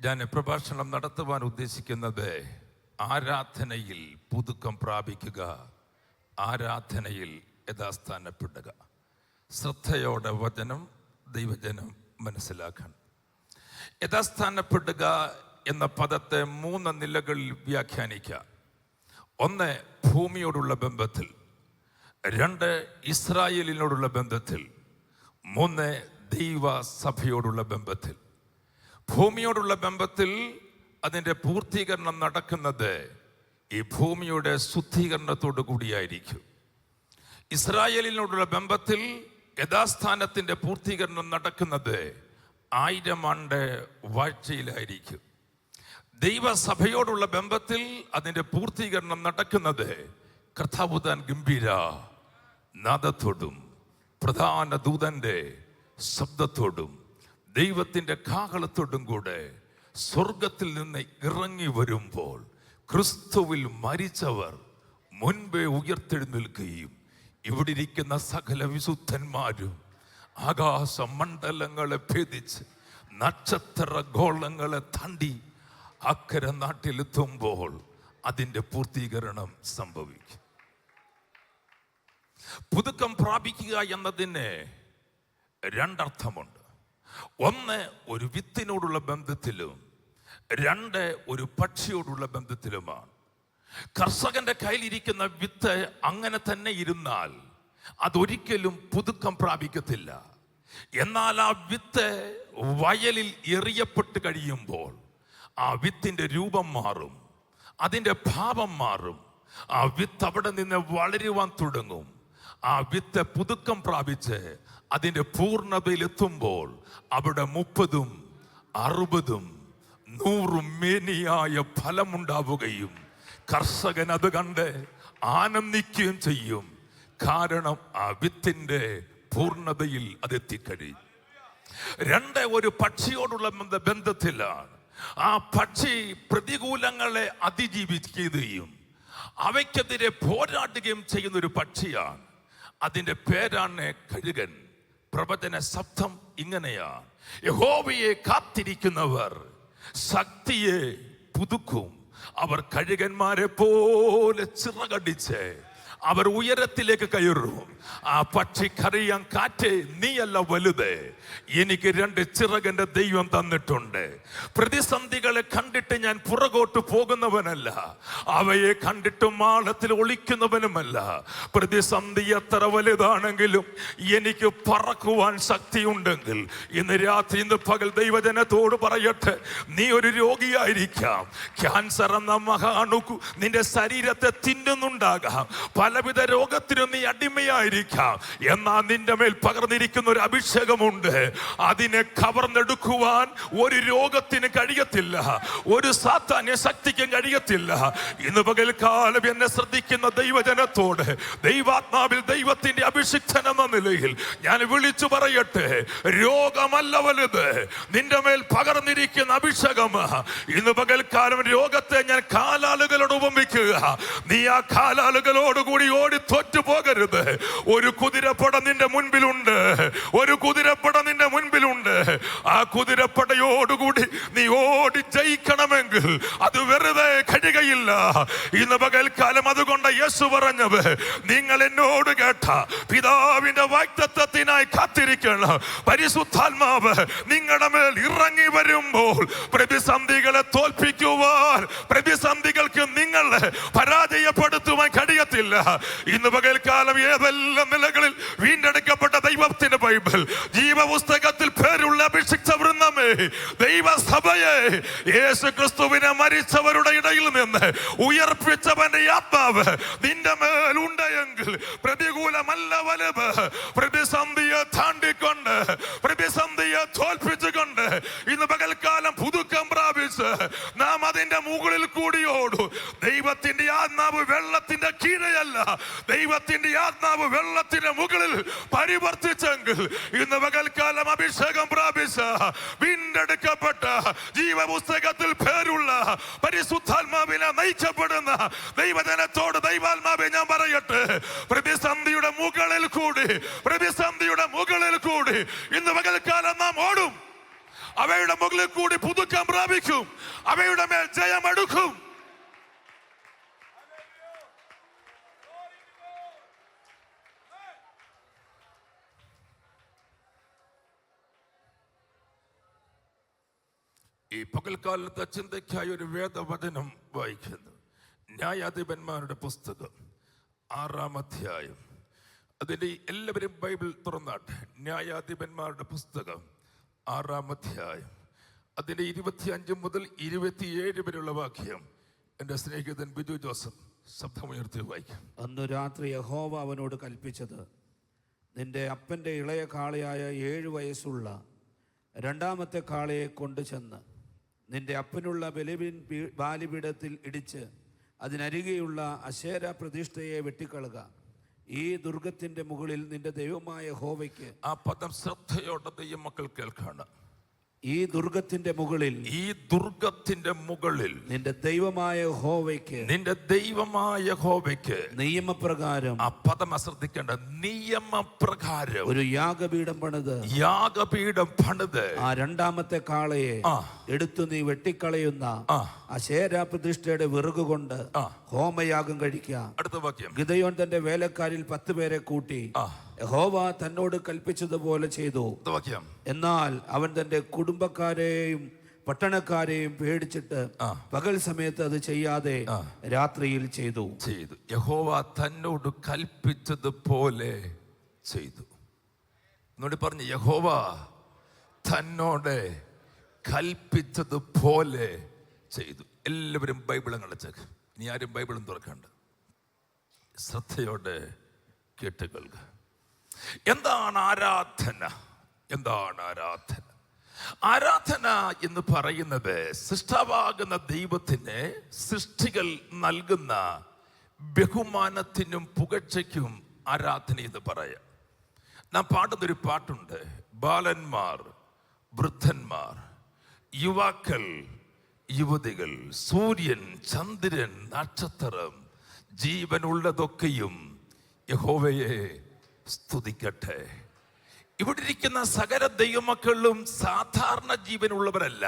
ഞാൻ പ്രഭാഷണം നടത്തുവാൻ ഉദ്ദേശിക്കുന്നത് ആരാധനയിൽ പുതുക്കം പ്രാപിക്കുക, ആരാധനയിൽ യഥാസ്ഥാനപ്പെടുക. ശ്രദ്ധയോടെ വചനം ദൈവജനം മനസ്സിലാക്കണം. യഥാസ്ഥാനപ്പെടുക എന്ന പദത്തെ 3 നിലകളിൽ വ്യാഖ്യാനിക്കാം. 1 ഭൂമിയോടുള്ള ബന്ധത്തിൽ, 2 ഇസ്രായേലിനോടുള്ള ബന്ധത്തിൽ, 3 ദൈവസഭയോടുള്ള ബന്ധത്തിൽ. ഭൂമിയോടുള്ള ബന്ധത്തിൽ അതിൻ്റെ പൂർത്തീകരണം നടക്കുന്നത് ഈ ഭൂമിയുടെ ശുദ്ധീകരണത്തോടു കൂടിയായിരിക്കും. ഇസ്രായേലിനോടുള്ള ബന്ധത്തിൽ യഥാസ്ഥാനത്തിൻ്റെ പൂർത്തീകരണം നടക്കുന്നത് 1000 ആണ്ട് വാഴ്ചയിലായിരിക്കും. ദൈവസഭയോടുള്ള ബന്ധത്തിൽ അതിൻ്റെ പൂർത്തീകരണം നടക്കുന്നത് കർത്താവ് താൻ ഗംഭീര നാദത്തോടും പ്രധാന ദൂതന്റെ ശബ്ദത്തോടും ദൈവത്തിൻ്റെ കാഹളത്തോടും കൂടെ സ്വർഗത്തിൽ നിന്ന് ഇറങ്ങി വരുമ്പോൾ ക്രിസ്തുവിൽ മരിച്ചവർ മുൻപേ ഉയർത്തെഴുന്നേൽക്കുകയും ഇവിടെ ഇരിക്കുന്ന സകല വിശുദ്ധന്മാരും ആകാശമണ്ഡലങ്ങളെ ഭേദിച്ച് നക്ഷത്ര ഗോളങ്ങളെ താണ്ടി അക്കരെ നാട്ടിലെത്തുമ്പോൾ അതിൻ്റെ പൂർത്തീകരണം സംഭവിക്കും. പുതുക്കം പ്രാപിക്കുക എന്നതിന് രണ്ടർത്ഥമുണ്ട്. ഒന്ന്, ഒരു വിത്തിനോടുള്ള ബന്ധത്തിലും, രണ്ട്, ഒരു പക്ഷിയോടുള്ള ബന്ധത്തിലുമാണ്. കർഷകന്റെ കയ്യിലിരിക്കുന്ന വിത്ത് അങ്ങനെ തന്നെ ഇരുന്നാൽ അതൊരിക്കലും പുതുക്കം പ്രാപിക്കത്തില്ല. എന്നാൽ ആ വിത്ത് വയലിൽ എറിയപ്പെട്ട് കഴിയുമ്പോൾ ആ വിത്തിൻ്റെ രൂപം മാറും, അതിൻ്റെ ഭാവം മാറും. ആ വിത്ത് അവിടെ നിന്ന് വളരുവാൻ തുടങ്ങും. ആ വിത്ത് പുതുക്കം പ്രാപിച്ച് അതിൻ്റെ പൂർണ്ണതയിലെത്തുമ്പോൾ അവിടെ 30, 60, 100 മേനിയായ ഫലമുണ്ടാവുകയും കർഷകൻ അത് കണ്ട് ആനന്ദിക്കുകയും ചെയ്യും. കാരണം ആ വിത്തിൻ്റെ പൂർണ്ണതയിൽ അതെത്തിക്കഴിയും. രണ്ട്, ഒരു പക്ഷിയോടുള്ള ബന്ധത്തിലാണ്. ആ പക്ഷി പ്രതികൂലങ്ങളെ അതിജീവിക്കുകയും അവയ്ക്കെതിരെ പോരാടുകയും ചെയ്യുന്ന ഒരു പക്ഷിയാണ്. അതിൻ്റെ പേരാണ് കഴുകൻ. പ്രവചന ശബ്ദം ഇങ്ങനെയാണ്: യഹോവയെ കാത്തിരിക്കുന്നവർ ശക്തിയെ പുതുക്കും. അവർ കഴുകന്മാരെ പോലെ ചിറകടിച്ച് അവർ ഉയരത്തിലേക്ക് കയറും. ആ പക്ഷിക്കറിയാൻ, കാറ്റേ നീയല്ല വലുത്, എനിക്ക് 2 ചിറകന്റെ ദൈവം തന്നിട്ടുണ്ട്. പ്രതിസന്ധികളെ കണ്ടിട്ട് ഞാൻ പുറകോട്ട് പോകുന്നവനല്ല, അവയെ കണ്ടിട്ട് മാളത്തിൽ ഒളിക്കുന്നവനുമല്ല. പ്രതിസന്ധി എത്ര വലുതാണെങ്കിലും എനിക്ക് പറക്കുവാൻ ശക്തിയുണ്ടെങ്കിൽ ഇന്ന് രാത്രി, ഇന്ന് പകൽ ദൈവജനത്തോട് പറയട്ടെ, നീ ഒരു രോഗിയായിരിക്കാം. ക്യാൻസർ എന്ന മഹാണു നിന്റെ ശരീരത്തെ തിന്നുന്നുണ്ടാകാം. പലവിധ രോഗത്തിനും നീ അടിമയായിരിക്കാം. എന്നാൽ നിന്റെ മേൽ പകർന്നിരിക്കുന്ന ഒരു അഭിഷേകമുണ്ട്. അതിനെ കവർന്നെടുക്കുവാൻ ഒരു രോഗത്തിന് കഴിയത്തില്ല, ഒരു സാത്താന്യ ശക്തിക്കും കഴിയത്തില്ല. ഇന്ന് പകൽക്കാലം എന്നെ ശ്രദ്ധിക്കുന്ന ദൈവജനത്തോട് ദൈവാത്മാവിൽ ദൈവത്തിന്റെ അഭിഷിക്തൻ എന്ന നിലയിൽ ഞാൻ വിളിച്ചു പറയട്ടെ, രോഗമല്ല വലുത്, നിന്റെ മേൽ പകർന്നിരിക്കുന്ന അഭിഷേകം. ഇന്ന് പകൽക്കാലം രോഗത്തെ ഞാൻ കാലാളുകളോട് ഉപമിക്കുക. നീ ആ കാലാളുകളോടുകൂടി ഓടി തോറ്റു പോകരുത്. ഒരു കുതിരപ്പട നിന്റെ മുൻപിലുണ്ട്, ഒരു കുതിരപ്പട നിന്റെ മുൻപിലുണ്ട്. ആ കുതിരപ്പടയോടുകൂടി നീ ഓടി ജയിക്കണമെങ്കിൽ അത് വെറുതെ കഴിയുകയില്ല. ഇന്ന് പകൽക്കാലം അതുകൊണ്ട് യേശു പറഞ്ഞത്, നിങ്ങൾ എന്നോട് കേട്ട പിതാവിന്റെ വാഗ്ദത്തത്തിനായി കാത്തിരിക്കണം. പരിശുദ്ധാത്മാവ് നിങ്ങളുടെ മേൽ ഇറങ്ങി വരുമ്പോൾ പ്രതിസന്ധികളെ തോൽപ്പിക്കുവാൻ, പ്രതിസന്ധികൾക്ക് നിങ്ങളെ പരാജയപ്പെടുത്തുവാൻ കഴിയത്തില്ല. ഇന്ന് പകൽക്കാലം ഏതെല്ലാം നിലകളിൽ വീണ്ടെടുക്കപ്പെട്ട ദൈവത്തിന്റെ ബൈബിൾ ജീവപുസ്തകത്തിൽ പേരുള്ള അഭിഷിക്ത വൃന്ദമേ, ദൈവസഭയെ, യേശു ക്രിസ്തുവിനെ മരിച്ചവരുടെ ഇടയിൽ നിന്ന് ഉയർപ്പിച്ചവന്റെ ആത്മാവ് നിന്റെ മേലുണ്ടെങ്കിൽ പ്രതികൂലമല്ല വലുത്. പ്രതിസന്ധിയെ താണ്ടിക്കൊണ്ട്, പ്രതിസന്ധിയെ തോൽപ്പിച്ചുകൊണ്ട് ഇന്ന് പകൽക്കാലം പുതുക്കം പ്രാപിച്ച് നാം അതിന്റെ മുകളിൽ കൂടിയോടും. ദൈവത്തിന്റെ ആത്മാവ് വെള്ളത്തിന്റെ കീഴെയല്ല, ദൈവത്തിന്റെ ആത്മാവ് വെള്ളത്തിന്റെ മുകളിൽ പരിവർത്തിച്ചെങ്കിൽ ഇന്ന് പകൽക്കാലം അഭിഷേകം പ്രാപിച്ച വീണ്ടെടുക്കപ്പെട്ട ജീവപുസ്തകത്തിൽ പേരുള്ള പരിശുദ്ധാത്മാവിനെ നയിക്കപ്പെടുന്ന ദൈവജനത്തോട് ദൈവാത്മാവെ ഞാൻ പറയട്ടെ, പ്രതിസന്ധിയുടെ മുകളിൽ കൂടി, പ്രതിസന്ധിയുടെ മുകളിൽ കൂടി ഇന്ന് പകൽക്കാലം നാം ഓടും. അവയുടെ മുകളിൽ കൂടി പുതുക്കം പ്രാപിക്കും, അവയുടെ മേൽ ജയമെടുക്കും. ഈ പകൽക്കാലത്തെ ചിന്തയ്ക്കായി ഒരു വേദവചനം വായിക്കുന്നു. ന്യായാധിപന്മാരുടെ പുസ്തകം 6-ാം അധ്യായം. അതിൻ്റെ എല്ലാവരും ബൈബിൾ തുറന്നാട്ടെ. ന്യായാധിപന്മാരുടെ പുസ്തകം 6-ാം അധ്യായം, അതിൻ്റെ 25 മുതൽ 27 വരെയുള്ള വാക്യം എൻ്റെ സ്നേഹിതൻ ബിജു ജോസഫ് ശബ്ദമുയർത്തി വായിക്കും. അന്ന് രാത്രി യഹോവ അവനോട് കൽപ്പിച്ചത്, നിന്റെ അപ്പൻ്റെ ഇളയ കാളയായ 7 വയസ്സുള്ള രണ്ടാമത്തെ കാളയെ കൊണ്ടുചെന്ന് നിന്റെ അപ്പനുള്ള ബലിപീഠത്തിൽ ഇടിച്ച് അതിനരികെയുള്ള അശേര പ്രതിഷ്ഠയെ വെട്ടിക്കളക. ഈ ദുർഗത്തിന്റെ മുകളിൽ നിന്റെ ദൈവമായ യഹോവയ്ക്ക്. ആ പദം ശ്രദ്ധയോടെ ദൈവമക്കൾ കേൾക്കാണ്. ഈ ദുർഗത്തിന്റെ മുകളിൽ, ഈ ദുർഗത്തിന്റെ മുകളിൽ നിന്റെ ദൈവമായ യഹോവയ്ക്ക്, നിന്റെ ദൈവമായ യഹോവയ്ക്ക് നിയമപ്രകാരം, ആ പദം ശ്രദ്ധിക്കേണ്ട, നിയമപ്രകാരം ഒരു യാഗപീഠം പണിത്, യാഗപീഠം പണിത് ആ രണ്ടാമത്തെ കാളയെ എടുത്തു നീ വെട്ടിക്കളയുന്ന അശേര പ്രതിഷ്ഠയുടെ വിറകുകൊണ്ട് ഹോമയാഗം കഴിക്കാം. അടുത്ത വാക്യം. ഗിദെയോൻ തന്റെ വേലക്കാരിൽ 10 പേരെ കൂട്ടി യഹോവ തന്നോട് കൽപ്പിച്ചതുപോലെ ചെയ്തു. എന്നാൽ അവൻ തന്റെ കുടുംബക്കാരെയും പട്ടണക്കാരെയും പേടിച്ചിട്ട് പകൽ സമയത്ത് അത് ചെയ്യാതെ രാത്രിയിൽ ചെയ്തു. യഹോവ തന്നോട് കൽപ്പിച്ചതുപോലെ ചെയ്തു. എന്നോട് പറഞ്ഞു, യഹോവ തന്നോട് കൽപ്പിച്ചതുപോലെ ചെയ്തു. എല്ലാവരും ബൈബിൾ അടച്ചേക്ക്. ഇനി ആരും ബൈബിളും തുറക്കണ്ട. ശ്രദ്ധയോടെ കേട്ട് കേൾക്കുക. എന്താണ് ആരാധന? എന്താണ് ആരാധന? ആരാധന എന്ന് പറയുന്നത് സൃഷ്ടാവാകുന്ന ദൈവത്തിന് സൃഷ്ടികൾ നൽകുന്ന ബഹുമാനത്തിനും പുകഴ്ചയ്ക്കും ആരാധന എന്ന് പറയാം. നാം പാടുന്നൊരു പാട്ടുണ്ട്. ബാലന്മാർ, വൃദ്ധന്മാർ, യുവാക്കൾ, യുവതികൾ, സൂര്യൻ, ചന്ദ്രൻ, നക്ഷത്രം, ജീവനുള്ളതൊക്കെയും യഹോവയെ സ്തുതിക്കട്ടെ. ഇവിടെ ഇരിക്കുന്ന സകല ദൈവമക്കളും സാധാരണ ജീവനുള്ളവരല്ല.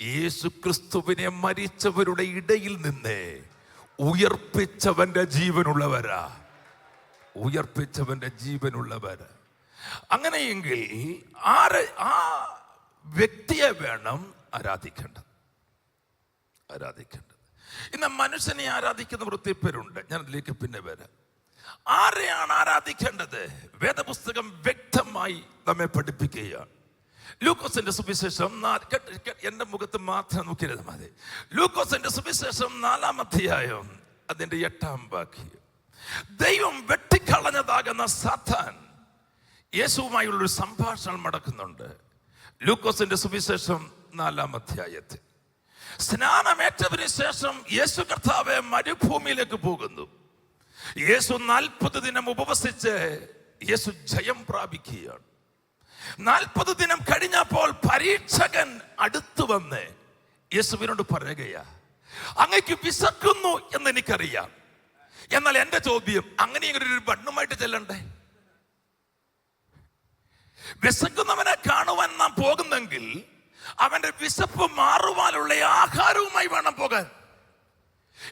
യേശു ക്രിസ്തുവിനെ മരിച്ചവരുടെ ഇടയിൽ നിന്ന് ഉയർപ്പിച്ചവന്റെ ജീവനുള്ളവരാ. ഉയർപ്പിച്ചവന്റെ ജീവനുള്ളവരാ. അങ്ങനെയെങ്കിൽ ആ വ്യക്തിയെ വേണം ആരാധിക്കേണ്ടത്. ഇന്ന് മനുഷ്യനെ ആരാധിക്കുന്ന വൃത്തിപ്പേരുണ്ട്. ഞാൻ അതിലേക്ക് പിന്നെ വരാം. ആരെയാണ് ആരാധിക്കേണ്ടത്? വേദപുസ്തകം വ്യക്തമായി നമ്മെ പഠിപ്പിക്കുകയാണ്. ലൂക്കോസിന്റെ സുവിശേഷം, എന്റെ മുഖത്ത് മാത്രം നോക്കിയത് മതി. ലൂക്കോസിന്റെ സുവിശേഷം 4-ാം അധ്യായം അതിന്റെ 8-ാം വാക്യം. ദൈവം വെട്ടിക്കളഞ്ഞതാകുന്ന സാത്താൻ യേശുവുമായുള്ളൊരു സംഭാഷണം നടക്കുന്നുണ്ട്. ലൂക്കോസിന്റെ സുവിശേഷം 4-ാം അധ്യായത്തിൽ സ്നാനമേറ്റതിന് ശേഷം യേശു കർത്താവ് മരുഭൂമിയിലേക്ക് പോകുന്നു. യേശു 40 ദിനം ഉപവസിച്ച് യേശു ജയം പ്രാപിക്കുകയാണ്. 40 ദിനം കഴിഞ്ഞപ്പോൾ പരീക്ഷകൻ അടുത്തു വന്ന് യേശുവിനോട് പറയുകയാ, അങ്ങേക്ക് വിശക്കുന്നു എന്ന് എനിക്കറിയാം. എന്നാൽ എന്റെ ചോദ്യം, അങ്ങനെയെങ്കിലും ഒരു ബണ്ണുമായിട്ട് ചെല്ലണ്ടേ? വിശക്കുന്നവനെ കാണുവാൻ നാം പോകുന്നെങ്കിൽ അവന്റെ വിശപ്പ് മാറുവാനുള്ള ആഹാരവുമായി വേണം പോകാൻ.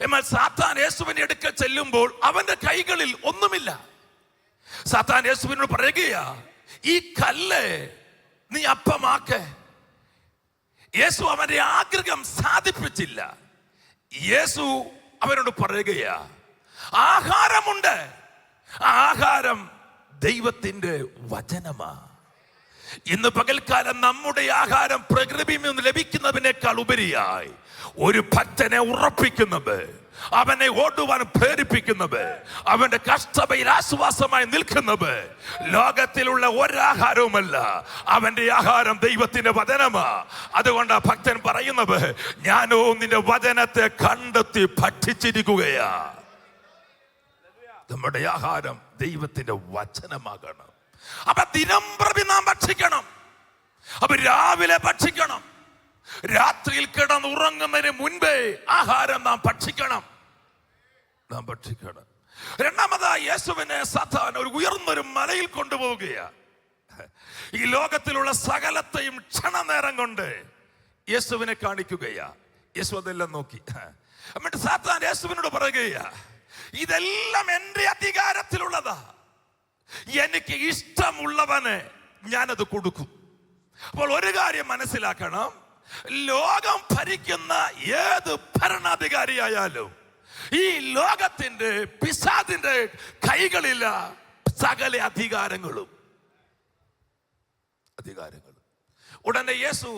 എന്നാൽ സാത്താൻ യേശുവിന്റെ അടുക്കൽ ചെല്ലുമ്പോൾ അവന്റെ കൈകളിൽ ഒന്നുമില്ല. സാത്താൻ യേശുവിനോട് പറയുകയാ, ഈ കല്ല് നീ അപ്പമാക്ക്. യേശു അവന്റെ ആഗ്രഹം സാധിപ്പിച്ചില്ല. യേശു അവനോട് പറയുകയാ, ആഹാരമുണ്ട്. ആഹാരം ദൈവത്തിന്റെ വചനമാ. ഇന്ന് പകൽക്കാലം നമ്മുടെ ആഹാരം പ്രകൃതിയിൽ നിന്ന് ലഭിക്കുന്നതിനേക്കാൾ ഉപരിയായി ഒരു ഭക്തനെ ഉറപ്പിക്കുന്നത്, അവനെ ഓടുവാൻ പ്രേരിപ്പിക്കുന്നത്, അവന്റെ കഷ്ടതയിൽ ആശ്വാസമായി നിൽക്കുന്നത് ലോകത്തിലുള്ള ഒരാഹാരവുമല്ല, അവന്റെ ആഹാരം ദൈവത്തിന്റെ വചനമാ. അതുകൊണ്ട് ആ ഭക്തൻ പറയുന്നത്, ഞാനോ നിന്റെ വചനത്തെ കണ്ടെത്തി ഭക്ഷിച്ചിരിക്കുകയാ. നമ്മുടെ ആഹാരം ദൈവത്തിന്റെ വചനമാകണം. അപ്പൊ ദിനംപ്രതി നാം ഭക്ഷിക്കണം. അപ്പൊ രാവിലെ ഭക്ഷിക്കണം. രാത്രിയിൽ കിടന്നുറങ്ങുന്നതിന് മുൻപേ ആഹാരം നാം ഭക്ഷിക്കണം. രണ്ടാമതായി യേശുവിനെ സാത്താൻ ഒരു ഉയർന്നൊരു മലയിൽ കൊണ്ടുപോവുകയാണ്. ഈ ലോകത്തിലുള്ള സകലത്തെയും ക്ഷണനേരം കൊണ്ട് യേശുവിനെ കാണിക്കുകയാ. യേശു അതെല്ലാം നോക്കി. എന്നിട്ട് സാത്താൻ യേശുവിനോട് പറയുകയാ, ഇതെല്ലാം എന്റെ അധികാരത്തിലുള്ളതാ. എനിക്ക് ഇഷ്ടമുള്ളവന് ഞാനത് കൊടുക്കും. അപ്പോൾ ഒരു കാര്യം മനസ്സിലാക്കണം, ലോകം ഭരിക്കുന്ന ഏത് ഭരണാധികാരിയായാലും ഈ ലോകത്തിന്റെ പിശാചിന്റെ കൈകളില്ല സകല അധികാരങ്ങളും. ഉടനെ യേശു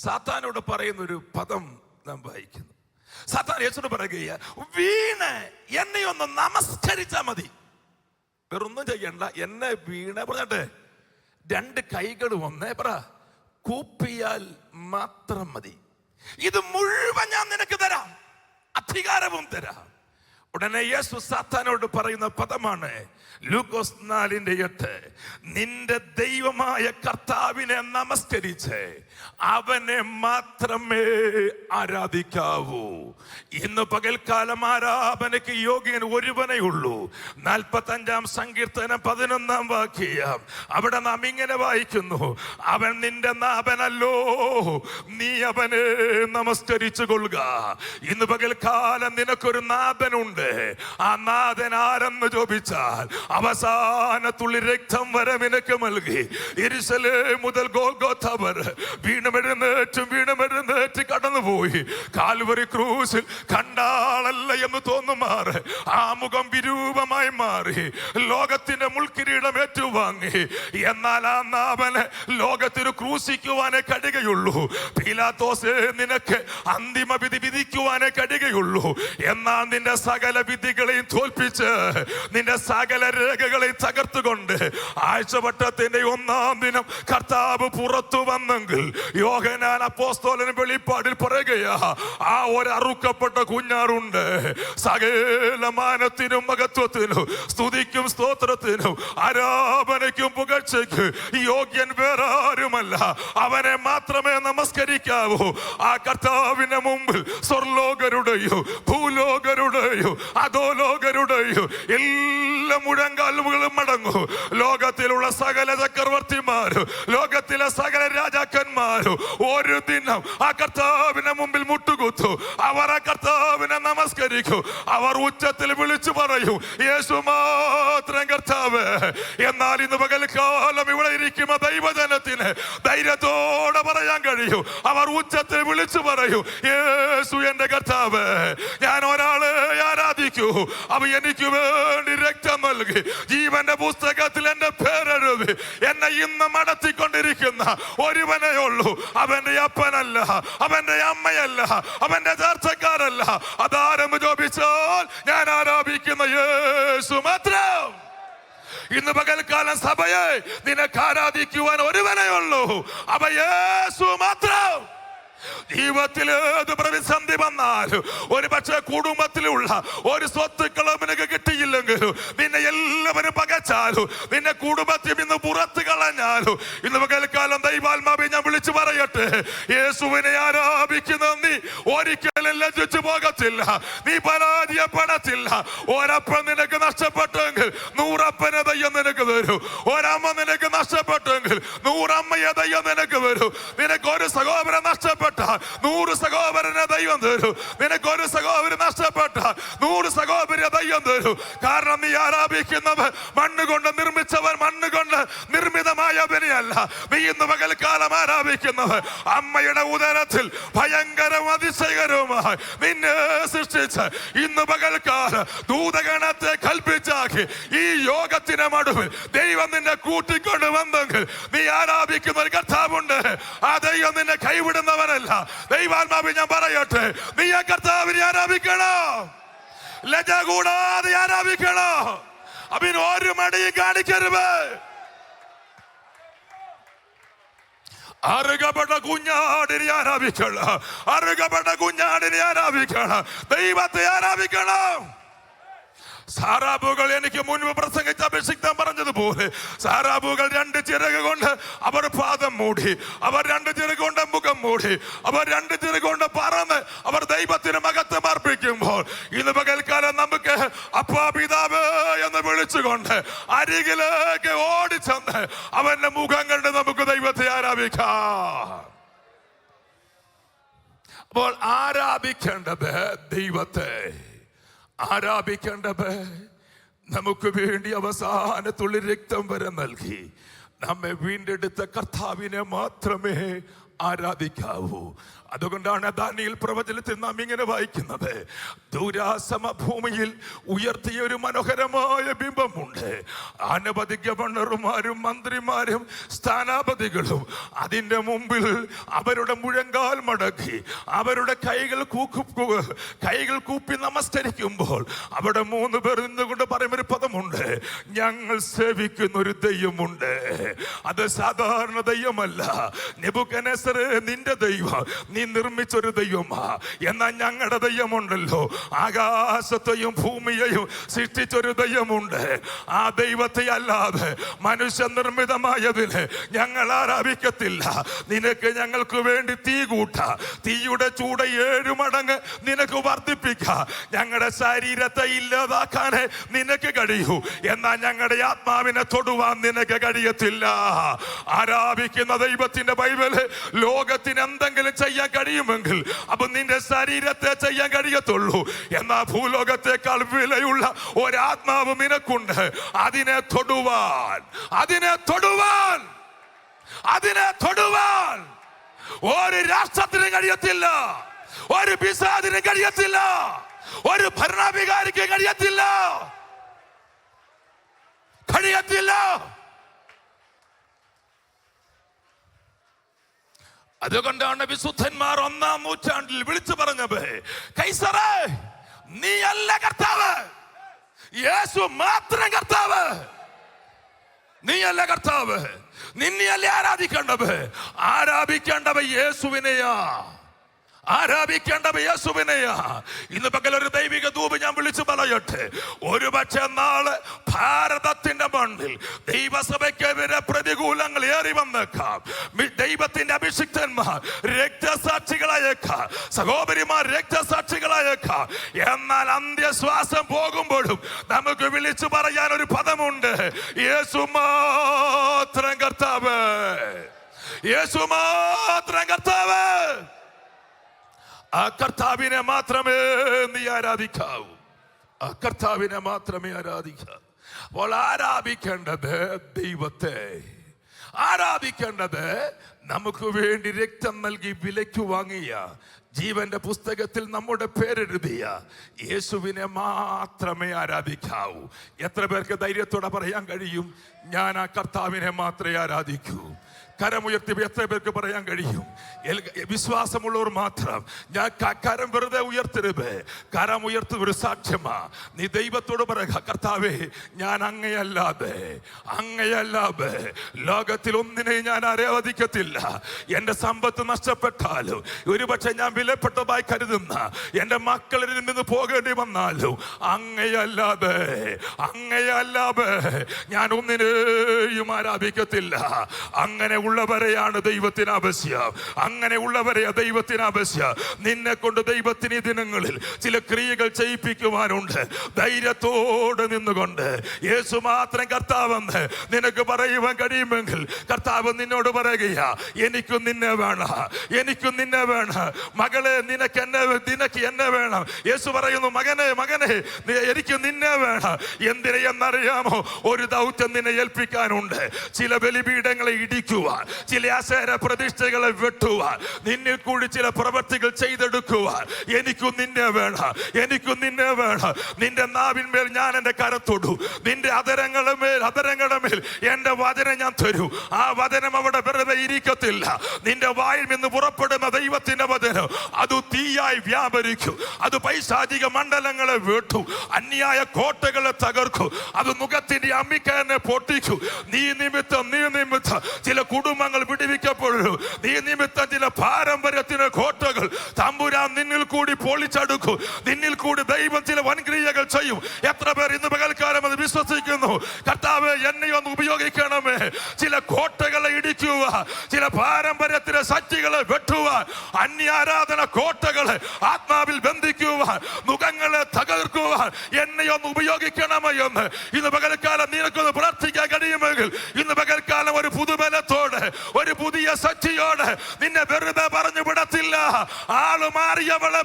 സാത്താനോട് പറയുന്ന ഒരു പദം നാം വായിക്കുന്നു. സാത്താൻ യേശുവിനോട് പറയുക, വീണ് എന്നെ ഒന്ന് നമസ്കരിച്ചാൽ മതി, വേറൊന്നും ചെയ്യണ്ട, എന്നെ വീണ പറഞ്ഞിട്ട് 2 കൈകൾ വന്നേ പറ കൂപ്പിയാൽ മാത്രം മതി. ഇത് മുഴുവൻ ഞാൻ നിനക്ക് തരാം, അധികാരവും തരാം. ഉടനെ യേശു സാത്താനോട് പറയുന്ന പദമാണ് ലൂക്കോസ് 4:8. നിന്റെ ദൈവമായ കർത്താവിനെ നമസ്കരിച്ച് അവനെ മാത്രമേ ആരാധിക്കാവൂ. ഇന്ന് പകൽക്കാലം ആരാധനയ്ക്ക് യോഗ്യൻ ഒരുവനേ ഉള്ളൂ. 45-ാം സങ്കീർത്തനം 11-ാം വാക്യം, അവിടെ നാം ഇങ്ങനെ വായിക്കുന്നു, അവൻ നിന്റെ നാഥനല്ലോ, നീ അവനെ നമസ്കരിച്ചു കൊള്ളുക. ഇന്ന് പകൽക്കാലം നിനക്കൊരു നാഥനുണ്ട്. ആ നാഥൻ ആരെന്ന് ചോദിച്ചാൽ അവസാനത്തുള്ളി രക്തം വരെ നിനക്ക് നൽകി. യെരൂശലേം മുതൽ ഗോൽഗോഥ വരെ വീണ്ടുമെഴുന്നേറ്റ് കടന്നുപോയി. കാൽവരി ക്രൂശിൽ കണ്ടാളല്ല എന്ന് തോന്നുമാറ് ആ മുഖം വിരൂപമായി മാറി ലോകത്തിന്റെ മുൾക്കിരീടം ഏറ്റുവാങ്ങി. എന്നാൽ ആ നാവന് ലോകത്തിന് ക്രൂശിക്കുവാനേ കഴിയുകയുള്ളൂ. പീലാത്തോസേ, നിനക്ക് അന്തിമ വിധി വിധിക്കുവാനേ കഴിയുകയുള്ളൂ. എന്നാൽ നിന്റെ സകല വിധികളെയും തോൽപ്പിച്ച് നിന്റെ സകല രേഖകളെയും തകർത്തുകൊണ്ട് ആഴ്ചവട്ടത്തിന്റെ 1-ാം ദിനം കർത്താവ് പുറത്തു വന്നെങ്കിൽ യോഹന്നാൻ അപ്പോസ്തലൻ വെളിപ്പാടിൽ പറയുകയാ, ആ ഒരു അറുക്കപ്പെട്ട കുഞ്ഞാറുണ്ട്. സകല മാനത്തിനും മഹത്വത്തിനും സ്തുതിക്കും സ്തോത്രത്തിനും ആരാധനയ്ക്കും പുകഴ്ചയ്ക്ക് യോഗ്യൻ വേറെ ആരുമല്ല, അവനെ മാത്രമേ നമസ്കരിക്കാവൂ. ആ കർത്താവിന്റെ മുമ്പിൽ സ്വർലോകരുടെയോ ഭൂലോകരുടെയോ അധോലോകരുടെയോ എല്ലാ മുഴങ്കാലുകളും മടങ്ങും. ലോകത്തിലുള്ള സകല ചക്രവർത്തിമാരും ലോകത്തിലെ സകല രാജാക്കന്മാരും ഒരു ദിനം ആ കർത്താവിന്റെ മുമ്പിൽ മുട്ടുകുത്തു. അവർ ആ കർത്താവിനെ നമസ്കരിക്കും. അവർ ഉച്ചത്തിൽ വിളിച്ചു പറയും, യേശു മാത്രം കർത്താവ്. എന്നാൽ ഇന്ന് പകൽക്കാലം ഇവിടെ ഇരിക്കുന്ന ദൈവജനത്തിന് ധൈര്യത്തോടെ പറയാൻ കഴിയും, അവർ ഉച്ചത്തിൽ വിളിച്ചു പറയും, യേശു എന്റെ കർത്താവ്. ഞാൻ ഒരാളെ ആരാധിക്കൂ, അവ എനിക്ക് വേണ്ടി രക്തം നൽകി ജീവന്റെ പുസ്തകത്തിൽ എന്റെ പേരെഴുതി എന്നെ ഇന്ന് മടത്തിക്കൊണ്ടിരിക്കുന്ന ഒരുവനേ ഉള്ളൂ. അവന്റെ അപ്പനല്ല, അവന്റെ അമ്മയല്ല, അവന്റെ ചർച്ചക്കാരല്ല. അതാരെന്ന് ചോദിച്ചാൽ ഞാൻ ആരാധിക്കുന്ന യേശു മാത്രം. ഇന്ന് പകൽക്കാലം സഭയെ നിനക്ക് ആരാധിക്കുവാൻ ഒരുവനേ ഉള്ളൂ, അവ യേശു മാത്രം. ജീവിതത്തിൽ ഏത് പ്രതിസന്ധി വന്നാലും, ഒരു പക്ഷേ കുടുംബത്തിലുള്ള ഒരു സ്വത്തുക്കളും നിനക്ക് കിട്ടിയില്ലെങ്കിലും, നിന്നെ എല്ലാവരും പകച്ചാലും, നിന്നെ കുടുംബത്തിൽ നിന്ന് പുറത്തു കളഞ്ഞാലും, ഇന്ന് പകൽക്കാലം ദൈവാത്മാവെ ഞാൻ വിളിച്ചു പറയട്ടെ, യേശുവിനെ ആരാധിക്കുന്ന നീ ഒരിക്കലും ലജ്ജിച്ചു പോകത്തില്ല, നീ പരാജയപ്പെടത്തില്ല. ഒരപ്പൻ നിനക്ക് നഷ്ടപ്പെട്ടെങ്കിൽ 100 അപ്പനെ ദൈവം നിനക്ക് തരും. ഒരമ്മ നിനക്ക് നഷ്ടപ്പെട്ടെങ്കിൽ 100 അമ്മയെ ദൈവം നിനക്ക് തരും. നിനക്ക് ഒരു സഹോദരൻ നഷ്ടപ്പെട്ട 100 സഹോദരനെ ദൈവം തരും. നിനക്കൊരു സഹോദരൻ നഷ്ടപ്പെട്ട 100 സഹോദരനെ ദൈവം തരും. കാരണം നീ ആരാധിക്കുന്നവൻ മണ്ണുകൊണ്ട് നിർമ്മിച്ചവൻ, മണ്ണുകൊണ്ട് നിർമ്മിതമായവനെയല്ല. നീ ഇന്ന് പകൽക്കാലം ആരാധിക്കുന്നവൻ അമ്മയുടെ ഉദരത്തിൽ ഭയങ്കരവും അതിശയകരവുമായി നിന്നെ സൃഷ്ടിച്ച് ഇന്ന് പകൽക്കാലം ദൂതഗണത്തെ കൽപ്പിച്ചാക്കി ഈ യോഗത്തിന് മടുവിൽ ദൈവം നിന്നെ കൂട്ടിക്കൊണ്ട് വന്നെങ്കിൽ നീ ആരാധിക്കുന്ന ഒരു കർത്താവുണ്ട്. ആ ദൈവം നിന്നെ കൈവിടുന്നവനല്ല. ദൈവാത്മാവെ ഞാൻ പറയട്ടെ, നീ ആ കർത്താവിനെ ആരാധിക്കണോ, ലജ്ജ കൂടാതെ ആരാധിക്കണോ, അവന് ഒരു മടിയും കാണിക്കരുത്. അറുകപ്പെട്ട കുഞ്ഞാടിനെ ആരാധിക്കണം, അറുകപ്പെട്ട കുഞ്ഞാടിനെ ആരാധിക്കണം, ദൈവത്തെ ആരാധിക്കണം. സാറാബുകൾ എനിക്ക് മുൻപ് പ്രസംഗിച്ച അഭിഷിക്തം പറഞ്ഞതുപോലെ സാറാബുകൾ 2 ചിറക് കൊണ്ട് അവർ പാദം മൂടി, അവർ 2 ചിറക് കൊണ്ട് മുഖം മൂടി, അവർ 2 ചിറക് കൊണ്ട് പറന്ന് അവർ ദൈവത്തിന് മഹത്വം അർപ്പിക്കുമ്പോൾ ഇന്ന് പകൽക്കാലം നമുക്ക് അപ്പാ പിതാവ് എന്ന് വിളിച്ചുകൊണ്ട് അരികിലേക്ക് ഓടിച്ചെന്ന് അവന്റെ മുഖം കണ്ട് നമുക്ക് ദൈവത്തെ ആരാധിക്കാം. അപ്പോൾ ആരാധിക്കേണ്ടത് ദൈവത്തെ, ആരാധിക്കേണ്ടത് നമുക്ക് വേണ്ടി അവസാനത്തുള്ളി രക്തം വരെ നൽകി നമ്മെ വീണ്ടെടുത്ത കർത്താവിനെ മാത്രമേ ആരാധിക്കാവൂ. അതുകൊണ്ടാണ് ദാനിയേൽ പ്രവചനത്തിൽ നാം ഇങ്ങനെ വായിക്കുന്നത്, ദൂരാസമഭൂമിയിൽ ഉയർത്തിയ ഒരു മനോഹരമായ ബിംബമുണ്ട്. അനവധി ഗവർണർമാരും മന്ത്രിമാരും സ്ഥാനാപതികളും അതിൻ്റെ മുമ്പിൽ അവരുടെ മുഴങ്കാൽ മടക്കി അവരുടെ കൈകൾ കൂപ്പി നമസ്കരിക്കുമ്പോൾ അവിടെ 3 പേർ നിന്നുകൊണ്ട് പറയുന്നൊരു പദമുണ്ട്, ഞങ്ങൾ സേവിക്കുന്ന ഒരു ദൈവമുണ്ട്. അത് സാധാരണ ദൈവമല്ല. നെബൂഖദ്നേസറേ, നിന്റെ ദൈവം നീ നിർമ്മിച്ചൊരു ദൈവമാ. എന്നാൽ ഞങ്ങളുടെ ദൈവമുണ്ടല്ലോ, ആകാശത്തെയും ഭൂമിയെയും സൃഷ്ടിച്ചൊരു ദൈവമുണ്ട്. ആ ദൈവത്തെ അല്ലാതെ മനുഷ്യ നിർമ്മിതമായതിന് ഞങ്ങൾ ആരാധിക്കത്തില്ല. നിനക്ക് ഞങ്ങൾക്ക് വേണ്ടി തീ കൂട്ട, തീയുടെ ചൂട് 7 മടങ്ങ് നിനക്ക് വർദ്ധിപ്പിക്ക. ഞങ്ങളുടെ ശരീരത്തെ ഇല്ലാതാക്കാനേ നിനക്ക് കഴിയൂ, എന്നാൽ ഞങ്ങളുടെ ആത്മാവിനെ തൊടുവാൻ നിനക്ക് കഴിയത്തില്ല. ആരാധിക്കുന്ന ദൈവത്തിന്റെ ബൈബിള് ലോകത്തിന് എന്തെങ്കിലും ചെയ്യാൻ കഴിയുമെങ്കിൽ അപ്പൊ നിന്റെ ശരീരത്തെ ചെയ്യാൻ കഴിയത്തുള്ളൂ. എന്നാൽ ഭൂലോകത്തെക്കാൾ വിലയുള്ള ഒരാത്മാവ് നിനക്കുണ്ട്. അതിനെ തൊടുവാൻ ഒരു രാഷ്ട്രത്തിനും കഴിയത്തില്ല, ഒരു പിശാചിനും കഴിയത്തില്ല, ഒരു ഭരണാധികാരിക്ക് കഴിയത്തില്ല. അതുകൊണ്ടാണ് വിശുദ്ധന്മാർ 1-ാം നൂറ്റാണ്ടിൽ വിളിച്ചു പറഞ്ഞത്, കൈസറേ, നീയല്ല കർത്താവ്, യേശു മാത്രം കർത്താവ്. നീയല്ല കർത്താവ്, നിന്നെയല്ല ആരാധിക്കേണ്ടത്. ആരാധിക്കേണ്ടവ യേശുവിനെയാ. ഇന്ന് പകൽ ഒരു ദൈവിക ധൂപ് ഞാൻ വിളിച്ചു പറയട്ടെ. ഒരുപക്ഷെ നാളെ ഭാരതത്തിന്റെ മണ്ണിൽ ദൈവസഭയ്ക്കെതിരെ പ്രതികൂലങ്ങൾ ഏറി വന്നേക്കാം. ദൈവത്തിന്റെ അഭിഷിക്തന്മാർ രക്തസാക്ഷികളായേക്കാം, സഹോദരിമാർ രക്തസാക്ഷികളായേക്കാം. എന്നാൽ അന്ത്യശ്വാസം പോകുമ്പോഴും നമുക്ക് വിളിച്ചു പറയാൻ ഒരു പദമുണ്ട്, യേശു മാത്രം കർത്താവ്, യേശു മാത്രം കർത്താവ്. ആ കർത്താവിനെ മാത്രമേ നീ ആരാധിക്കാവൂ. അപ്പോൾ ആരാധിക്കേണ്ടത് ദൈവത്തെ, ആരാധിക്കേണ്ടത് നമുക്ക് വേണ്ടി രക്തം നൽകി വിലയ്ക്ക് വാങ്ങിയ, ജീവന്റെ പുസ്തകത്തിൽ നമ്മുടെ പേരെഴുതിയ യേശുവിനെ മാത്രമേ ആരാധിക്കാവൂ. എത്ര പേർക്ക് ധൈര്യത്തോടെ പറയാൻ കഴിയും, ഞാൻ ആ കർത്താവിനെ മാത്രമേ ആരാധിക്കൂ? കരമുയർത്തി എത്ര പേർക്ക് പറയാൻ കഴിയും? വിശ്വാസമുള്ളവർ മാത്രം. ഞാൻ കരം വെറുതെ ഉയർത്തരുത്, കരമുയർത്തി ഒരു സാക്ഷ്യമാ. നീ ദൈവത്തോട് പറയുക, കർത്താവേ, ഞാൻ അങ്ങയല്ലാതെ ലോകത്തിൽ ഒന്നിനെയും ഞാൻ ആരാധിക്കത്തില്ല. എൻ്റെ സമ്പത്ത് നഷ്ടപ്പെട്ടാലും, ഒരുപക്ഷെ ഞാൻ വിലപ്പെട്ടതായി കരുതുന്ന എൻ്റെ മക്കളിൽ നിന്ന് പോകേണ്ടി വന്നാലും, അങ്ങയല്ലാതെ ഞാൻ ഒന്നിനെയും ആരാധിക്കത്തില്ല. അങ്ങനെ ഉള്ളവരെയാണ് ദൈവത്തിന് ആവശ്യം. നിന്നെ കൊണ്ട് ദൈവത്തിന് ഈ ദിനങ്ങളിൽ ചില ക്രിയകൾ ചെയ്യിപ്പിക്കുവാനുണ്ട്. ധൈര്യത്തോടെ നിന്നുകൊണ്ട് യേശു മാത്രം കർത്താവെന്ന് നിനക്ക് പറയുവാൻ കഴിയുമെങ്കിൽ കർത്താവ് നിന്നോട് പറയുകയാ, എനിക്കും നിന്നെ വേണം, മകളെ, നിനക്ക് എന്നെ വേണം. യേശു പറയുന്നു, മകനെ, എനിക്ക് നിന്നെ വേണം. എന്തിനെന്നറിയാമോ? ഒരു ദൗത്യം നിന്നെ ഏൽപ്പിക്കാനുണ്ട്. ചില ബലിപീഠങ്ങളെ ഇടിക്കുവാൻ, ചില അശേര പ്രതിഷ്ഠകളെ വെട്ടുവാൻ, നിന്നിൽ കൂടി ചില പ്രവർത്തികൾ ചെയ്തെടുക്കുവാൻ എനിക്കും നിന്നെ വേണം. നിന്റെ നാവിന്മേൽ ഞാൻ എൻ്റെ കരത്തൊടു, നിന്റെ അതരങ്ങളുടെ മേൽ എൻ്റെ വചനം ഞാൻ തരൂ. ആ വചനം അവിടെ വെറുതെ ഇരിക്കത്തില്ല. നിന്റെ വായിൽ നിന്ന് പുറപ്പെടുന്ന ദൈവത്തിന്റെ വചനം അത് തീയായി വ്യാപരിക്കും. അത് പൈശാചിക മണ്ഡലങ്ങളെ വെട്ടു, അന്യായ കോട്ടകളെ തകർക്കും. അത് മുഖത്തിന്റെ അമ്മിക്കനെ പൊട്ടിക്കും. നീ നിമിത്തം ചില കുടുംബങ്ങൾ വിടുവിക്കപ്പെടും. നീ നിമിത്തം ചില പാരമ്പര്യത്തിന് കോട്ടകൾ തമ്പുരാൻ നിന്നിൽ കൂടി പൊളിച്ചെടുക്കും. നിന്നിൽ കൂടി ദൈവം ചില വൻക്രിയകൾ ചെയ്യും. എത്ര പേർ ഇന്ന് പകൽക്കാലം അത് വിശ്വസിക്കുന്നു? കർത്താവേ, എന്നെ ഒന്ന് ഉപയോഗിക്കണമേ. ചില കോട്ടകളെ ഇടിക്കുക, ചില പാരമ്പര്യത്തിലെ ശക്തികളെ വെട്ടുക, അന്യാരാധന കോട്ടകളെ ആത്മാവിൽ ബന്ധിക്കുവാൻ, മുഖങ്ങളെ തകർക്കുവാൻ എന്നെ ഒന്ന് ഉപയോഗിക്കണമേ എന്ന് ഇന്ന് പകൽക്കാലം നിനക്കൊന്ന് പ്രാർത്ഥിക്കാൻ കഴിയുമെങ്കിൽ, ഇന്ന് പകൽക്കാലം ഒരു പുതുബലത്തോടെ, ഒരു പുതിയ ശക്തിയോടെ നിന്നെ വെറുതെ പറഞ്ഞു വിടത്തില്ല. ആളുമാറിയവനെ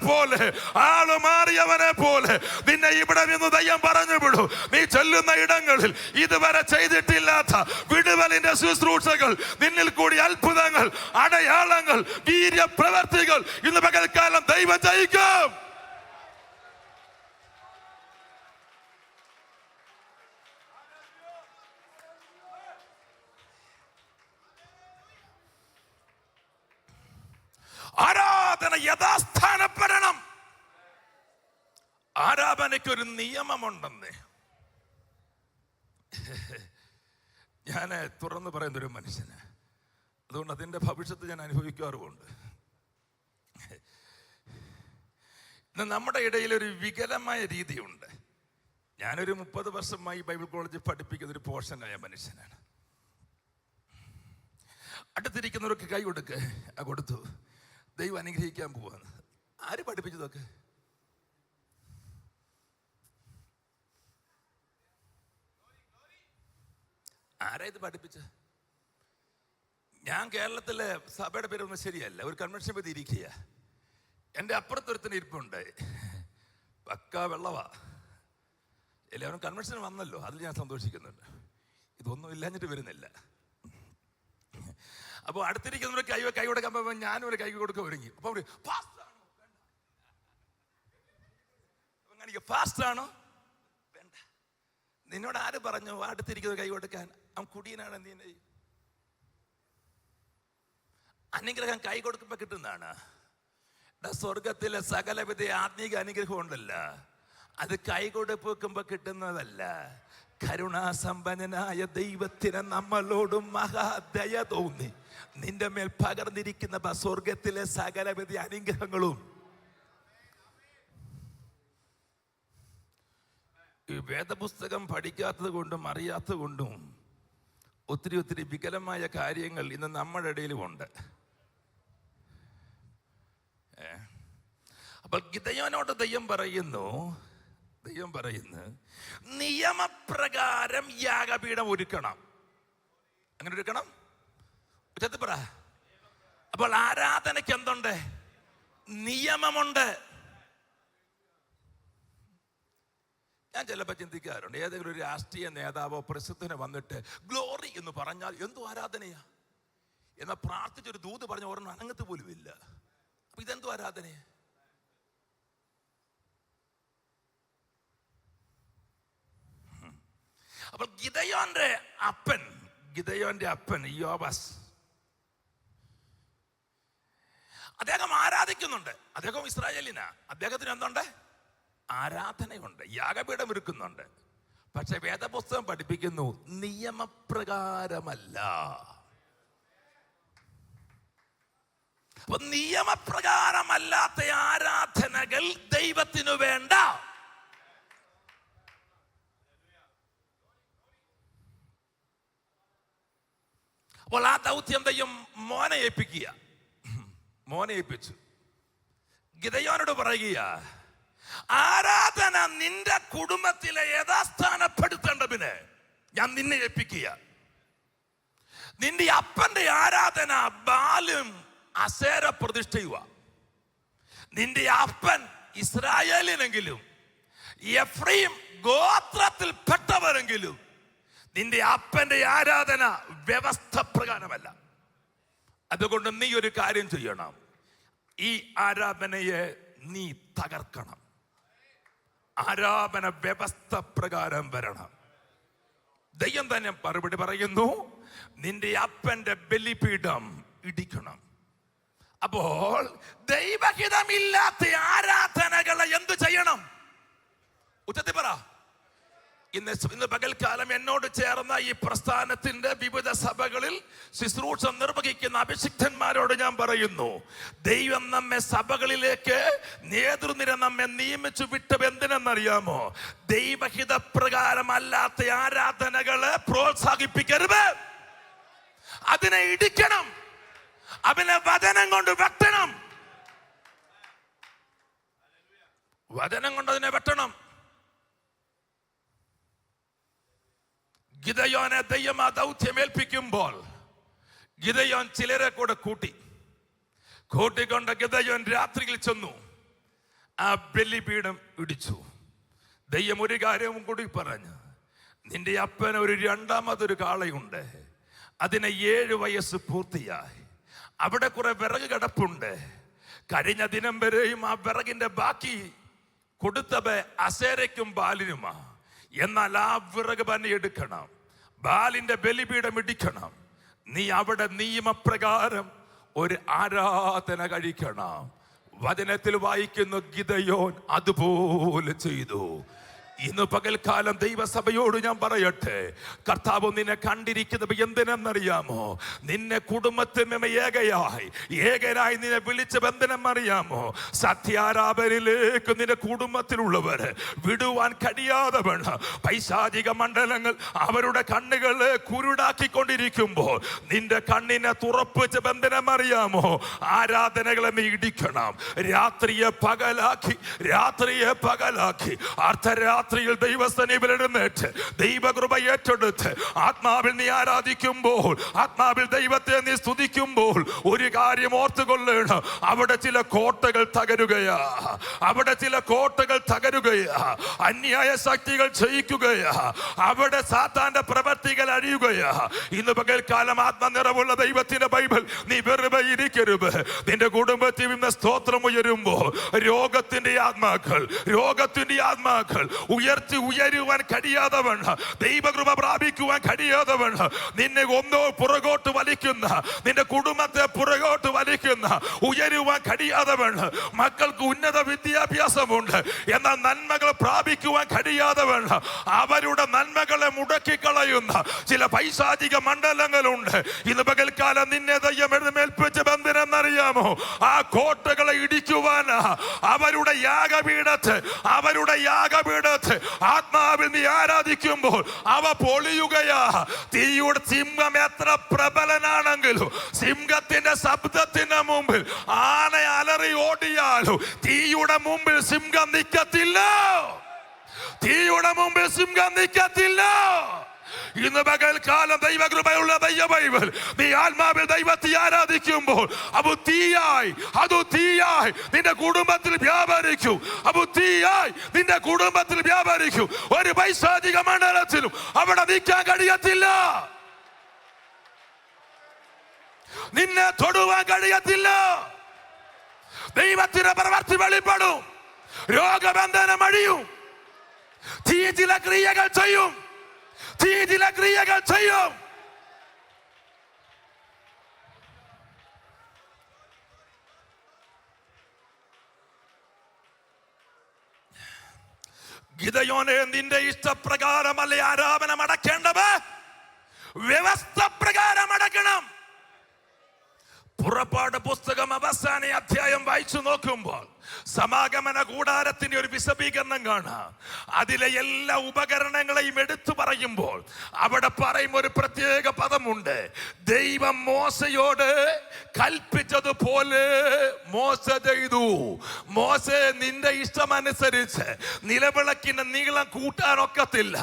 പോലെ നിന്നെ ഇവിടെ നിന്ന് ദൈവം പറഞ്ഞു വിടും. നീ ചെല്ലുന്ന ഇടങ്ങളിൽ ഇതുവരെ ചെയ്തിട്ടില്ലാത്ത വിടുതലിന്റെ ശുശ്രൂഷകൾ നിന്നിൽ കൂടി അത്ഭുതങ്ങൾ, അടയാളങ്ങൾ, വീര്യപ്രവർത്തികൾ ഇന്ന് പകൽക്കാലം ദൈവം ചെയ്യിക്കും. ആരാധന യഥാസ്ഥാനപ്പെടണം. ആരാധനയ്ക്കൊരു നിയമമുണ്ടെന്ന് ഞാൻ തുറന്നു പറയുന്നൊരു മനുഷ്യന്, അതുകൊണ്ട് അതിൻ്റെ ഭവിഷ്യത്ത് ഞാൻ അനുഭവിക്കാറുമുണ്ട്. ഇന്ന് നമ്മുടെ ഇടയിൽ ഒരു വികലമായ രീതിയുണ്ട്. ഞാനൊരു 30 വർഷമായി ബൈബിൾ കോളേജിൽ പഠിപ്പിക്കുന്ന ഒരു പോർഷനായ മനുഷ്യനാണ്. അടുത്തിരിക്കുന്നവർക്ക് കൈ കൊടുത്തു, ദൈവം അനുഗ്രഹിക്കാൻ പോവാന്ന്. ആര് പഠിപ്പിച്ചതൊക്കെ? ആരാ ഇത് പഠിപ്പിച്ച? ഞാൻ കേരളത്തിലെ സഭയുടെ പേരൊന്നും ശരിയല്ല, ഒരു കൺവെൻഷൻ പറ്റി ഇരിക്കുക. എൻ്റെ അപ്പുറത്തൊരുത്തിന് ഇരിപ്പുണ്ട്, പക്കാ വെള്ളവാ. എല്ലാവരും കൺവെൻഷൻ വന്നല്ലോ, അതിൽ ഞാൻ സന്തോഷിക്കുന്നുണ്ട്. ഇതൊന്നും ഇല്ലാഞ്ഞിട്ട് വരുന്നില്ല. അപ്പോൾ അടുത്തിരിക്കുന്നവർ കൈ കൊടുക്കാൻ പോകുമ്പോൾ ഞാനും ഒരു കൈ കൊടുക്കാൻ ഒരുങ്ങി. അപ്പോൾ ഫാസ്റ്റ് ആണോ? വേണ്ട. നിന്നോട് ആര് പറഞ്ഞു അടുത്തിരിക്കുന്നവർ കൈ കൊടുക്കാൻ? അവൻ കുടിയനാണ്. നീ അനുഗ്രഹം കൈ കൊടുക്കുമ്പോ കിട്ടുന്നതാണ്. സ്വർഗത്തിലെ സകലവിധ ആത്മീക അനുഗ്രഹം ഉണ്ടല്ല, അത് കൈ കൊടുക്കുമ്പോ കിട്ടുന്നതല്ല. കരുണാസമ്പന്നനായ ദൈവത്തിന് നമ്മളോടും മഹാദയ തോന്നി നിന്റെ മേൽ പകർന്നിരിക്കുന്ന സ്വർഗത്തിലെ സകലവിധ അനുഗ്രഹങ്ങളും. ഈ വേദപുസ്തകം പഠിക്കാത്തത് കൊണ്ടും അറിയാത്തത് കൊണ്ടും ഒത്തിരി വികലമായ കാര്യങ്ങൾ ഇന്ന് നമ്മുടെ ഇടയിലുമുണ്ട്. അപ്പോൾ ഗിദെയോനോട് ദൈവം പറയുന്നു, നിയമപ്രകാരം യാഗപീഠം ഒരുക്കണം. അങ്ങനെ ഒരുക്കണം. ഉച്ചത്തിൽ പറ. അപ്പോൾ ആരാധനയ്ക്ക് എന്തുണ്ട്? നിയമമുണ്ട്. ഞാൻ ചിലപ്പോൾ ചിന്തിക്കാറുണ്ട്, ഏതെങ്കിലും ഒരു രാഷ്ട്രീയ നേതാവോ പ്രസിദ്ധനെ വന്നിട്ട് ഗ്ലോറി എന്ന് പറഞ്ഞാൽ എന്തോ ആരാധനയാ. എന്നാൽ പ്രാർത്ഥിച്ചൊരു ദൂത് പറഞ്ഞ ഒരെണ്ണം അനങ്ങത്ത് പോലും ഇല്ല. അപ്പൊ ഇതെന്തോ ആരാധനയാ? അപ്പോൾ ഗിദെയോന്റെ അപ്പൻ യോവാസ്, അദ്ദേഹം ആരാധിക്കുന്നുണ്ട്. അദ്ദേഹം ഇസ്രായേലിനാ. അദ്ദേഹത്തിന് എന്തുണ്ട്? ആരാധനയുണ്ട്, യാഗപീഠം ഒരുക്കുന്നുണ്ട്. പക്ഷെ വേദപുസ്തകം പഠിപ്പിക്കുന്നു നിയമപ്രകാരമല്ല. അപ്പൊ നിയമപ്രകാരമല്ലാത്ത ആരാധനകൾ ദൈവത്തിനു വേണ്ട. അപ്പോൾ ആ ദൗത്യം ദൈവം മോനെ ഏൽപ്പിച്ചു. ഗിദെയോനോട് പറയുക, ആരാധന നിന്റെ കുടുംബത്തിലെ യഥാസ്ഥാനപ്പെടുത്തേണ്ടതിന് ഞാൻ നിന്നെ ഏൽപ്പിക്കുക. നിന്റെ അപ്പന്റെ ആരാധന ബാലും അസേര പ്രതിഷ്ഠയുക. നിന്റെ അപ്പൻ ഇസ്രായേലിനെങ്കിലും എഫ്രൈം ഗോത്രത്തിൽപ്പെട്ടവരെങ്കിലും നിന്റെ അപ്പന്റെ ആരാധന വ്യവസ്ഥ പ്രകാരമല്ല. അതുകൊണ്ട് നീ ഒരു കാര്യം ചെയ്യണം, ഈ ആരാധനയെ നീ തകർക്കണം. ആരാധന വ്യവസ്ഥ പ്രകാരം വരണം. ദൈവം തന്നെ മറുപടി പറയുന്നു, നിന്റെ അപ്പന്റെ ബലിപീഠം ഇടിക്കണം. അപ്പോൾ ദൈവഹിതമില്ലാത്ത ആരാധനകളെ എന്തു ചെയ്യണം? ഉച്ചത്തിൽ പറ. ഇന്ന് പകൽക്കാലം എന്നോട് ചേർന്ന ഈ പ്രസ്ഥാനത്തിന്റെ വിവിധ സഭകളിൽ ശുശ്രൂഷ നിർവഹിക്കുന്ന അഭിഷിക്തന്മാരോട് ഞാൻ പറയുന്നു, ദൈവം നമ്മെ സഭകളിലേക്ക് നേതൃനിര നമ്മെ നിയമിച്ചു വിട്ടത് എന്തിനെന്നറിയാമോ? ദൈവഹിത പ്രകാരമല്ലാത്ത ആരാധനകളെ പ്രോത്സാഹിപ്പിക്കരുത്. അതിനെ ഇടിക്കണം, അതിനെ വചനം കൊണ്ട് വെട്ടണം. വചനം കൊണ്ട് അതിനെ വെട്ടണം. ഗിദെയോനെ ദൈവം ആ ദൗത്യം ഏൽപ്പിക്കുമ്പോൾ ഗിദെയോൻ ചിലരെ കൂടെ കൂട്ടിക്കൊണ്ട് ഗിദെയോൻ രാത്രിയിൽ ചെന്നു, ആ ബലിപീഠം ഇടിച്ചു. ദൈവം ഒരു കാര്യവും കൂടി പറഞ്ഞു, നിന്റെ അപ്പന് ഒരു രണ്ടാമതൊരു കാളയുണ്ട്, അതിന് 7 വയസ്സ് പൂർത്തിയായി. അവിടെ കുറെ വിറക് കിടപ്പുണ്ട്. കഴിഞ്ഞ ദിനം വരെയും ആ വിറകിന്റെ ബാക്കി കൊടുത്തത് അസേരയ്ക്കും ബാലിനുമാ. എന്നാൽ ആ വിറക് തന്നെ എടുക്കണം, ബാലിന്റെ ബലിപീഠം ഇടിക്കണം. നീ അവിടെ നിയമപ്രകാരം ഒരു ആരാധന കഴിക്കണം. വചനത്തിൽ വായിക്കുന്ന ഗിദെയോൻ അതുപോലെ ചെയ്തു. ഇന്ന് പകൽക്കാലം ദൈവസഭയോട് ഞാൻ പറയട്ടെ, കർത്താവ് നിന്നെ കണ്ടിരിക്കുന്നത് എന്തിനെന്നറിയാമോ? നിന്നെ കുടുംബത്തിൽ നിന്ന് ഏകനായി നിന്നെ വിളിച്ച എന്തിനെന്നറിയാമോ? സത്യാരാധനയിലേക്ക് നിന്റെ കുടുംബത്തിലുള്ളവർ വിടുവാൻ കഴിയാതെ വേണം. പൈശാചിക മണ്ഡലങ്ങൾ അവരുടെ കണ്ണുകളെ കുരുടാക്കിക്കൊണ്ടിരിക്കുമ്പോൾ നിന്റെ കണ്ണിനെ തുറപ്പിച്ച എന്തിനെന്നറിയാമോ? ആരാധനകളെ നീ ഇടിക്കണം. രാത്രിയെ പകലാക്കി അർദ്ധരാത്രിയിൽ ദൈവസന്നിധിയിൽ എഴുന്നേറ്റ് ദൈവകൃപ ഏറ്റെടുത്ത് ആത്മാവിൽ നീ ആരാധിക്കുമ്പോൾ, ആത്മാവിൽ ദൈവത്തെ നീ സ്തുതിക്കുമ്പോൾ ഒരു കാര്യം ഓർത്തുകൊള്ളണം, അവിടെ ചില കോട്ടകൾ തകരുകയാ. അന്യായ ശക്തികൾ ജയിക്കുകയാ. അവിടെ സാത്താന്റെ പ്രവർത്തികൾ അഴിയുകയാ. ഇന്ന് പകൽക്കാലം ആത്മനിറവുള്ള ദൈവത്തിന്റെ ബൈബിൾ നീ വെറുതെ ഇരിക്കരുത്. നിന്റെ കുടുംബത്തിൽ നിന്ന് സ്തോത്രം ഉയരുമ്പോൾ രോഗത്തിന്റെ ആത്മാക്കൾ ഉയരുവാൻ കഴിയാതെ വേണം, ദൈവകൃപ പ്രാപിക്കുവാൻ കഴിയാതെ വേണം, നിന്നെ ഒന്നോ പുറകോട്ട് വലിക്കുന്ന, നിന്റെ കുടുംബത്തെ പുറകോട്ട് വലിക്കുന്ന, ഉയരുവാൻ കഴിയാതെ വേണം. മക്കൾക്ക് ഉന്നത വിദ്യാഭ്യാസമുണ്ട്, എന്നാൽ നന്മകൾ പ്രാപിക്കുവാൻ കഴിയാതെ വേണം. അവരുടെ നന്മകളെ മുടക്കിക്കളയുന്ന ചില പൈശാചിക മണ്ഡലങ്ങളുണ്ട്. ഇന്ന് പകൽക്കാലം നിന്നെ ദൈവം എഴുന്നേൽപ്പിച്ച എന്തിനെന്നറിയാമോ? ആ കോട്ടകളെ ഇടിക്കുവാനാ. അവരുടെ യാഗപീഠത്ത് ആത്മാവിൽ നീ ആരാധിക്കുമ്പോൾ അവ പൊളിയുകയാ. തീയുടെ സിംഹം എത്ര പ്രബലനാണെങ്കിലും സിംഹത്തിന്റെ ശബ്ദത്തിന് മുമ്പിൽ ആന അലറി ഓടിയാലും തീയുടെ മുമ്പിൽ സിംഹം നിൽക്കത്തില്ല. ഇന്ന് പകൽക്കാലം ദൈവകൃപയുള്ള ബൈബിൾ നീ ആത്മാവിൽ ദൈവത്തെ ആരാധിക്കുമ്പോൾ അത് തീയായി നിന്റെ കുടുംബത്തിൽ വ്യാപരിക്കും. ഒരു പൈശാചിക മണ്ഡലത്തിലും അവിടെ നിൽക്കാൻ കഴിയത്തില്ല, നിന്നെ തൊടുവാൻ കഴിയത്തില്ല. ദൈവത്തിന്റെ പ്രവൃത്തി വെളിപ്പെടും, രോഗബന്ധനം അഴിയും, തീ ചില ക്രിയകൾ ചെയ്യും. ഗിദെയോനെ, നിന്റെ ഇഷ്ടപ്രകാരമല്ലേ ആരാധന അടക്കേണ്ടത്? വ്യവസ്ഥ പ്രകാരം അടക്കണം. പുറപ്പാട് പുസ്തകം അവസാന അധ്യായം വായിച്ചു നോക്കുമ്പോൾ സമാഗമന കൂടാരത്തിന്റെ ഒരു വിശദീകരണം കാണാം. അതിലെ എല്ലാ ഉപകരണങ്ങളെയും എടുത്തു പറയുമ്പോൾ അവിടെ പറയും ഒരു പ്രത്യേക പദമുണ്ട്. ദൈവം മോശയോട് കൽപ്പിച്ചതുപോലെ മോശ ചെയ്തു. മോശെ, നിന്റെ ഇഷ്ടമനുസരിച്ച് നിലവിളക്കിന്റെ നീളം കൂട്ടാനൊക്കത്തില്ല.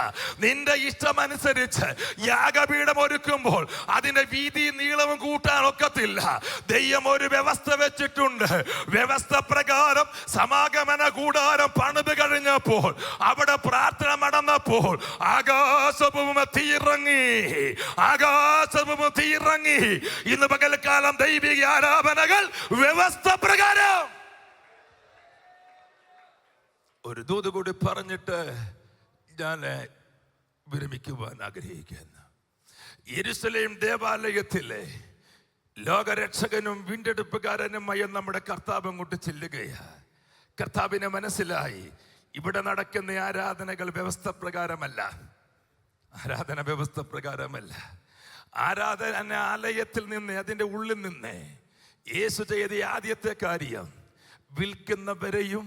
നിന്റെ ഇഷ്ടമനുസരിച്ച് യാഗപീഠം ഒരുക്കുമ്പോൾ അതിന്റെ വീതി നീളവും കൂട്ടാനൊക്കത്തില്ല. ദൈവം ഒരു വ്യവസ്ഥ വെച്ചിട്ടുണ്ട്. വ്യവസ്ഥ പ്രകാരം സമാഗമന കൂടാരം പണിത് കഴിഞ്ഞപ്പോൾ, അവിടെ പ്രാർത്ഥന നടന്നപ്പോൾ ആകാശഭൂമി തീയിറങ്ങി. ഇന്ന് പകൽക്കാലം ദൈവിക ആരാധനകൾ വ്യവസ്ഥ പ്രകാരം. ഒരു ദൂത് കൂടി പറഞ്ഞിട്ട് ഞാൻ വിരമിക്കുവാൻ ആഗ്രഹിക്കുന്നു. യെരൂശലേം ദേവാലയത്തിലെ ലോകരക്ഷകനും വീണ്ടെടുപ്പുകാരനുമായ നമ്മുടെ കർത്താവ് അങ്ങോട്ട് ചെല്ലുകയാ. കർത്താവിനെ മനസ്സിലായി, ഇവിടെ നടക്കുന്ന ആരാധന വ്യവസ്ഥ പ്രകാരമല്ല. ആരാധന ആലയത്തിൽ നിന്ന്, അതിൻ്റെ ഉള്ളിൽ നിന്ന് യേശു ചെയ്ത ആദ്യത്തെ കാര്യം വിൽക്കുന്നവരെയും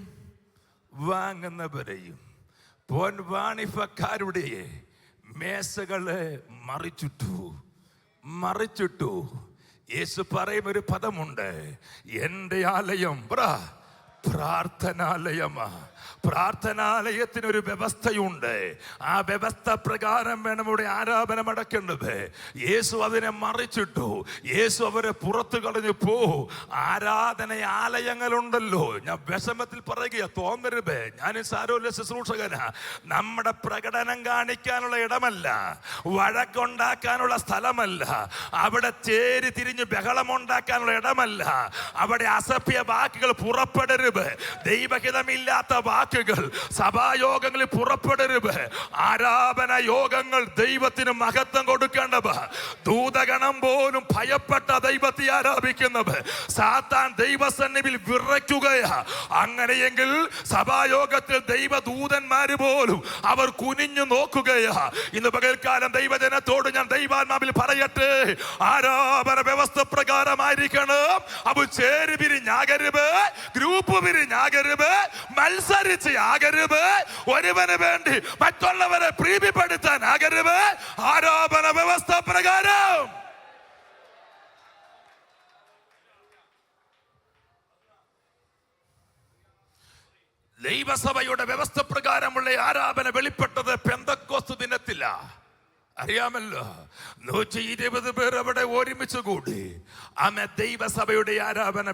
വാങ്ങുന്നവരെയും പൊൻവാണിഭക്കാരുടെ മേശകളെ മറിച്ചിട്ടു. യേശു പറയും ഒരു പദമുണ്ട്, എൻ്റെ ആലയം പ്രാർത്ഥനാലയമാ. പ്രാർത്ഥനാലയത്തിനൊരു വ്യവസ്ഥയുണ്ട്. ആ വ്യവസ്ഥ പ്രകാരം വേണം ഇവിടെ ആരാധന നടക്കേണ്ടത്. യേശു അതിനെ മറിച്ചിട്ടു. യേശു അവരെ പുറത്തു കളഞ്ഞു. ആരാധനയാലയങ്ങളുണ്ടല്ലോ, ഞാൻ വിഷമത്തിൽ പറയുക തോന്നരുത്, ഞാൻ സാരോല്യ ശുശ്രൂഷകനാ. നമ്മുടെ പ്രകടനം കാണിക്കാനുള്ള ഇടമല്ല, വഴക്കുണ്ടാക്കാനുള്ള സ്ഥലമല്ല, അവിടെ ചേരി തിരിഞ്ഞ് ബഹളമുണ്ടാക്കാനുള്ള ഇടമല്ല, അവിടെ അസഭ്യ വാക്കുകൾ പുറപ്പെടരുത്, ദൈവഹിതമില്ലാത്ത വാക്കുകൾ സഭായോഗങ്ങളിൽ പുറപ്പെടരുത്. ആരാധന യോഗങ്ങൾ ദൈവത്തിന് മഹത്വം കൊടുക്കേണ്ടവ. ദൂതഗണം പോലും ഭയപ്പെട്ട ദൈവത്തെ ആരാധിക്കുന്നവർ. സാത്താൻ ദൈവസന്നിധിയിൽ വിറയ്ക്കുകയാ. അങ്ങനെയെങ്കിൽ സഭായോഗത്തിൽ ദൈവദൂതന്മാര് പോലും അവർ കുനിഞ്ഞു നോക്കുകയാ. ഇന്ന് പകൽക്കാലം ദൈവജനത്തോട് ഞാൻ ദൈവാത്മാവിൽ പറയട്ടെ, ആരാധന വ്യവസ്ഥ പ്രകാരമായിരിക്കണം. അവ ചേരി പിരിഞ്ഞാകരുത്, ഗ്രൂപ്പ് പിരിഞ്ഞാകരുത്, മത്സരിച്ച് ആകരുത്, ഒരുവന് വേണ്ടി മറ്റുള്ളവരെ പ്രീതിപ്പെടുത്താൻ ആകരുത്. ആരാധന വ്യവസ്ഥ പ്രകാരം ദൈവസഭയുടെ വ്യവസ്ഥ പ്രകാരമുള്ള ആരാധന വെളിപ്പെട്ടത് പെന്തക്കോസ്ത് ദിനത്തില. അറിയാമല്ലോ, 120 പേർ അവിടെ ഒരുമിച്ച് കൂടി. ദൈവസഭയുടെ ആരാധന